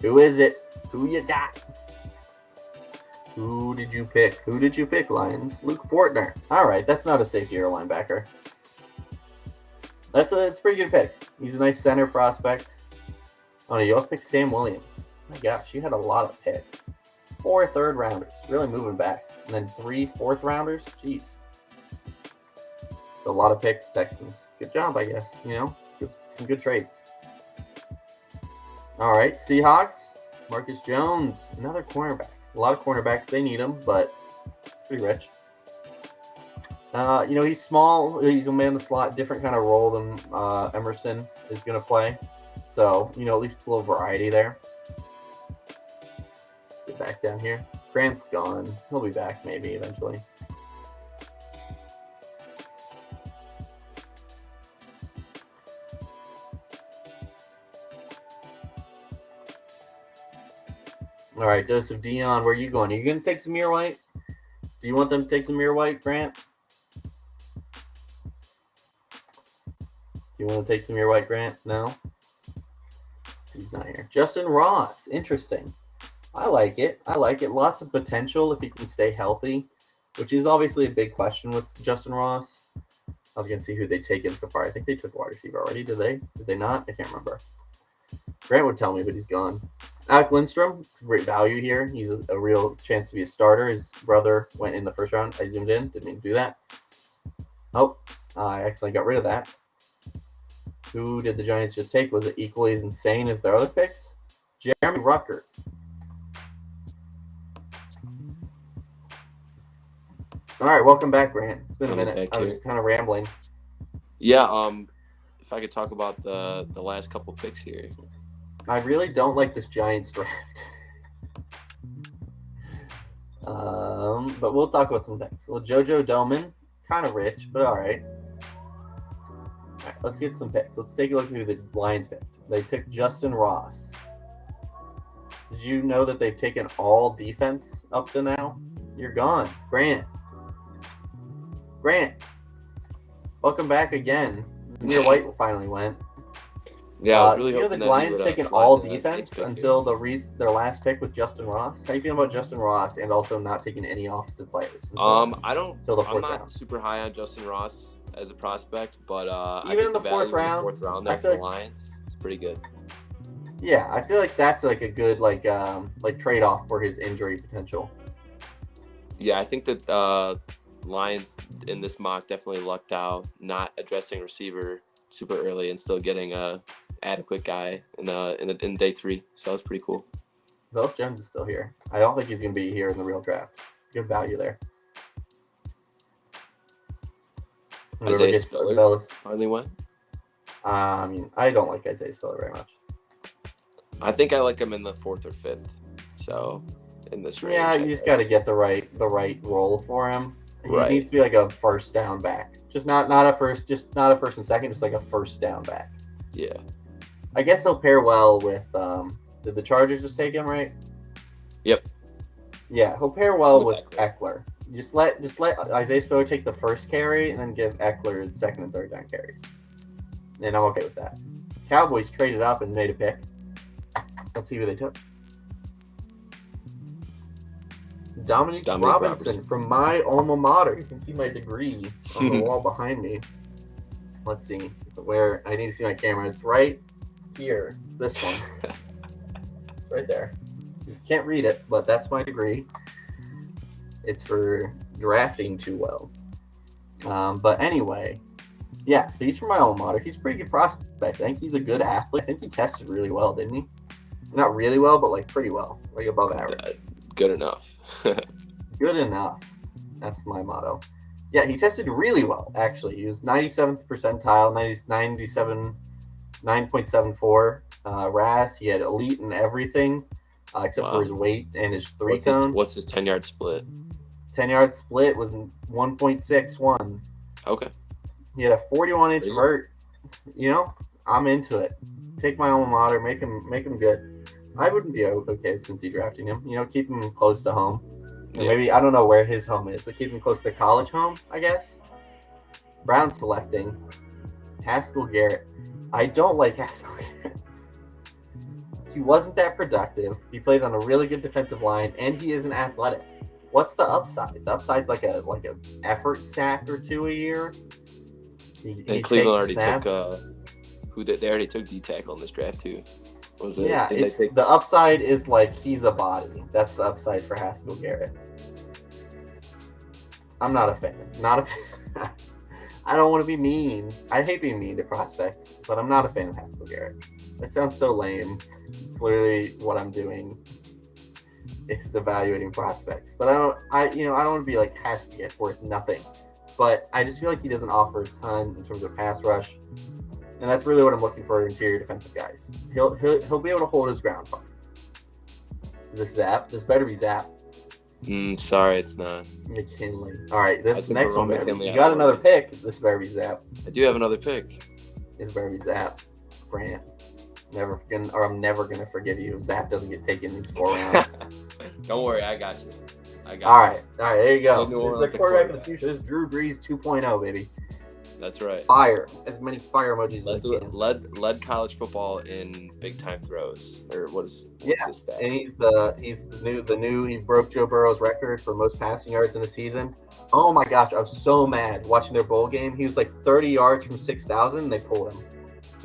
Who is it? Who you got? Who did you pick, Lions? Luke Fortner. All right, that's not a safety or a linebacker. It's a pretty good pick. He's a nice center prospect. Oh, no, you also picked Sam Williams. My gosh, you had a lot of picks. 4 third rounders, really moving back. And then 3 fourth rounders. Jeez. A lot of picks, Texans. Good job, I guess. You know, some good trades. All right, Seahawks. Marcus Jones, another cornerback. A lot of cornerbacks, they need him, but pretty rich. You know, he's small. He's a man in the slot, different kind of role than Emerson is going to play. So, you know, at least it's a little variety there. Let's get back down here. Grant's gone. He'll be back maybe eventually. All right, Joseph Dion, where are you going? Are you going to take Zamir White? Do you want them to take Zamir White, Grant? Do you want to take Zamir White, Grant? No? He's not here. Justin Ross, interesting. I like it. Lots of potential if he can stay healthy, which is obviously a big question with Justin Ross. I was going to see who they've taken so far. I think they took wide receiver already. Did they? Did they not? I can't remember. Grant would tell me, but he's gone. Alec Lindstrom, it's a great value here. He's a real chance to be a starter. His brother went in the 1st round. I zoomed in. Didn't mean to do that. Oh, I accidentally got rid of that. Who did the Giants just take? Was it equally as insane as their other picks? Jeremy Ruckert. All right, welcome back, Grant. It's been a minute. I was kind of rambling. Yeah, if I could talk about the last couple picks here. I really don't like this Giants draft. But we'll talk about some things. Well, JoJo Doman, kind of rich, but all right. All right, let's get some picks. Let's take a look at who the Lions picked. They took Justin Ross. Did you know that they've taken all defense up to now? You're gone. Grant. Welcome back again. Zamir White finally went. Yeah, I was really hoping the Lions taking all defense until their last pick with Justin Ross. How you feel about Justin Ross and also not taking any offensive players? I'm not super high on Justin Ross as a prospect, but even in the 4th round, there for the Lions, it's pretty good. Yeah, I feel like that's like a good like trade off for his injury potential. Yeah, I think that Lions in this mock definitely lucked out, not addressing receiver super early and still getting a adequate guy in day 3. So that's pretty cool. Velus Jones is still here. I don't think he's going to be here in the real draft. Good value there. Isaiah Spiller finally went. I don't like Isaiah Spiller very much. I think I like him in the 4th or 5th. So in this range. Yeah, you just got to get the right role for him. He needs to be like a first down back. Just not a first and second, just like a first down back. Yeah. I guess he'll pair well with did the Chargers just take him, right? Yep. Yeah, he'll pair well with Eckler. Just let Isaiah Spiller take the first carry and then give Eckler the second and third down carries. And I'm okay with that. Cowboys traded up and made a pick. Let's see who they took. Dominic Robinson from my alma mater. You can see my degree on the wall behind me. Let's see where I need to see my camera. It's right here. It's this one. It's right there. You can't read it, but that's my degree. It's for drafting too well. But anyway, yeah, so he's from my alma mater. He's a pretty good prospect. I think he's a good athlete. I think he tested really well, didn't he? Not really well, but like pretty well. Like above average. Good enough. Good enough. That's my motto. Yeah, he tested really well, actually. He was 97th percentile, 9.74 RAS. He had elite in everything, except for his weight and his three-cone. What's his 10-yard split? 10-yard split was 1.61. Okay. He had a 41-inch vert. You know, I'm into it. Take my alma mater, make him good. I wouldn't be okay with Cincy drafting him. You know, keep him close to home. Yeah. Maybe, I don't know where his home is, but keep him close to college home, I guess. Brown selecting Haskell Garrett. I don't like Haskell Garrett. He wasn't that productive. He played on a really good defensive line, and he isn't athletic. What's the upside? The upside's like a effort sack or two a year. And Cleveland already took they already took D-tackle in this draft too. Was it? Yeah, the upside is like he's a body. That's the upside for Haskell Garrett. I'm not a fan. I don't want to be mean. I hate being mean to prospects, but I'm not a fan of Haskell Garrett. That sounds so lame. It's literally what I'm doing. It's evaluating prospects. But I don't want to be like Haskell Garrett's worth nothing. But I just feel like he doesn't offer a ton in terms of pass rush. And that's really what I'm looking for, interior defensive guys. He'll be able to hold his ground fine. Is this Zap? This better be Zap. Sorry, it's not. McKinley. All right, this next one better be. You got another pick. This better be Zap. I do have another pick. This better be Zap. Grant. I'm never gonna forgive you if Zap doesn't get taken in these 4 rounds. Don't worry, I got you. All right, there you go. This is the quarterback of the future. This is Drew Brees 2.0, baby. That's right. Fire. As many fire emojis as I can. Led college football in big time throws. Or what's this stat? And he's the new he broke Joe Burrow's record for most passing yards in a season. Oh my gosh, I was so mad watching their bowl game. He was like 30 yards from 6,000 and they pulled him.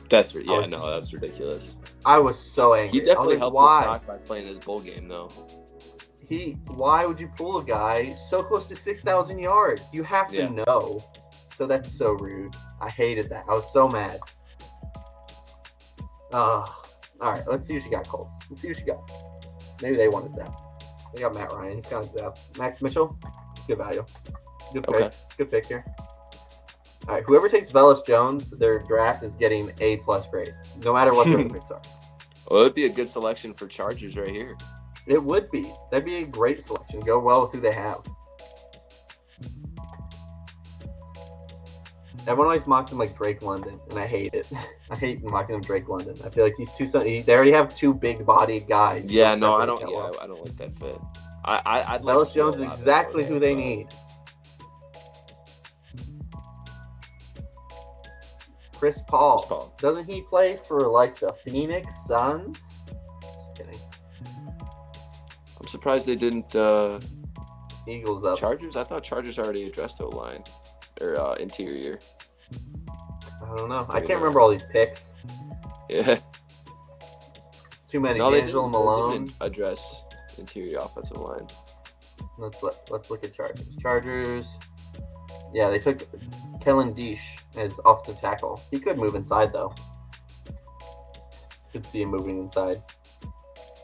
That's ridiculous. I was so angry. He definitely helped us stock by playing his bowl game though. Why would you pull a guy so close to 6,000 yards? You have to know. So that's so rude. I hated that. I was so mad. All right, let's see what you got, Colts. Let's see what you got. Maybe they wanted Zap. They got Matt Ryan. He's got Zap. Max Mitchell. Good value. Good pick. Okay. Good pick here. All right, whoever takes Velus Jones, their draft is getting A+ grade, no matter what their picks are. Well, it would be a good selection for Chargers right here. It would be. That'd be a great selection. Go well with who they have. Everyone always mocks him like Drake London, and I hate it. I hate mocking him Drake London. I feel like he's they already have 2 big-bodied guys. Yeah, no, I don't. Yeah, I don't like that fit. I'd like Velus Jones is exactly who they need. Chris Paul. Doesn't he play for like the Phoenix Suns? Just kidding. I'm surprised they didn't. Eagles up. Chargers. I thought Chargers already addressed O-line or interior. I don't know. I can't remember all these picks. Yeah. It's too many. D'Angelo Malone. They didn't address interior offensive line. Let's look at Chargers. Chargers. Yeah, they took Kellen Deesh as offensive tackle. He could move inside though. Could see him moving inside.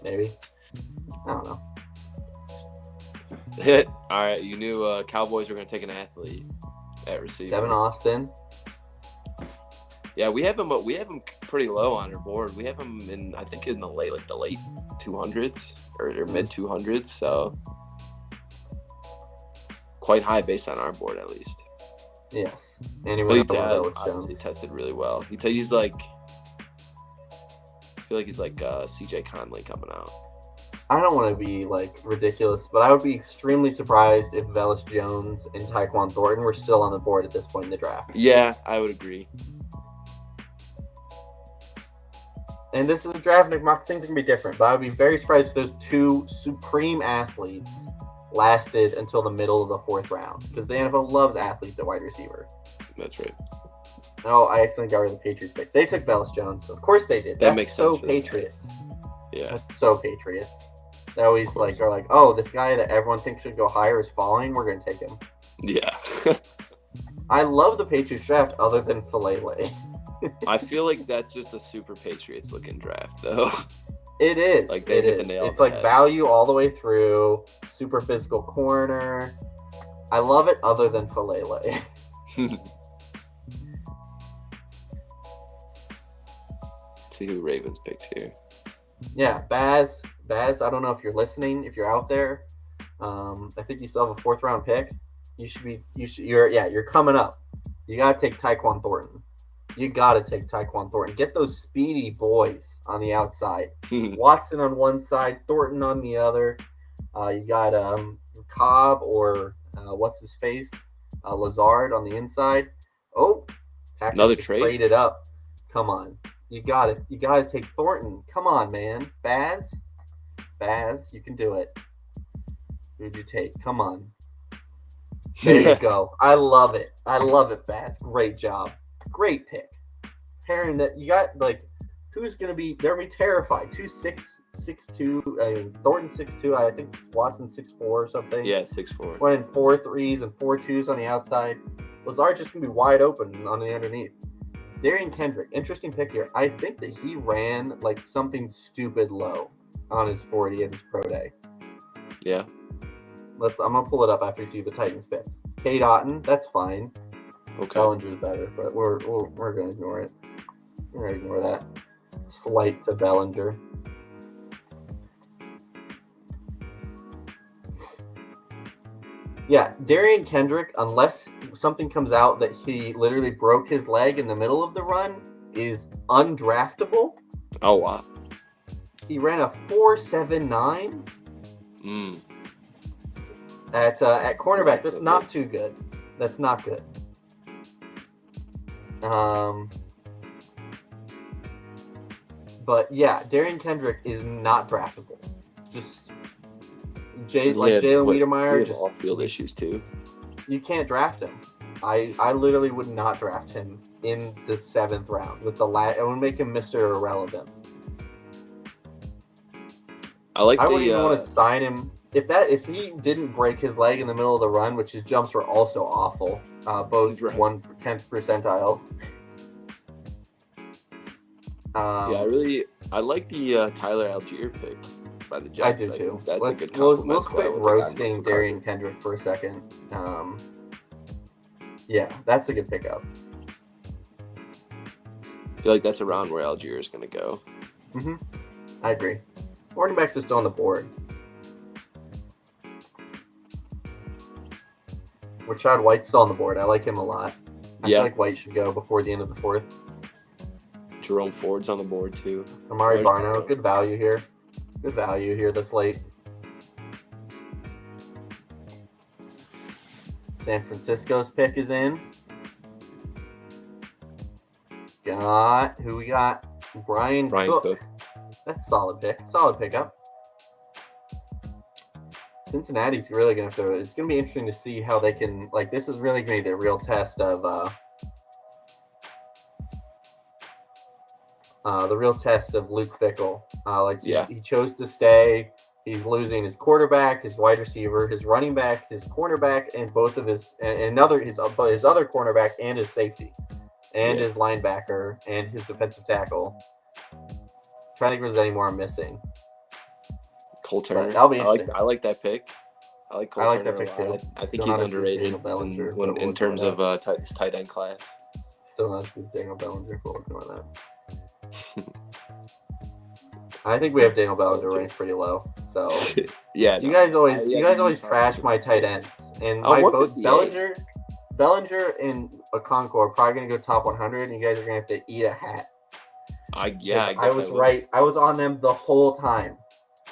Maybe. I don't know. All right, you knew Cowboys were going to take an athlete at receiver. Devin Austin. Yeah, we have him pretty low on our board. We have him in, I think, in the late 200s or mid 200s. So quite high based on our board at least. Yes. And he But he went up on obviously Jones. tested really well. He's like, I feel like he's like CJ Conley coming out. I don't want to be like ridiculous, but I would be extremely surprised if Velus Jones and Tyquan Thornton were still on the board at this point in the draft. Yeah, I would agree. And this is a Draftnik Mock. Things are going to be different, but I would be very surprised if those two supreme athletes lasted until the middle of the fourth round, because the NFL loves athletes at wide receiver. That's right. Oh, I accidentally got rid of the Patriots pick. They took Velus Jones. Of course they did. That makes sense for Patriots. Yeah. That's so Patriots. They always are like, oh, this guy that everyone thinks should go higher is falling. We're going to take him. Yeah. I love the Patriots draft other than Falele. I feel like that's just a super Patriots looking draft, though. It is. Like they hit the nail. It's like value all the way through. Super physical corner. I love it other than Falele. See who Ravens picked here. Yeah, Baz, I don't know if you're listening, if you're out there. I think you still have a fourth round pick. You're coming up. You gotta take Tyquan Thornton. Get those speedy boys on the outside. Watson on one side, Thornton on the other. You got Cobb or what's his face? Lazard on the inside. Oh, Packers another just trade. Traded up. Come on. You got it. You got to take Thornton. Come on, man. Baz, you can do it. Who'd you take? Come on. There you go. I love it, Baz. Great job. Great pick. Pairing that, you got, like, who's going to be, they're going to be terrified. 6'2", I mean, Thornton 6'2", I think Watson 6'4" or something. Yeah, 6'4". One in 4 threes and 4 twos on the outside. Lazard just going to be wide open on the underneath. Darien Kendrick, interesting pick here. I think that he ran like something stupid low on his 40 at his pro day. Yeah. I'm gonna pull it up after you see the Titans pick. Cade Otton, that's fine. Okay. Bellinger's better, but we're gonna ignore it. We're gonna ignore that. Slight to Bellinger. Yeah, Darien Kendrick, unless something comes out that he literally broke his leg in the middle of the run, is undraftable. Oh, wow. He ran a 4.79 at cornerback. That's not too good. That's not good. But yeah, Darien Kendrick is not draftable. Just Jalen Wiedemeyer, just off-field issues too. You can't draft him. I literally would not draft him in the 7th round with the it would make him Mr. Irrelevant. I wouldn't even want to sign him if he didn't break his leg in the middle of the run, which his jumps were also awful, both right. 1/10th percentile. I like the Tyler Algier pick by the Jets. I do too. That's a good compliment. Let's quit roasting Darien Kendrick for a second. Yeah, that's a good pickup. I feel like that's a round where Algier is going to go. Mm-hmm. I agree. Running backs are still on the board. Rashad White's still on the board. I like him a lot. I feel like White should go before the end of the 4th. Jerome Ford's on the board too. Amari Barno, good value here. Good value here this late. San Francisco's pick is in. Who we got? Brian Cook. That's a solid pick. Solid pickup. Cincinnati's really going to have to... It's going to be interesting to see how they can... Like, this is really going to be the real test of... the real test of Luke Fickell. He chose to stay. He's losing his quarterback, his wide receiver, his running back, his cornerback, and both of his other cornerback and his safety, and his linebacker and his defensive tackle. Trying to think if there's any more I'm missing. Cole Turner. That'll be interesting. I like that pick. I like Cole Turner that pick too. I think he's underrated in terms of his tight end class. Still not as good as Daniel Bellinger. We'll look on that. I think we have Daniel Bellinger ranked pretty low. So yeah, you guys always trash my tight ends, And Oh, both 158. Bellinger and Okonkwo are probably going to go top 100, and you guys are going to have to eat a hat. I I guess was I will. right. I was on them the whole time.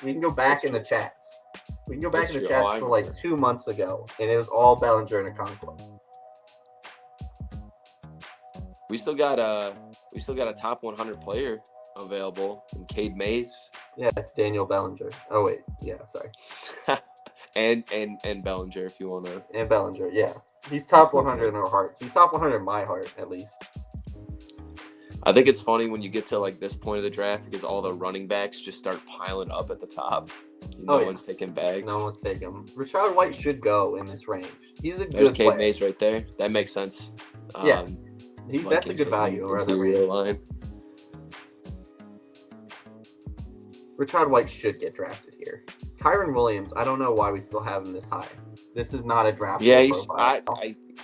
We can go back That's in the true. chats. We can go back That's in the true. chats I for like remember. 2 months ago, and it was all Bellinger and Okonkwo. We still got a top 100 player available in Cade Mays. Yeah, it's Daniel Bellinger. Oh wait, yeah, sorry. and Bellinger if you want to. And Bellinger, yeah. He's top 100 in our hearts. He's top 100 in my heart, at least. I think it's funny when you get to like this point of the draft because all the running backs just start piling up at the top. No one's taking bags. No one's taking him. Rashad White should go in this range. He's a There's good Cade player. Mays right there. That makes sense. Yeah. That's a good value. Interior line. Rashad White should get drafted here. Kyron Williams, I don't know why we still have him this high. This is not a draft profile.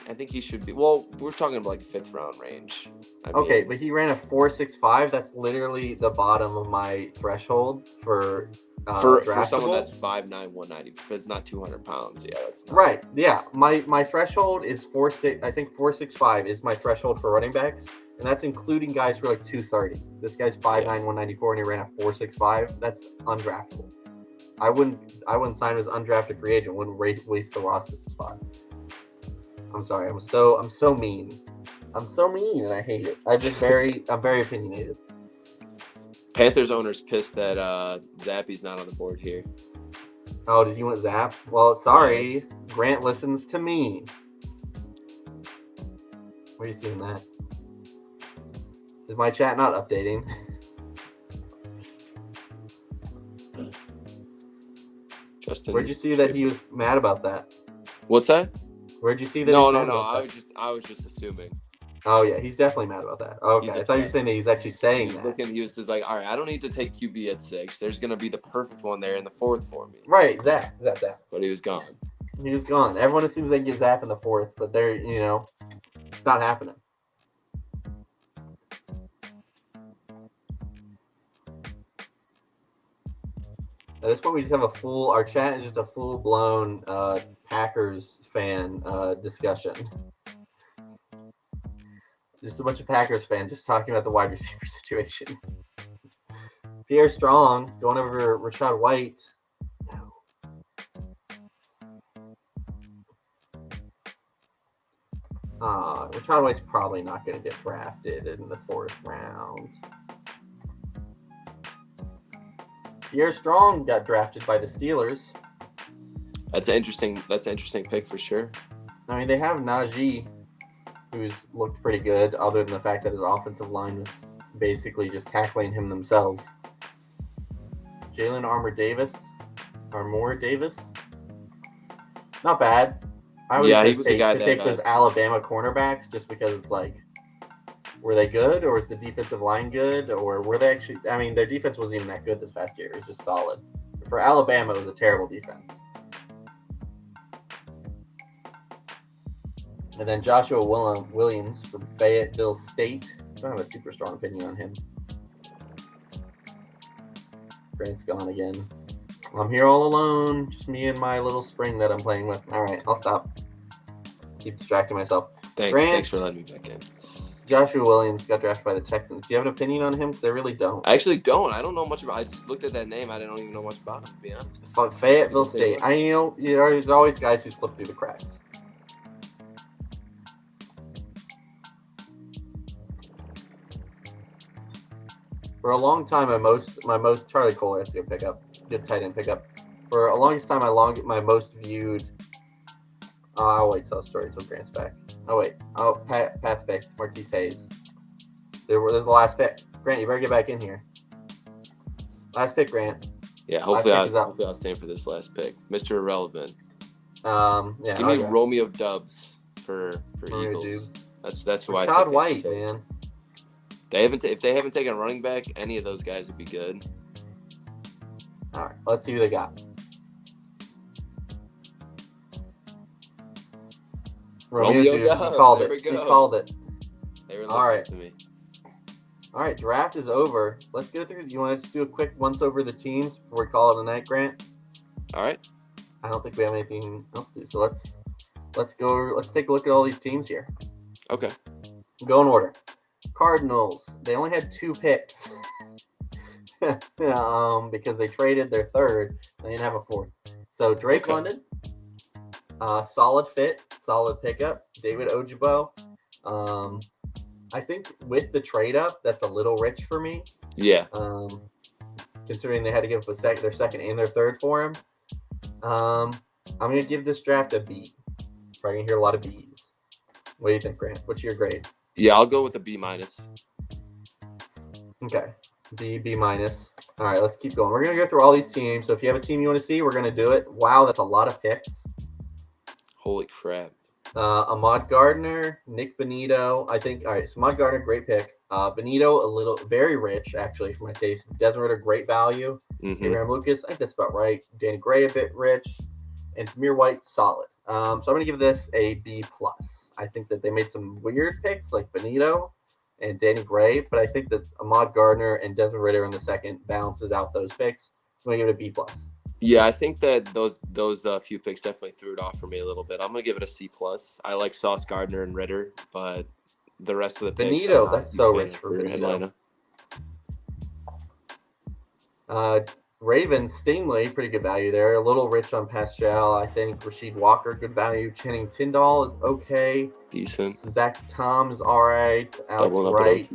I think he should be. Well, we're talking about like 5th round range. But he ran a 4.65. That's literally the bottom of my threshold for someone that's 5'9", 190. If it's not 200 pounds, yeah, that's not. Right. Yeah, my threshold is 4.6. I think 4.65 is my threshold for running backs, and that's including guys who are like 230. This guy's 5'9", 194, and he ran a 4.65. That's undraftable. I wouldn't sign him as undrafted free agent. Wouldn't waste the roster spot. I'm sorry. I'm so mean. I'm so mean, and I hate it. I'm very opinionated. Panthers owners pissed that Zappy's not on the board here. Oh, did you want Zapp? Well, sorry. Yes. Grant listens to me. Where are you seeing that? Is my chat not updating? Justin, where'd you see that he was mad about that? What's that? Where'd you see that? No. I was just assuming. Oh yeah, he's definitely mad about that. Okay, I thought you were saying that he's actually saying that. He was just like, all right, I don't need to take QB at 6. There's gonna be the perfect one there in the 4th for me. Right, Zap. But he was gone. He was gone. Everyone assumes they can get Zap in the 4th, but it's not happening. At this point, we just have our chat is just a full-blown Packers fan discussion. Just a bunch of Packers fans just talking about the wide receiver situation. Pierre Strong going over Rashad White. No. Rashad White's probably not going to get drafted in the 4th round. Pierre Strong got drafted by the Steelers. That's an interesting pick for sure. I mean, they have Najee, who's looked pretty good, other than the fact that his offensive line was basically just tackling him themselves. Jalen Armour Davis. Not bad. I would he was a guy that take those Alabama cornerbacks just because it's like, were they good, or was the defensive line good, or were they actually? I mean, their defense wasn't even that good this past year. It was just solid. For Alabama, it was a terrible defense. And then Joshua Williams from Fayetteville State. I don't have a super strong opinion on him. Grant's gone again. I'm here all alone. Just me and my little spring that I'm playing with. All right, I'll stop. Keep distracting myself. Thanks for letting me back in. Joshua Williams got drafted by the Texans. Do you have an opinion on him? Because I really don't. I actually don't. I don't know much about. I just looked at that name. I don't even know much about him, to be honest. But Fayetteville State. There's always guys who slip through the cracks. For a long time, my most Charlie Kohler has to go good tight end pickup. For a longest time, my most viewed. I'll wait till the story till Grant's back. Pat's back. Marquise Hayes. There's the last pick. Grant, you better get back in here. Last pick, Grant. Yeah, hopefully I'll stay for this last pick, Mr. Irrelevant. Give me Romeo Dubs for Eagles. Dude. That's who I think. Rashad White, man. If they haven't taken a running back, any of those guys would be good. All right, let's see who they got. Romeo Dubs. He called it. He called it. They were listening to me. All right, draft is over. Let's go through. You want to just do a quick once over the teams before we call it a night, Grant? All right. I don't think we have anything else to do. So let's let's go. Let's take a look at all these teams here. Okay. Go in order. Cardinals. They only had 2 picks. Because they traded their third. They didn't have a fourth. So Drake London, solid fit, solid pickup. David Ojabo. I think with the trade up, that's a little rich for me. Yeah. Considering they had to give up their second and their third for him. I'm going to give this draft a B. Probably going to hear a lot of Bs. What do you think, Grant? What's your grade? Yeah, I'll go with a B minus. Okay. B minus. All right, let's keep going. We're going to go through all these teams. So if you have a team you want to see, we're going to do it. Wow, that's a lot of picks. Holy crap. Ahmad Gardner, Nick Benito. I think, all right, so Ahmad Gardner, great pick. Benito, very rich, actually, for my taste. Desmond Ridder, great value. Abraham Lucas, I think that's about right. Danny Gray, a bit rich. And Tamir White, solid. So I'm going to give this a B+. I think that they made some weird picks, like Benito and Danny Gray, but I think that Ahmad Gardner and Desmond Ridder in the second balances out those picks. So I'm going to give it a B+. Yeah, I think that those few picks definitely threw it off for me a little bit. I'm going to give it a C+. I like Sauce Gardner and Ridder, but the rest of the picks, Benito, that's so rich for Atlanta. Ravens, Stingley, pretty good value there. A little rich on Pascal, I think. Rasheed Walker, good value. Channing Tyndall is okay. Decent. Zach Tom is all right. Alex Wright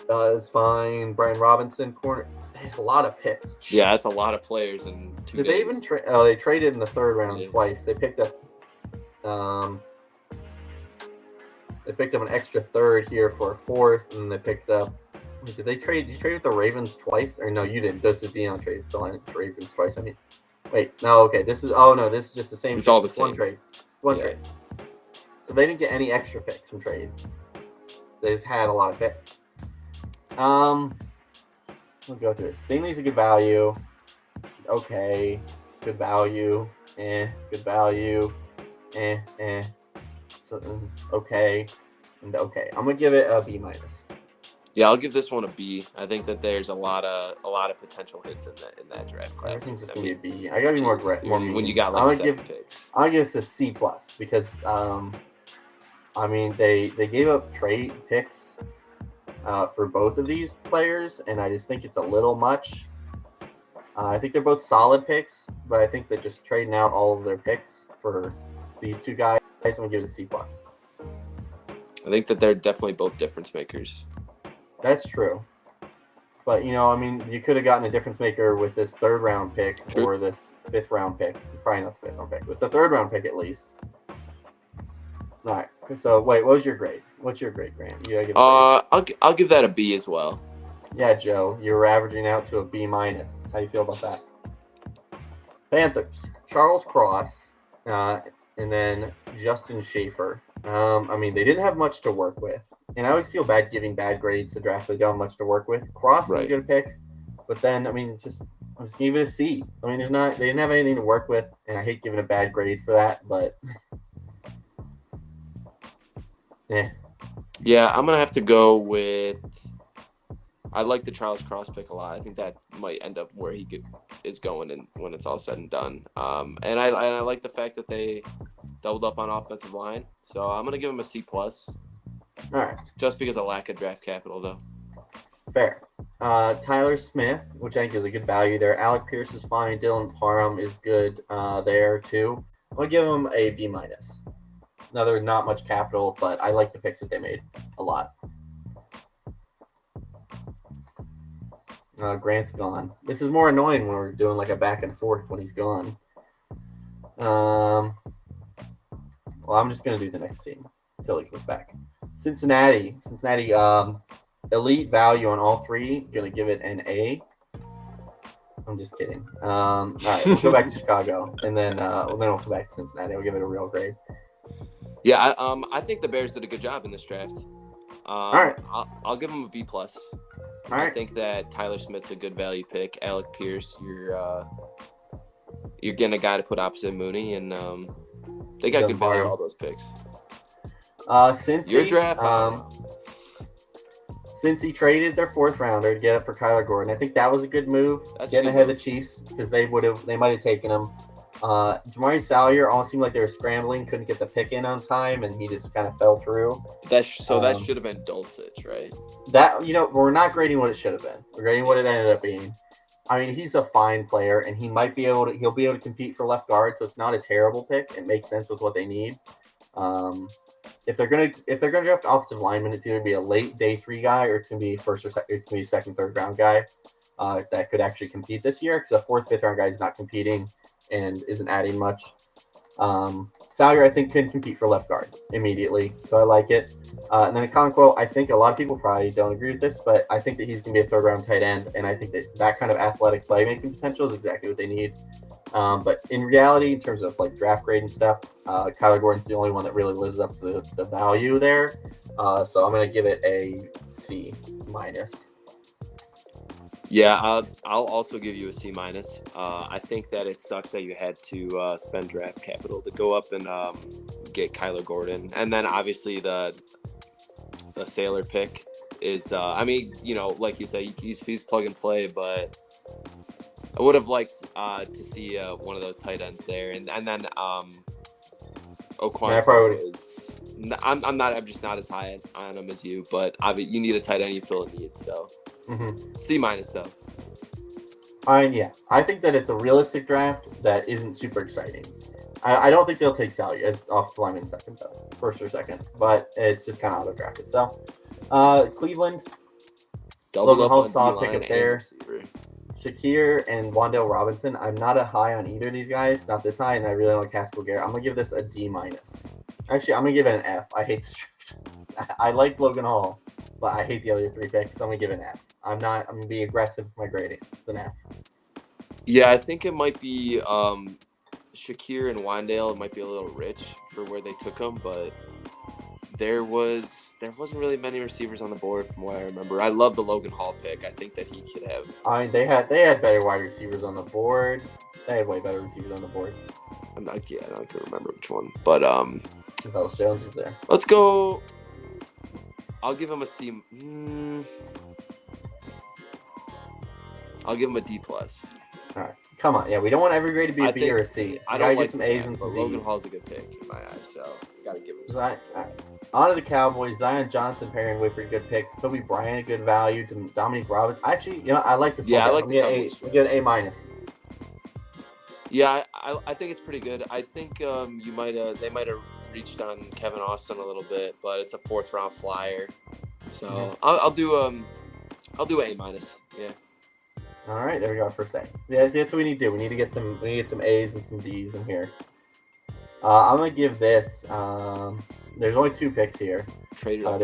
is fine. Brian Robinson, corner. There's a lot of picks. Jeez. Yeah, that's a lot of players in 2 days. Did they even trade? Oh, they traded in the third round twice. They picked up an extra third here for a fourth, and they picked up. Did they trade? Did you trade with the Ravens twice? Or no, you didn't. This is Dion trade with the Ravens twice. I mean, wait, no, okay. This is just the same. It's all the same. One trade. Trade. So they didn't get any extra picks from trades. They just had a lot of picks. We'll go through it. Stingley's a good value. Okay. Good value. Good value. So, okay. And okay. I'm gonna give it a B minus. Yeah, I'll give this one a B. I think that there's a lot of potential hits in that draft class. Everything's just gonna be a B. I gotta be more when you got like 7 picks. I'll give this a C plus because I mean they gave up trade picks for both of these players, and I just think it's a little much. I think they're both solid picks, but I think they're just trading out all of their picks for these 2 guys. I'm gonna give it a C plus. I think that they're definitely both difference makers. That's true. But, I mean, you could have gotten a difference maker with this 3rd round pick or this 5th round pick. Probably not the 5th round pick, with the 3rd round pick at least. All right. So, wait, what was your grade? What's your grade, Grant? You give I'll give that a B as well. Yeah, Joe. You were averaging out to a B minus. How do you feel about that? Panthers. Charles Cross, and then Justin Schaefer. I mean, they didn't have much to work with. And I always feel bad giving bad grades to drafts they don't have much to work with. Cross is a good pick, but then I'm just give it a C. I mean, they didn't have anything to work with, and I hate giving a bad grade for that, but yeah. Yeah, I'm gonna have to go with. I like the Charles Cross pick a lot. I think that might end up where he is going, and when it's all said and done. And I like the fact that they doubled up on offensive line, so I'm gonna give him a C plus. All right. Just because of lack of draft capital, though. Fair. Tyler Smith, which I think is a good value there. Alec Pierce is fine. Dylan Parham is good there, too. I'm going to give him a B minus. Another not much capital, but I like the picks that they made a lot. Grant's gone. This is more annoying when we're doing like a back and forth when he's gone. Well, I'm just going to do the next team until he comes back. Cincinnati, elite value on all 3. Gonna give it an A. I'm just kidding. All right, we'll go back to Chicago, and then we'll come back to Cincinnati. I'll give it a real grade. Yeah, I think the Bears did a good job in this draft. All right, I'll give them a B plus. All right. I think that Tyler Smith's a good value pick. Alec Pierce, you're getting a guy to put opposite Mooney, and they got good value all those picks. Since your draft, since he traded their 4th rounder to get up for Kyler Gordon, I think that was a good move. Getting ahead of the Chiefs because they might have taken him. Jamari Salyer almost seemed like they were scrambling, couldn't get the pick in on time, and he just kind of fell through. That should have been Dulcich, right? That we're not grading what it should have been. We're grading what it ended up being. I mean, he's a fine player, and he'll be able to compete for left guard, so it's not a terrible pick. It makes sense with what they need. If they're gonna draft offensive lineman, it's either be a late day 3 guy or it's gonna be second, third round guy that could actually compete this year, because a 4th, 5th round guy is not competing and isn't adding much. Salyer, I think, can compete for left guard immediately, so I like it. And then Okonkwo, I think a lot of people probably don't agree with this, but I think that he's going to be a 3rd round tight end, and I think that kind of athletic playmaking potential is exactly what they need. But in reality, in terms of like draft grade and stuff, Kyler Gordon's the only one that really lives up to the value there. So I'm going to give it a C minus. Yeah, I'll also give you a C minus. I think that it sucks that you had to spend draft capital to go up and get Kyler Gordon, and then obviously the Sailor pick is. I mean, like you said, he's plug and play, but I would have liked to see one of those tight ends there, and then Okonkwo is. I'm just not as high on him as you, but you need a tight end, you feel a need, so C minus though. I think that it's a realistic draft that isn't super exciting. I don't think they'll take Salyer off lineman second though, 1st or 2nd, but it's just kind of auto drafted. So Cleveland, Logan Hall, solid pickup there. Shakir and Wan'Dale Robinson. I'm not a high on either of these guys, not this high, and I really like Haskell Garrett. I'm gonna give this a D minus. Actually, I'm gonna give it an F. I hate this draft. I like Logan Hall, but I hate the other 3 picks, so I'm gonna give it an F. I'm gonna be aggressive with my grading. It's an F. Yeah, I think it might be Shakir and Wan'Dale. It might be a little rich for where they took them, but there wasn't really many receivers on the board from what I remember. I love the Logan Hall pick. I think that he could have. They had better wide receivers on the board. They had way better receivers on the board. I can remember which one, but Velus Jones was there. Let's go. I'll give him a C. I'll give him a D plus. All right, come on. Yeah, we don't want every grade to be a B or a C. I don't get some A's and some D's. Logan Hall's a good pick in my eyes, so gotta give him. Right. On to the Cowboys. Zion Johnson pairing with for good picks. Kobe Bryant, a good value. Dominique Roberts. Actually, I like this. Yeah, I like the Cowboys. We get an A minus. Yeah, I think it's pretty good. I think they might have reached on Kevin Austin a little bit, but it's a 4th round flyer, so I'll do A minus. Yeah. All right, there we go. First A. Yeah, that's what we need to do. We need to get some A's and some D's in here. I'm gonna give this. There's only 2 picks here. Traded up.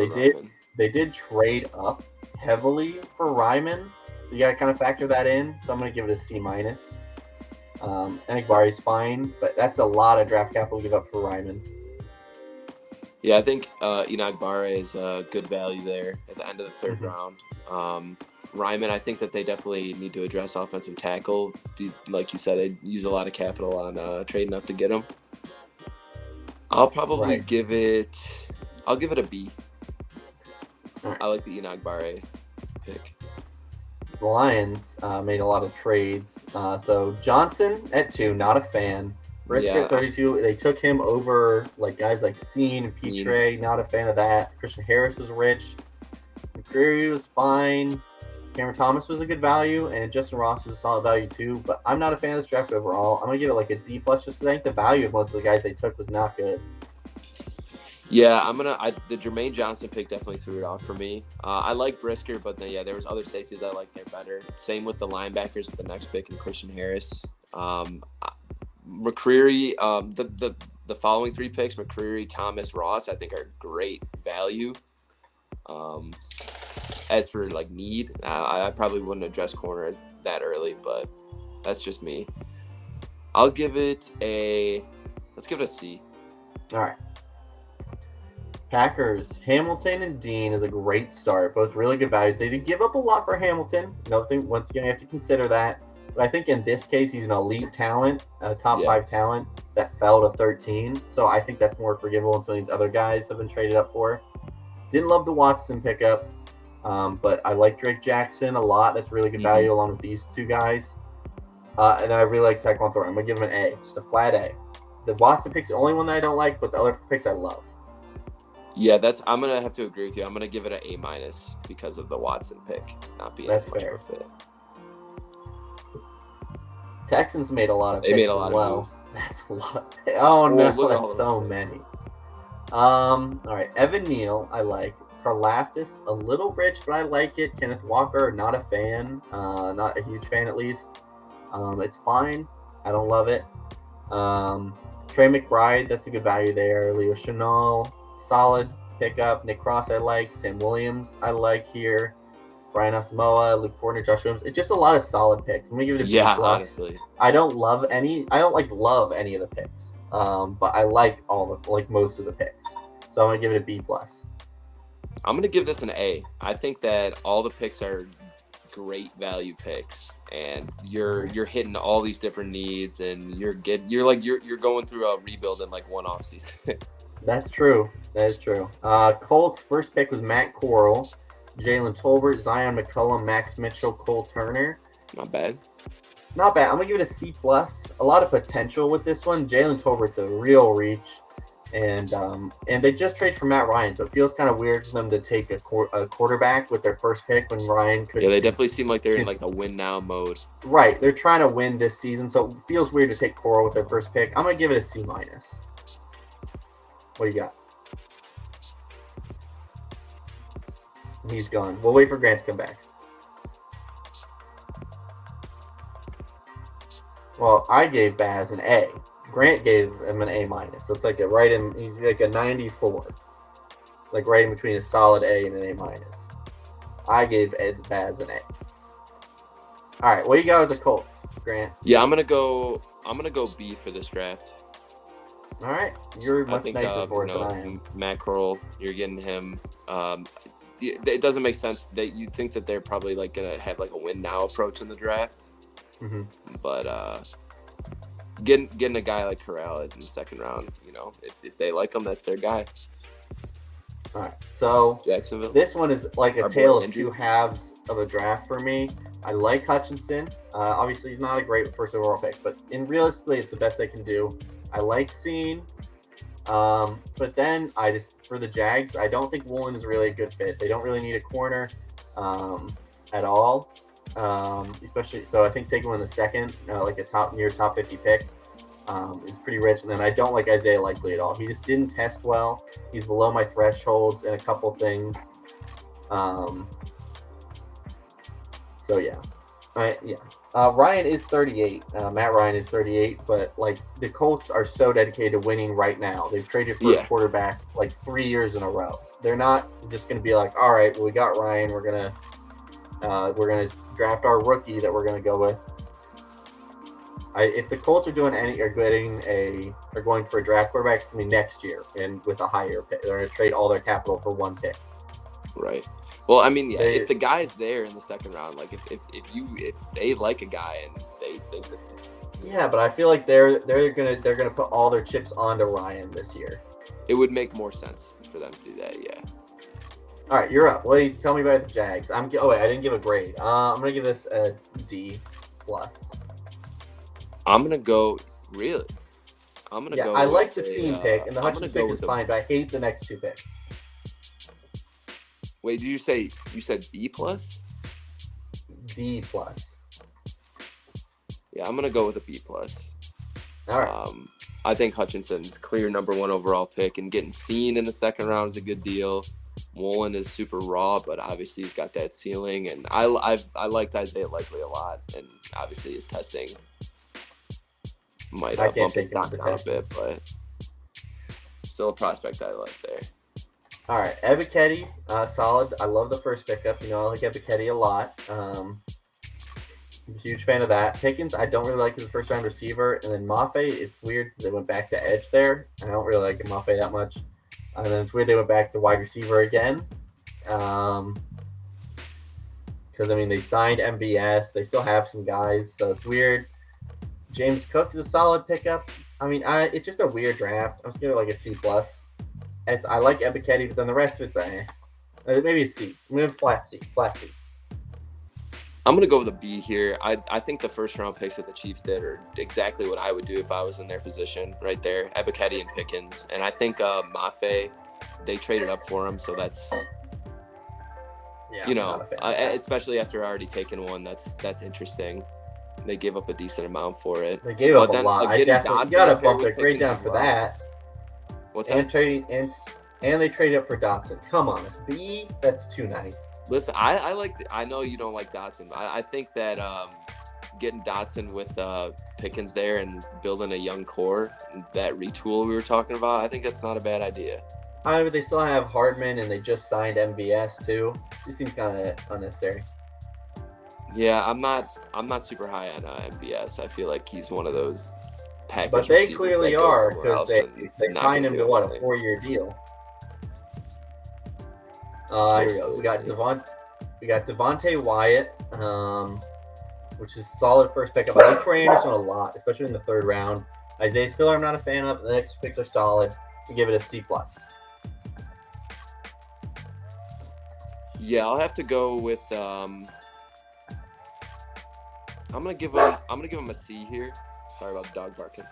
They did trade up heavily for Ryman, so you gotta kind of factor that in. So I'm gonna give it a C minus. Enagbari's fine, but that's a lot of draft capital to give up for Ryman. Yeah, I think Enagbare is a good value there at the end of the 3rd round. Ryman, I think that they definitely need to address offensive tackle. Like you said, they use a lot of capital on trading up to get him. I'll probably give it a B. Right. I like the Enagbare pick. The Lions made a lot of trades. So Johnson at 2, not a fan. Brisker at 32. They took him over guys like Seen and Petre. Not a fan of that. Christian Harris was rich. McCreary was fine. Cameron Thomas was a good value, and Justin Ross was a solid value too. But I'm not a fan of this draft overall. I'm gonna give it a D plus just because I think the value of most of the guys they took was not good. Yeah, the Jermaine Johnson pick definitely threw it off for me. I like Brisker, but then, there was other safeties I like there better. Same with the linebackers with the next pick and Christian Harris. McCreary, the following 3 picks, McCreary, Thomas, Ross, I think are great value. As for need, I probably wouldn't address corner as that early, but that's just me. Let's give it a C. All right. Packers, Hamilton and Dean is a great start. Both really good values. They did give up a lot for Hamilton. Another thing, once again, you have to consider that. But I think in this case, he's an elite talent, a top 5 talent that fell to 13. So I think that's more forgivable than some of these other guys have been traded up for. Didn't love the Watson pickup, but I like Drake Jackson a lot. That's really good value along with these 2 guys. And I really like Tyquan Thornton. I'm gonna give him an A, just a flat A. The Watson pick's the only one that I don't like, but the other picks I love. Yeah, I'm gonna have to agree with you. I'm gonna give it an A- because of the Watson pick not being That's much fair. of a fit. Texans made a lot of They picks made a lot as well. of moves. That's a lot. Oh no, look at all that's those so picks. many. All right, Evan Neal, I like. Karlaftis, a little rich, but I like it. Kenneth Walker, not a fan. Not a huge fan, at least. It's fine. I don't love it. Trey McBride, that's a good value there. Leo Chenal, solid pickup. Nick Cross, I like. Sam Williams, I like here. Brian Asamoah, Luke Fortner, Josh Williams. It's just a lot of solid picks. I'm gonna give it a B+. Honestly. I don't love any. I don't love any of the picks. But I like most of the picks. So I'm gonna give it a B+. I'm gonna give this an A. I think that all the picks are great value picks, and you're hitting all these different needs, and you're going through a rebuild in like one offseason. That's true. That is true. Colts first pick was Matt Corral, Jalen Tolbert, Zion McCullum, Max Mitchell, Cole Turner. Not bad. Not bad. I'm gonna give it a C+. A lot of potential with this one. Jalen Tolbert's a real reach. And they just traded for Matt Ryan, so it feels kind of weird for them to take a quarterback with their first pick when Ryan could. Yeah, they definitely seem like they're in like a win now mode. Right, they're trying to win this season, so it feels weird to take Corral with their first pick. I'm gonna give it a C-. What do you got? He's gone. We'll wait for Grant to come back. Well, I gave Baz an A. Grant gave him an A-, so it's like he's like a 94, like right in between a solid A and an A-. I gave Baz an A. All right, what do you got with the Colts, Grant? Yeah, I'm gonna go B for this draft. All right, you're much nicer for it than I am. Matt Corral, you're getting him. It doesn't make sense that you think that they're probably like gonna have like a win now approach in the draft, but getting a guy like Corral in the second round, if they like him, that's their guy. All right, so Jacksonville. This one is like a tale of two halves of a draft for me. I like Hutchinson. Obviously, he's not a great first overall pick, but realistically, it's the best they can do. I like Scene. But then for the Jags, I don't think Woolen is really a good fit. They don't really need a corner at all. Especially, so I think taking him in the second, like a near top 50 pick, is pretty rich. And then I don't like Isaiah Likely at all. He just didn't test well. He's below my thresholds in a couple things. So yeah. Ryan is 38. Matt Ryan is 38, but like the Colts are so dedicated to winning right now. They've traded for a quarterback like 3 years in a row. They're not just going to be like, all right, well, we got Ryan. We're gonna draft our rookie that we're gonna go with. If the Colts are going for a draft quarterback, it's gonna be next year and with a higher pick. They're gonna trade all their capital for one pick. Right. Well, I mean, if the guy's there in the second round, like if they like a guy and they think that. Yeah, but I feel like they're gonna put all their chips onto Ryan this year. It would make more sense for them to do that. Yeah. All right, you're up. Tell me about the Jags. I didn't give a grade. I'm gonna give this a D+. I'm gonna go really. I'm gonna go. I like the Scene pick, and the Hutchinson pick is fine, but I hate the next two picks. Wait, did you said B+? D+. Yeah, I'm gonna go with a B+. All right. I think Hutchinson's clear number one overall pick, and getting Scene in the second round is a good deal. Woolen is super raw, but obviously he's got that ceiling, and I liked Isaiah Likely a lot, and obviously his testing might bump his stock down a bit, but still a prospect I like there. All right, Ebiketie, solid. I love the first pickup. I like Ebiketie a lot. I'm a huge fan of that. Pickens, I don't really like as a first-round receiver. And then Mafe, it's weird. They went back to edge there. I don't really like Mafe that much. And then it's weird they went back to wide receiver again. Because, they signed MVS. They still have some guys, so it's weird. James Cook is a solid pickup. It's just a weird draft. I'm just going to like a C+. I like Ebiketie, but then the rest of it's maybe a C. I'm going to flat C. I'm going to go with a B here. I think the first round picks that the Chiefs did are exactly what I would do if I was in their position right there. Ebiketie and Pickens. And I think Mafe, they traded up for him. So that's, especially after already taking one, that's interesting. They gave up a decent amount for it. They gave up a lot. I definitely got to bump their grade down for that. What's and that? Trading and they traded up for Dotson. Come on, B. That's too nice. Listen, I know you don't like Dotson. I think that getting Dotson with Pickens there and building a young core, that retool we were talking about, I think that's not a bad idea. However, they still have Hardman and they just signed MVS too. He seems kind of unnecessary. Yeah, I'm not super high on MVS. I feel like he's one of those package. But they clearly are because they signed him to what, a 4-year deal. Here we go. We got Devontae Wyatt, which is solid first pickup. I like Troy Anderson a lot, especially in the 3rd round. Isaiah Spiller, I'm not a fan of. The next picks are solid. We give it a C+. Yeah, I'll have to go with. I'm gonna give him a C here. Sorry about the dog barking.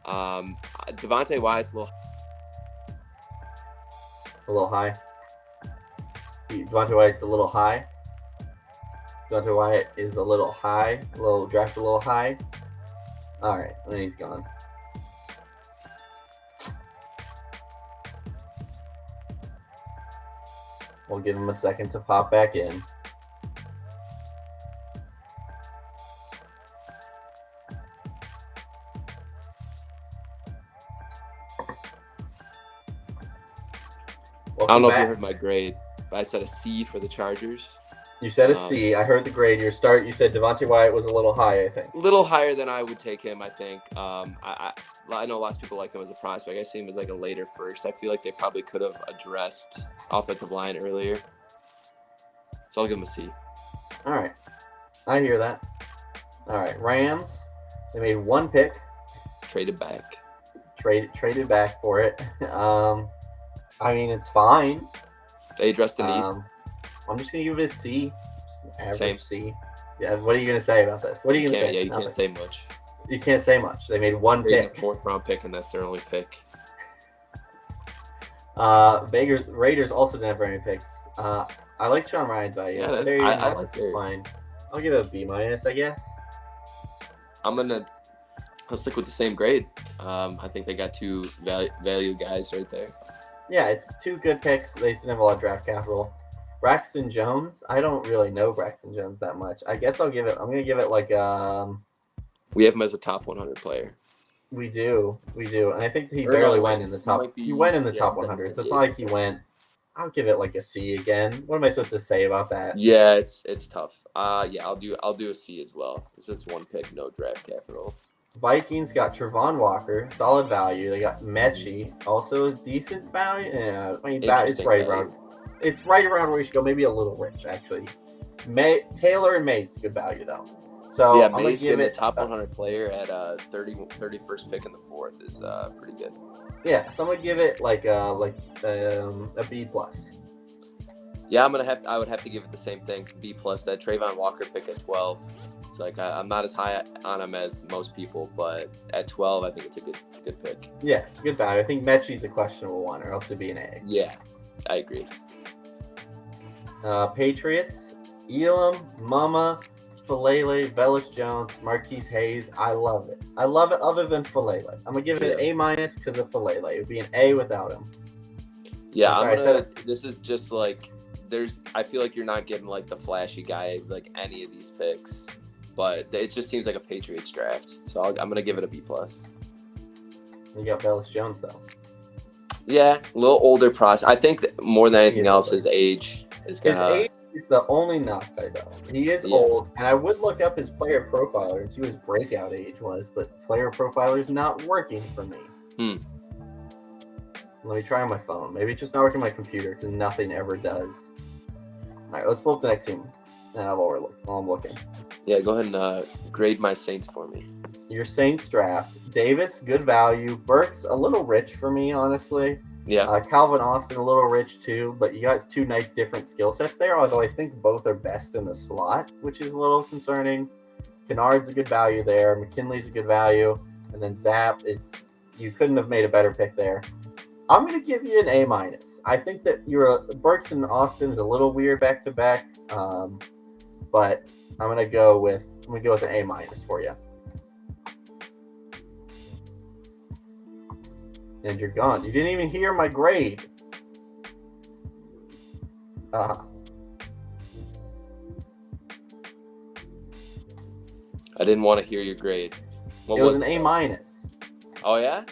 Devontae Wyatt's a little high. Devontae Wyatt's a little high. Devontae Wyatt is a little high. Draft a little high. All right, and then he's gone. We'll give him a second to pop back in. I don't know if you heard my grade, but I said a C for the Chargers. You said a C. I heard the grade. You said Devontae Wyatt was a little high, I think. A little higher than I would take him, I think. I know lots of people like him as a prospect. I see him as like a later first. I feel like they probably could have addressed offensive line earlier. So I'll give him a C. All right. I hear that. All right. Rams. They made 1 pick. Traded back. Traded back for it. I mean, it's fine. They addressed the need. I'm just going to give it a C. Average Same. C. Yeah, what are you going to say about this? What are you going to say? Yeah, you can't say much. You can't say much. They made 1 pick. A 4th round pick, and that's their only pick. Raiders also didn't have very many picks. I like Sean Ryan's value. Yeah, I like this fine. I'll give it a B-, I guess. I'll stick with the same grade. I think they got 2 value guys right there. Yeah, it's 2 good picks. They still have a lot of draft capital. Braxton Jones. I don't really know Braxton Jones that much. I guess I'm going to give it like we have him as a top 100 player. We do. And I think he barely went in the top. He went in the top 100, so it's not like he went. I'll give it like a C again. What am I supposed to say about that? Yeah, it's tough. Yeah, I'll do a C as well. It's just 1 pick, no draft capital. Vikings got Trevon Walker, solid value. They got Mechie, also decent value. Yeah, I mean, it's right around. It's right around where you should go. Maybe a little rich, actually. Taylor and Mays, good value though. So yeah, I'm gonna Mays give getting it a top 100 player at 31st pick in the 4th is pretty good. Yeah, so I'm gonna give it like a B+. Yeah, I would have to give it the same thing, B+. That Trayvon Walker pick at 12. It's like I'm not as high on him as most people, but at 12, I think it's a good pick. Yeah, it's a good value. I think Mechie's the questionable one, or else it'd be an A. Yeah, I agree. Patriots, Elam, Mama, Falele, Velus Jones, Marquise Hayes. I love it. Other than Falele. I'm gonna give it an A- because of Falele. It'd be an A without him. Yeah, this is just like I feel like you're not getting like the flashy guy like any of these picks, but it just seems like a Patriots draft. So I'm gonna give it a B+. You got Velus Jones though. Yeah, a little older process. I think that more than anything else, his age is gonna. His age is the only knock, though. He is old, and I would look up his player profiler and see what his breakout age was, but player profiler is not working for me. Let me try on my phone. Maybe it's just not working on my computer because nothing ever does. All right, let's pull up the next team. While I'm looking. Yeah, go ahead and grade my Saints for me. Your Saints draft. Davis, good value. Burks, a little rich for me, honestly. Yeah. Calvin Austin, a little rich too, but you got two nice different skill sets there, although I think both are best in the slot, which is a little concerning. Kennard's a good value there. McKinley's a good value. And then Zapp is, you couldn't have made a better pick there. I'm going to give you an A-. I think that Burks and Austin's a little weird back-to-back, but I'm going to go with an A- for you. And you're gone. You didn't even hear my grade. I didn't want to hear your grade. It was an A-. Oh, yeah?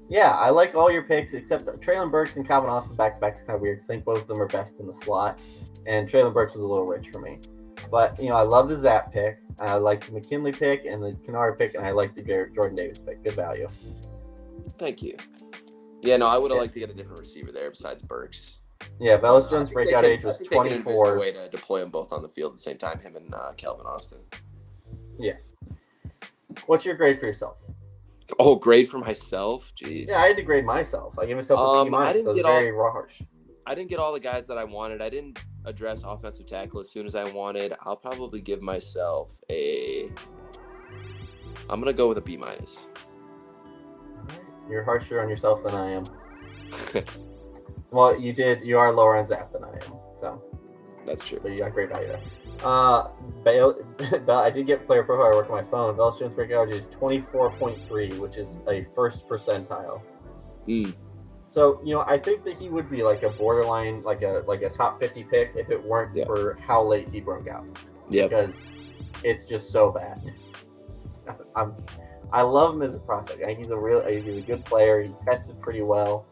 Yeah, I like all your picks except Treylon Burks and Calvin Austin back-to-back is kind of weird. I think both of them are best in the slot. And Treylon Burks is a little rich for me. But, I love the Zapp pick. I like the McKinley pick and the Kennard pick, and I like the Jordan Davis pick. Good value. Thank you. Yeah, no, I would have liked to get a different receiver there besides Burks. Yeah, Velus Jones' breakout age was 24. A way to deploy them both on the field at the same time, him and Calvin Austin. Yeah. What's your grade for yourself? Oh, grade for myself? Jeez. Yeah, I had to grade myself. I gave myself a C-, so it was very harsh. I didn't get all the guys that I wanted. I didn't address offensive tackle as soon as I wanted. I'll probably give myself I'm going to go with a B-. You're harsher on yourself than I am. Well, you are lower on Zapp than I am, so. That's true. But you got great value there. I did get player profile. I work on my phone. Velus Jones' breakout is 24.3, which is a first percentile. So I think that he would be like a borderline, like a top 50 pick if it weren't for how late he broke out. Yeah. Because it's just so bad. I love him as a prospect. I think he's a good player. He tested pretty well.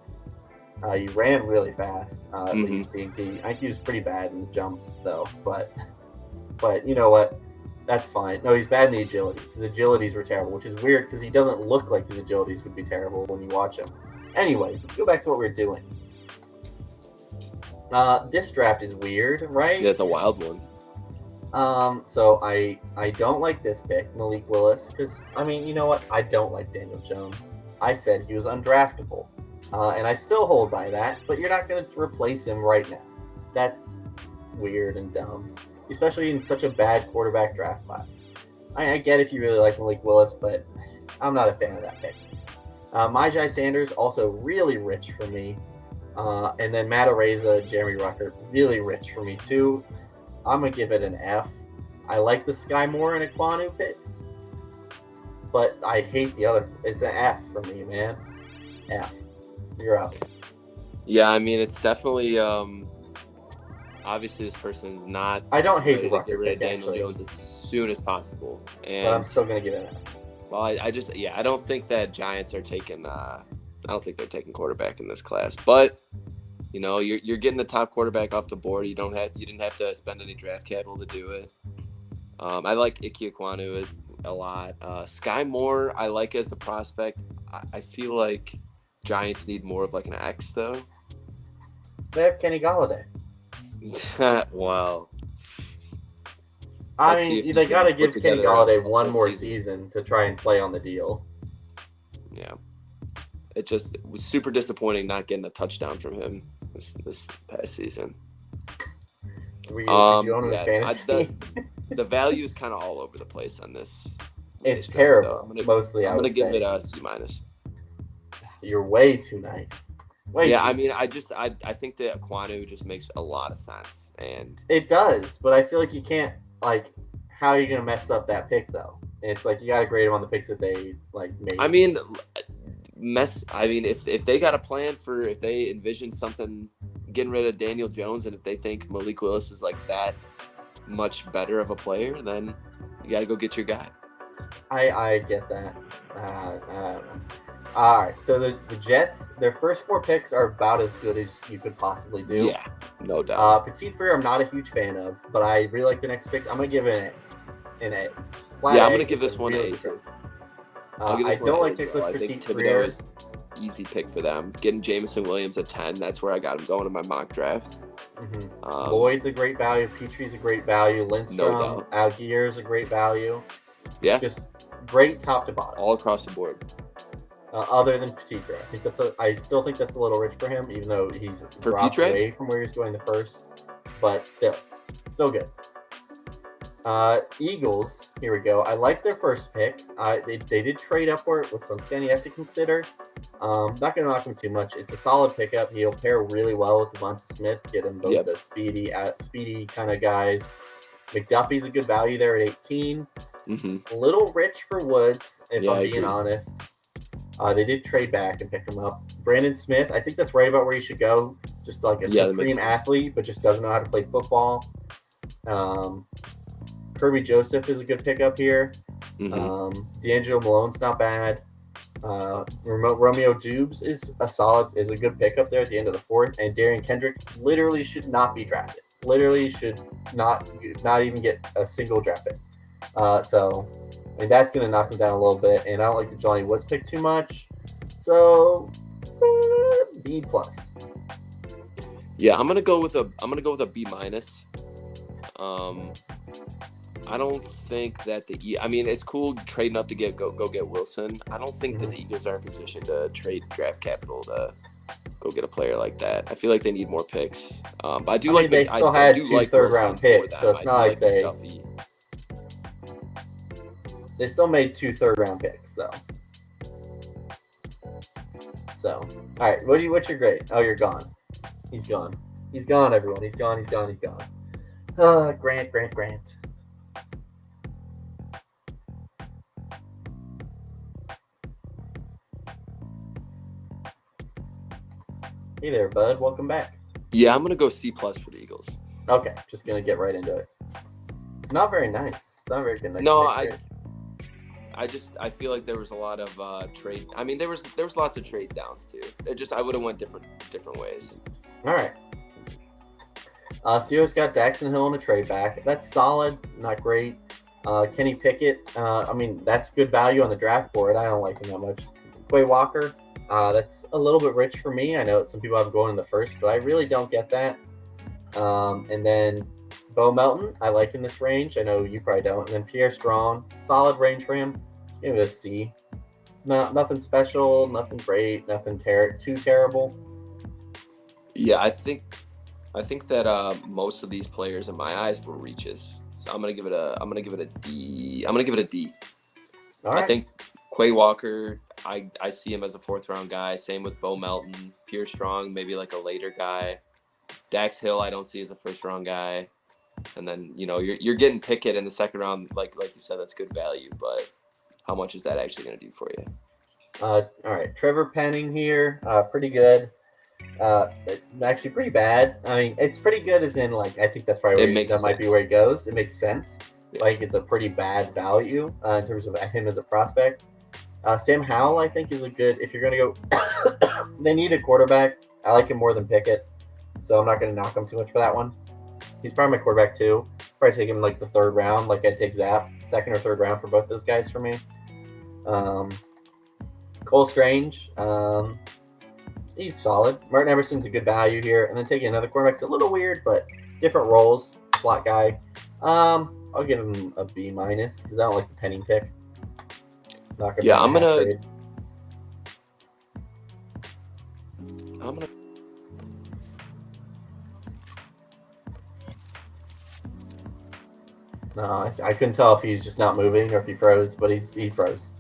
He ran really fast. At least I think he was pretty bad in the jumps though. But you know what? That's fine. No, he's bad in the agilities. His agilities were terrible, which is weird because he doesn't look like his agilities would be terrible when you watch him. Anyways, let's go back to what we're doing. This draft is weird, right? Yeah, it's a wild one. So I don't like this pick, Malik Willis, because you know what? I don't like Daniel Jones. I said he was undraftable, and I still hold by that. But you're not going to replace him right now. That's weird and dumb, especially in such a bad quarterback draft class. I get if you really like Malik Willis, but I'm not a fan of that pick. Myjai Sanders, also really rich for me. And then Matt Araiza, Jeremy Ruckert, really rich for me too. I'm going to give it an F. I like the Sky Moore and Ekwonu picks, but I hate the other. It's an F for me, man. F. You're up. Yeah, it's definitely obviously this person's not. I don't hate the Ruckert pick, pick. Daniel Jones as soon as possible, and but I'm still going to give it an F. Well, I don't think that Giants are taking. I don't think they're taking quarterback in this class, but you're getting the top quarterback off the board. You didn't have to spend any draft capital to do it. I like Ike Ekwonu a lot. Sky Moore, I like as a prospect. I feel like Giants need more of like an X though. They have Kenny Golladay. Wow. They got to give Kenny Golladay one more season to try and play on the deal. Yeah. It was super disappointing not getting a touchdown from him this past season. Did you own him in fantasy? The value is kind of all over the place on this. It's terrible. I'm going to give it a C-. You're way too nice. I think that Ekwonu just makes a lot of sense, and it does, but I feel like you can't how are you gonna mess up that pick though? It's like you gotta grade them on the picks that they made. If they got a plan for if they envision something getting rid of Daniel Jones, and if they think Malik Willis is like that much better of a player, then you gotta go get your guy. I get that. All right, so the Jets, their first 4 picks are about as good as you could possibly do. Yeah, no doubt. Petit Frere, I'm not a huge fan of, but I really like the next pick. I'm gonna give it an A. I'm gonna give this one an A too. I don't like Nicholas Petit Frere. Is easy pick for them. Getting Jameson Williams at 10, that's where I got him going in my mock draft. Lloyd's a great value. Petrie's a great value. Lindstrom, Algier is a great value. Yeah, just great top to bottom, all across the board. other than Petitra. I still think that's a little rich for him, even though he's dropped away from where he's going the first. But still good. Eagles, here we go. I like their first pick. They did trade up for it, which once again you have to consider. Not going to knock him too much. It's a solid pickup. He'll pair really well with Devonta Smith, get him both the speedy kind of guys. McDuffie's a good value there at 18. A little rich for Woods, if I'm being honest. They did trade back and pick him up. Brandon Smith, I think that's right about where he should go. Just like a supreme athlete, but just doesn't know how to play football. Kirby Joseph is a good pickup here. D'Angelo Malone's not bad. Romeo Dubes is a good pickup there at the end of the fourth. And Darien Kendrick literally should not be drafted. Literally should not even get a single draft pick. So that's going to knock him down a little bit. And I don't like the Johnny Woods pick too much. So B plus. Yeah, I'm gonna go with a B minus. I don't think that it's cool trading up to go get Wilson. I don't think that the Eagles are in position to trade draft capital to go get a player like that. I feel like they need more picks. But I do they still had two third-round picks, so it's not like they. They still made 2 third-round picks, though. So, all right, what's your grade? Oh, you're gone. He's gone. He's gone, everyone. He's gone. Grant. Hey there, bud. Welcome back. Yeah, I'm going to go C plus for the Eagles. Okay, just going to get right into it. It's not very nice. It's not very good. No, I feel like there was a lot of trade. I mean, there was lots of trade downs too. I would have went different ways. All right. Steelers got Daxton Hill on a trade back. That's solid, not great. Kenny Pickett. That's good value on the draft board. I don't like him that much. Quay Walker. That's a little bit rich for me. I know that some people have him going in the first, but I really don't get that. And then Bo Melton, I like in this range. I know you probably don't. And then Pierre Strong, solid range for him. Let's give it a C. Nothing special, nothing great, nothing too terrible. Yeah, I think that most of these players in my eyes were reaches. So I'm gonna give it a D. I'm gonna give it a D. All right. I think Quay Walker, I see him as a 4th round guy. Same with Bo Melton. Pierre Strong, maybe like a later guy. Dax Hill, I don't see as a 1st round guy. And then, you're getting Pickett in the 2nd round, like you said, that's good value, but how much is that actually going to do for you? All right, Trevor Penning here, pretty good. Actually pretty bad. I mean, it's pretty good as in, like, I think that's probably might be where he goes. It makes sense. Yeah. Like, it's a pretty bad value in terms of him as a prospect. Sam Howell, I think, is a good, if you're going to go, they need a quarterback. I like him more than Pickett, so I'm not going to knock him too much for that one. He's probably my quarterback too. Probably take him like the 3rd round. Like I'd take Zap 2nd or 3rd round for both those guys for me. Cole Strange, he's solid. Martin Emerson's a good value here. And then taking another quarterback's a little weird, but different roles. Slot guy. I'll give him a B minus because I don't like the Penning pick. I'm gonna. No, I couldn't tell if he's just not moving or if he froze, but he froze.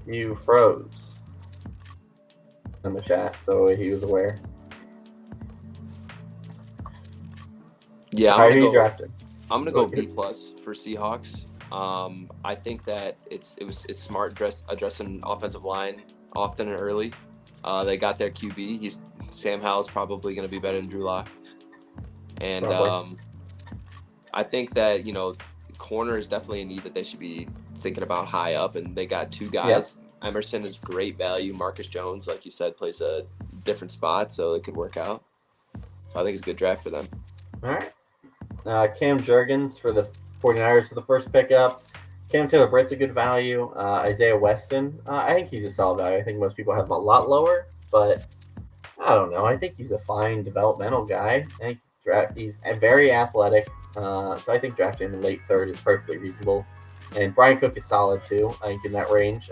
You froze in the chat, so he was aware. Yeah, how are you drafted? I'm gonna go B plus for Seahawks. I think that it's smart addressing offensive line often and early. They got their QB. Sam Howell's probably gonna be better than Drew Lock, and I think that, corner is definitely a need that they should be thinking about high up, and they got 2 guys. Yeah. Emerson is great value. Marcus Jones, like you said, plays a different spot, so it could work out. So I think it's a good draft for them. All right. Cam Jurgens for the 49ers for the first pickup. Cam Taylor-Britt's a good value. Isaiah Weston, I think he's a solid value. I think most people have him a lot lower, but I don't know. I think he's a fine developmental guy. I think he's very athletic. So I think drafting him in late 3rd is perfectly reasonable. And Brian Cook is solid too, I think, in that range.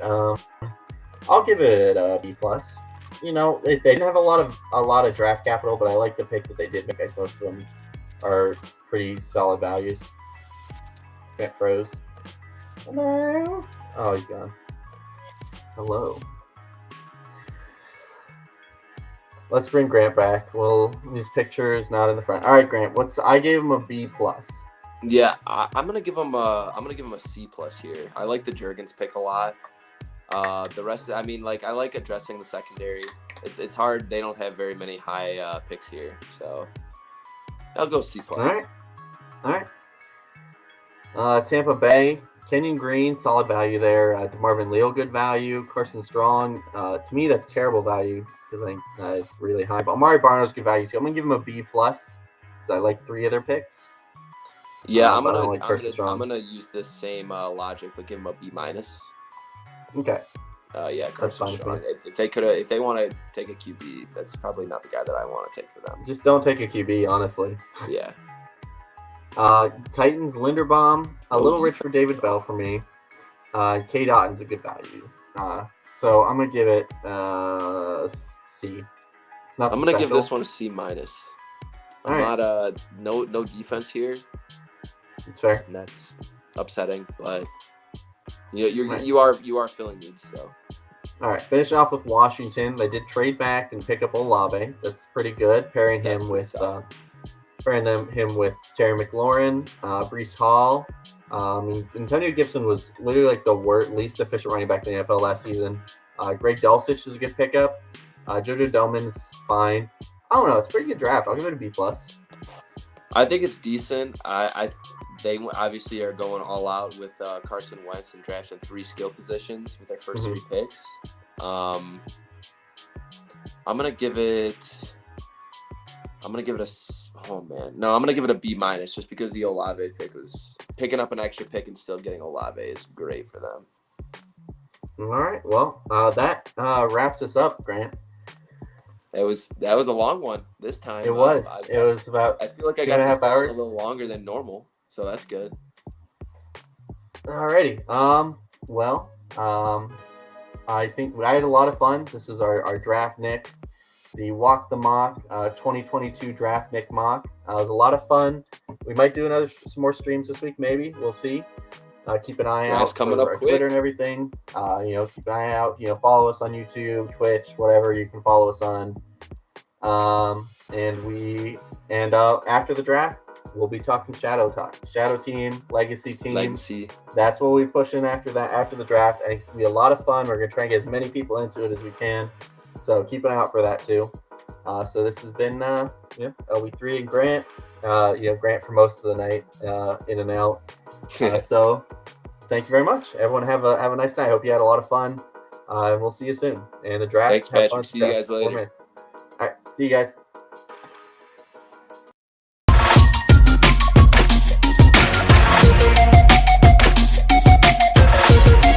I'll give it a B plus. You know, they didn't have a lot of draft capital, but I like the picks that they did make. I think most of them are pretty solid values. Grant froze. Hello. Oh, he's gone. Hello. Let's bring Grant back. Well, his picture is not in the front. All right, Grant. I gave him a B plus. Yeah, I'm gonna give him a C plus here. I like the Juergens pick a lot. The rest, I like addressing the secondary. It's hard. They don't have very many high picks here, so I'll go C plus. All right. Tampa Bay, Kenyon Green, solid value there. DeMarvin Leal, good value. Carson Strong, to me that's terrible value because I think it's really high. But Amari Barno's good value too. I'm gonna give him a B plus because I like 3 of their picks. Yeah, I'm gonna use this same logic, but give him a B minus. Okay. Yeah, Carson Strong. If they want to take a QB, that's probably not the guy that I want to take for them. Just don't take a QB, honestly. Yeah. Titans, Linderbaum, a little rich for David Bell for me. K. Dotton's a good value. So I'm gonna give it C. I'm gonna give this one a C minus. I'm right. not no defense here. It's fair. And that's upsetting, but you are filling needs. So. All right, finishing off with Washington. They did trade back and pick up Olave. That's pretty good. Pairing him with Terry McLaurin, Breece Hall. Antonio Gibson was literally like the least efficient running back in the NFL last season. Greg Dulcich is a good pickup. Jojo Doman's fine. I don't know. It's a pretty good draft. I'll give it a B plus. I think it's decent. They obviously are going all out with Carson Wentz and drafting 3 skill positions with their first 3 picks. I'm gonna give it a B minus just because the Olave pick was picking up an extra pick and still getting Olave is great for them. All right. Well, that wraps us up, Grant. That was a long one this time. It was. It was about. I feel like I got this a little longer than normal, so that's good. Alrighty. I think I had a lot of fun. This is our Draftnik, the Walk the Mock 2022 Draftnik Mock. It was a lot of fun. We might do some more streams this week, maybe. We'll see. Keep an eye out coming for up quick. Twitter and everything. Keep an eye out. Follow us on YouTube, Twitch, whatever you can follow us on. After the draft, we'll be talking Shadow team, Legacy team. That's what we're pushing after that. After the draft, I think it's gonna be a lot of fun. We're gonna try and get as many people into it as we can. So keep an eye out for that too. So this has been LB3 and Grant. Grant for most of the night, in and out. So thank you very much. Everyone have a nice night. Hope you had a lot of fun. And we'll see you soon. And the draft. Thanks, Patrick. See you guys later. All right. See you guys.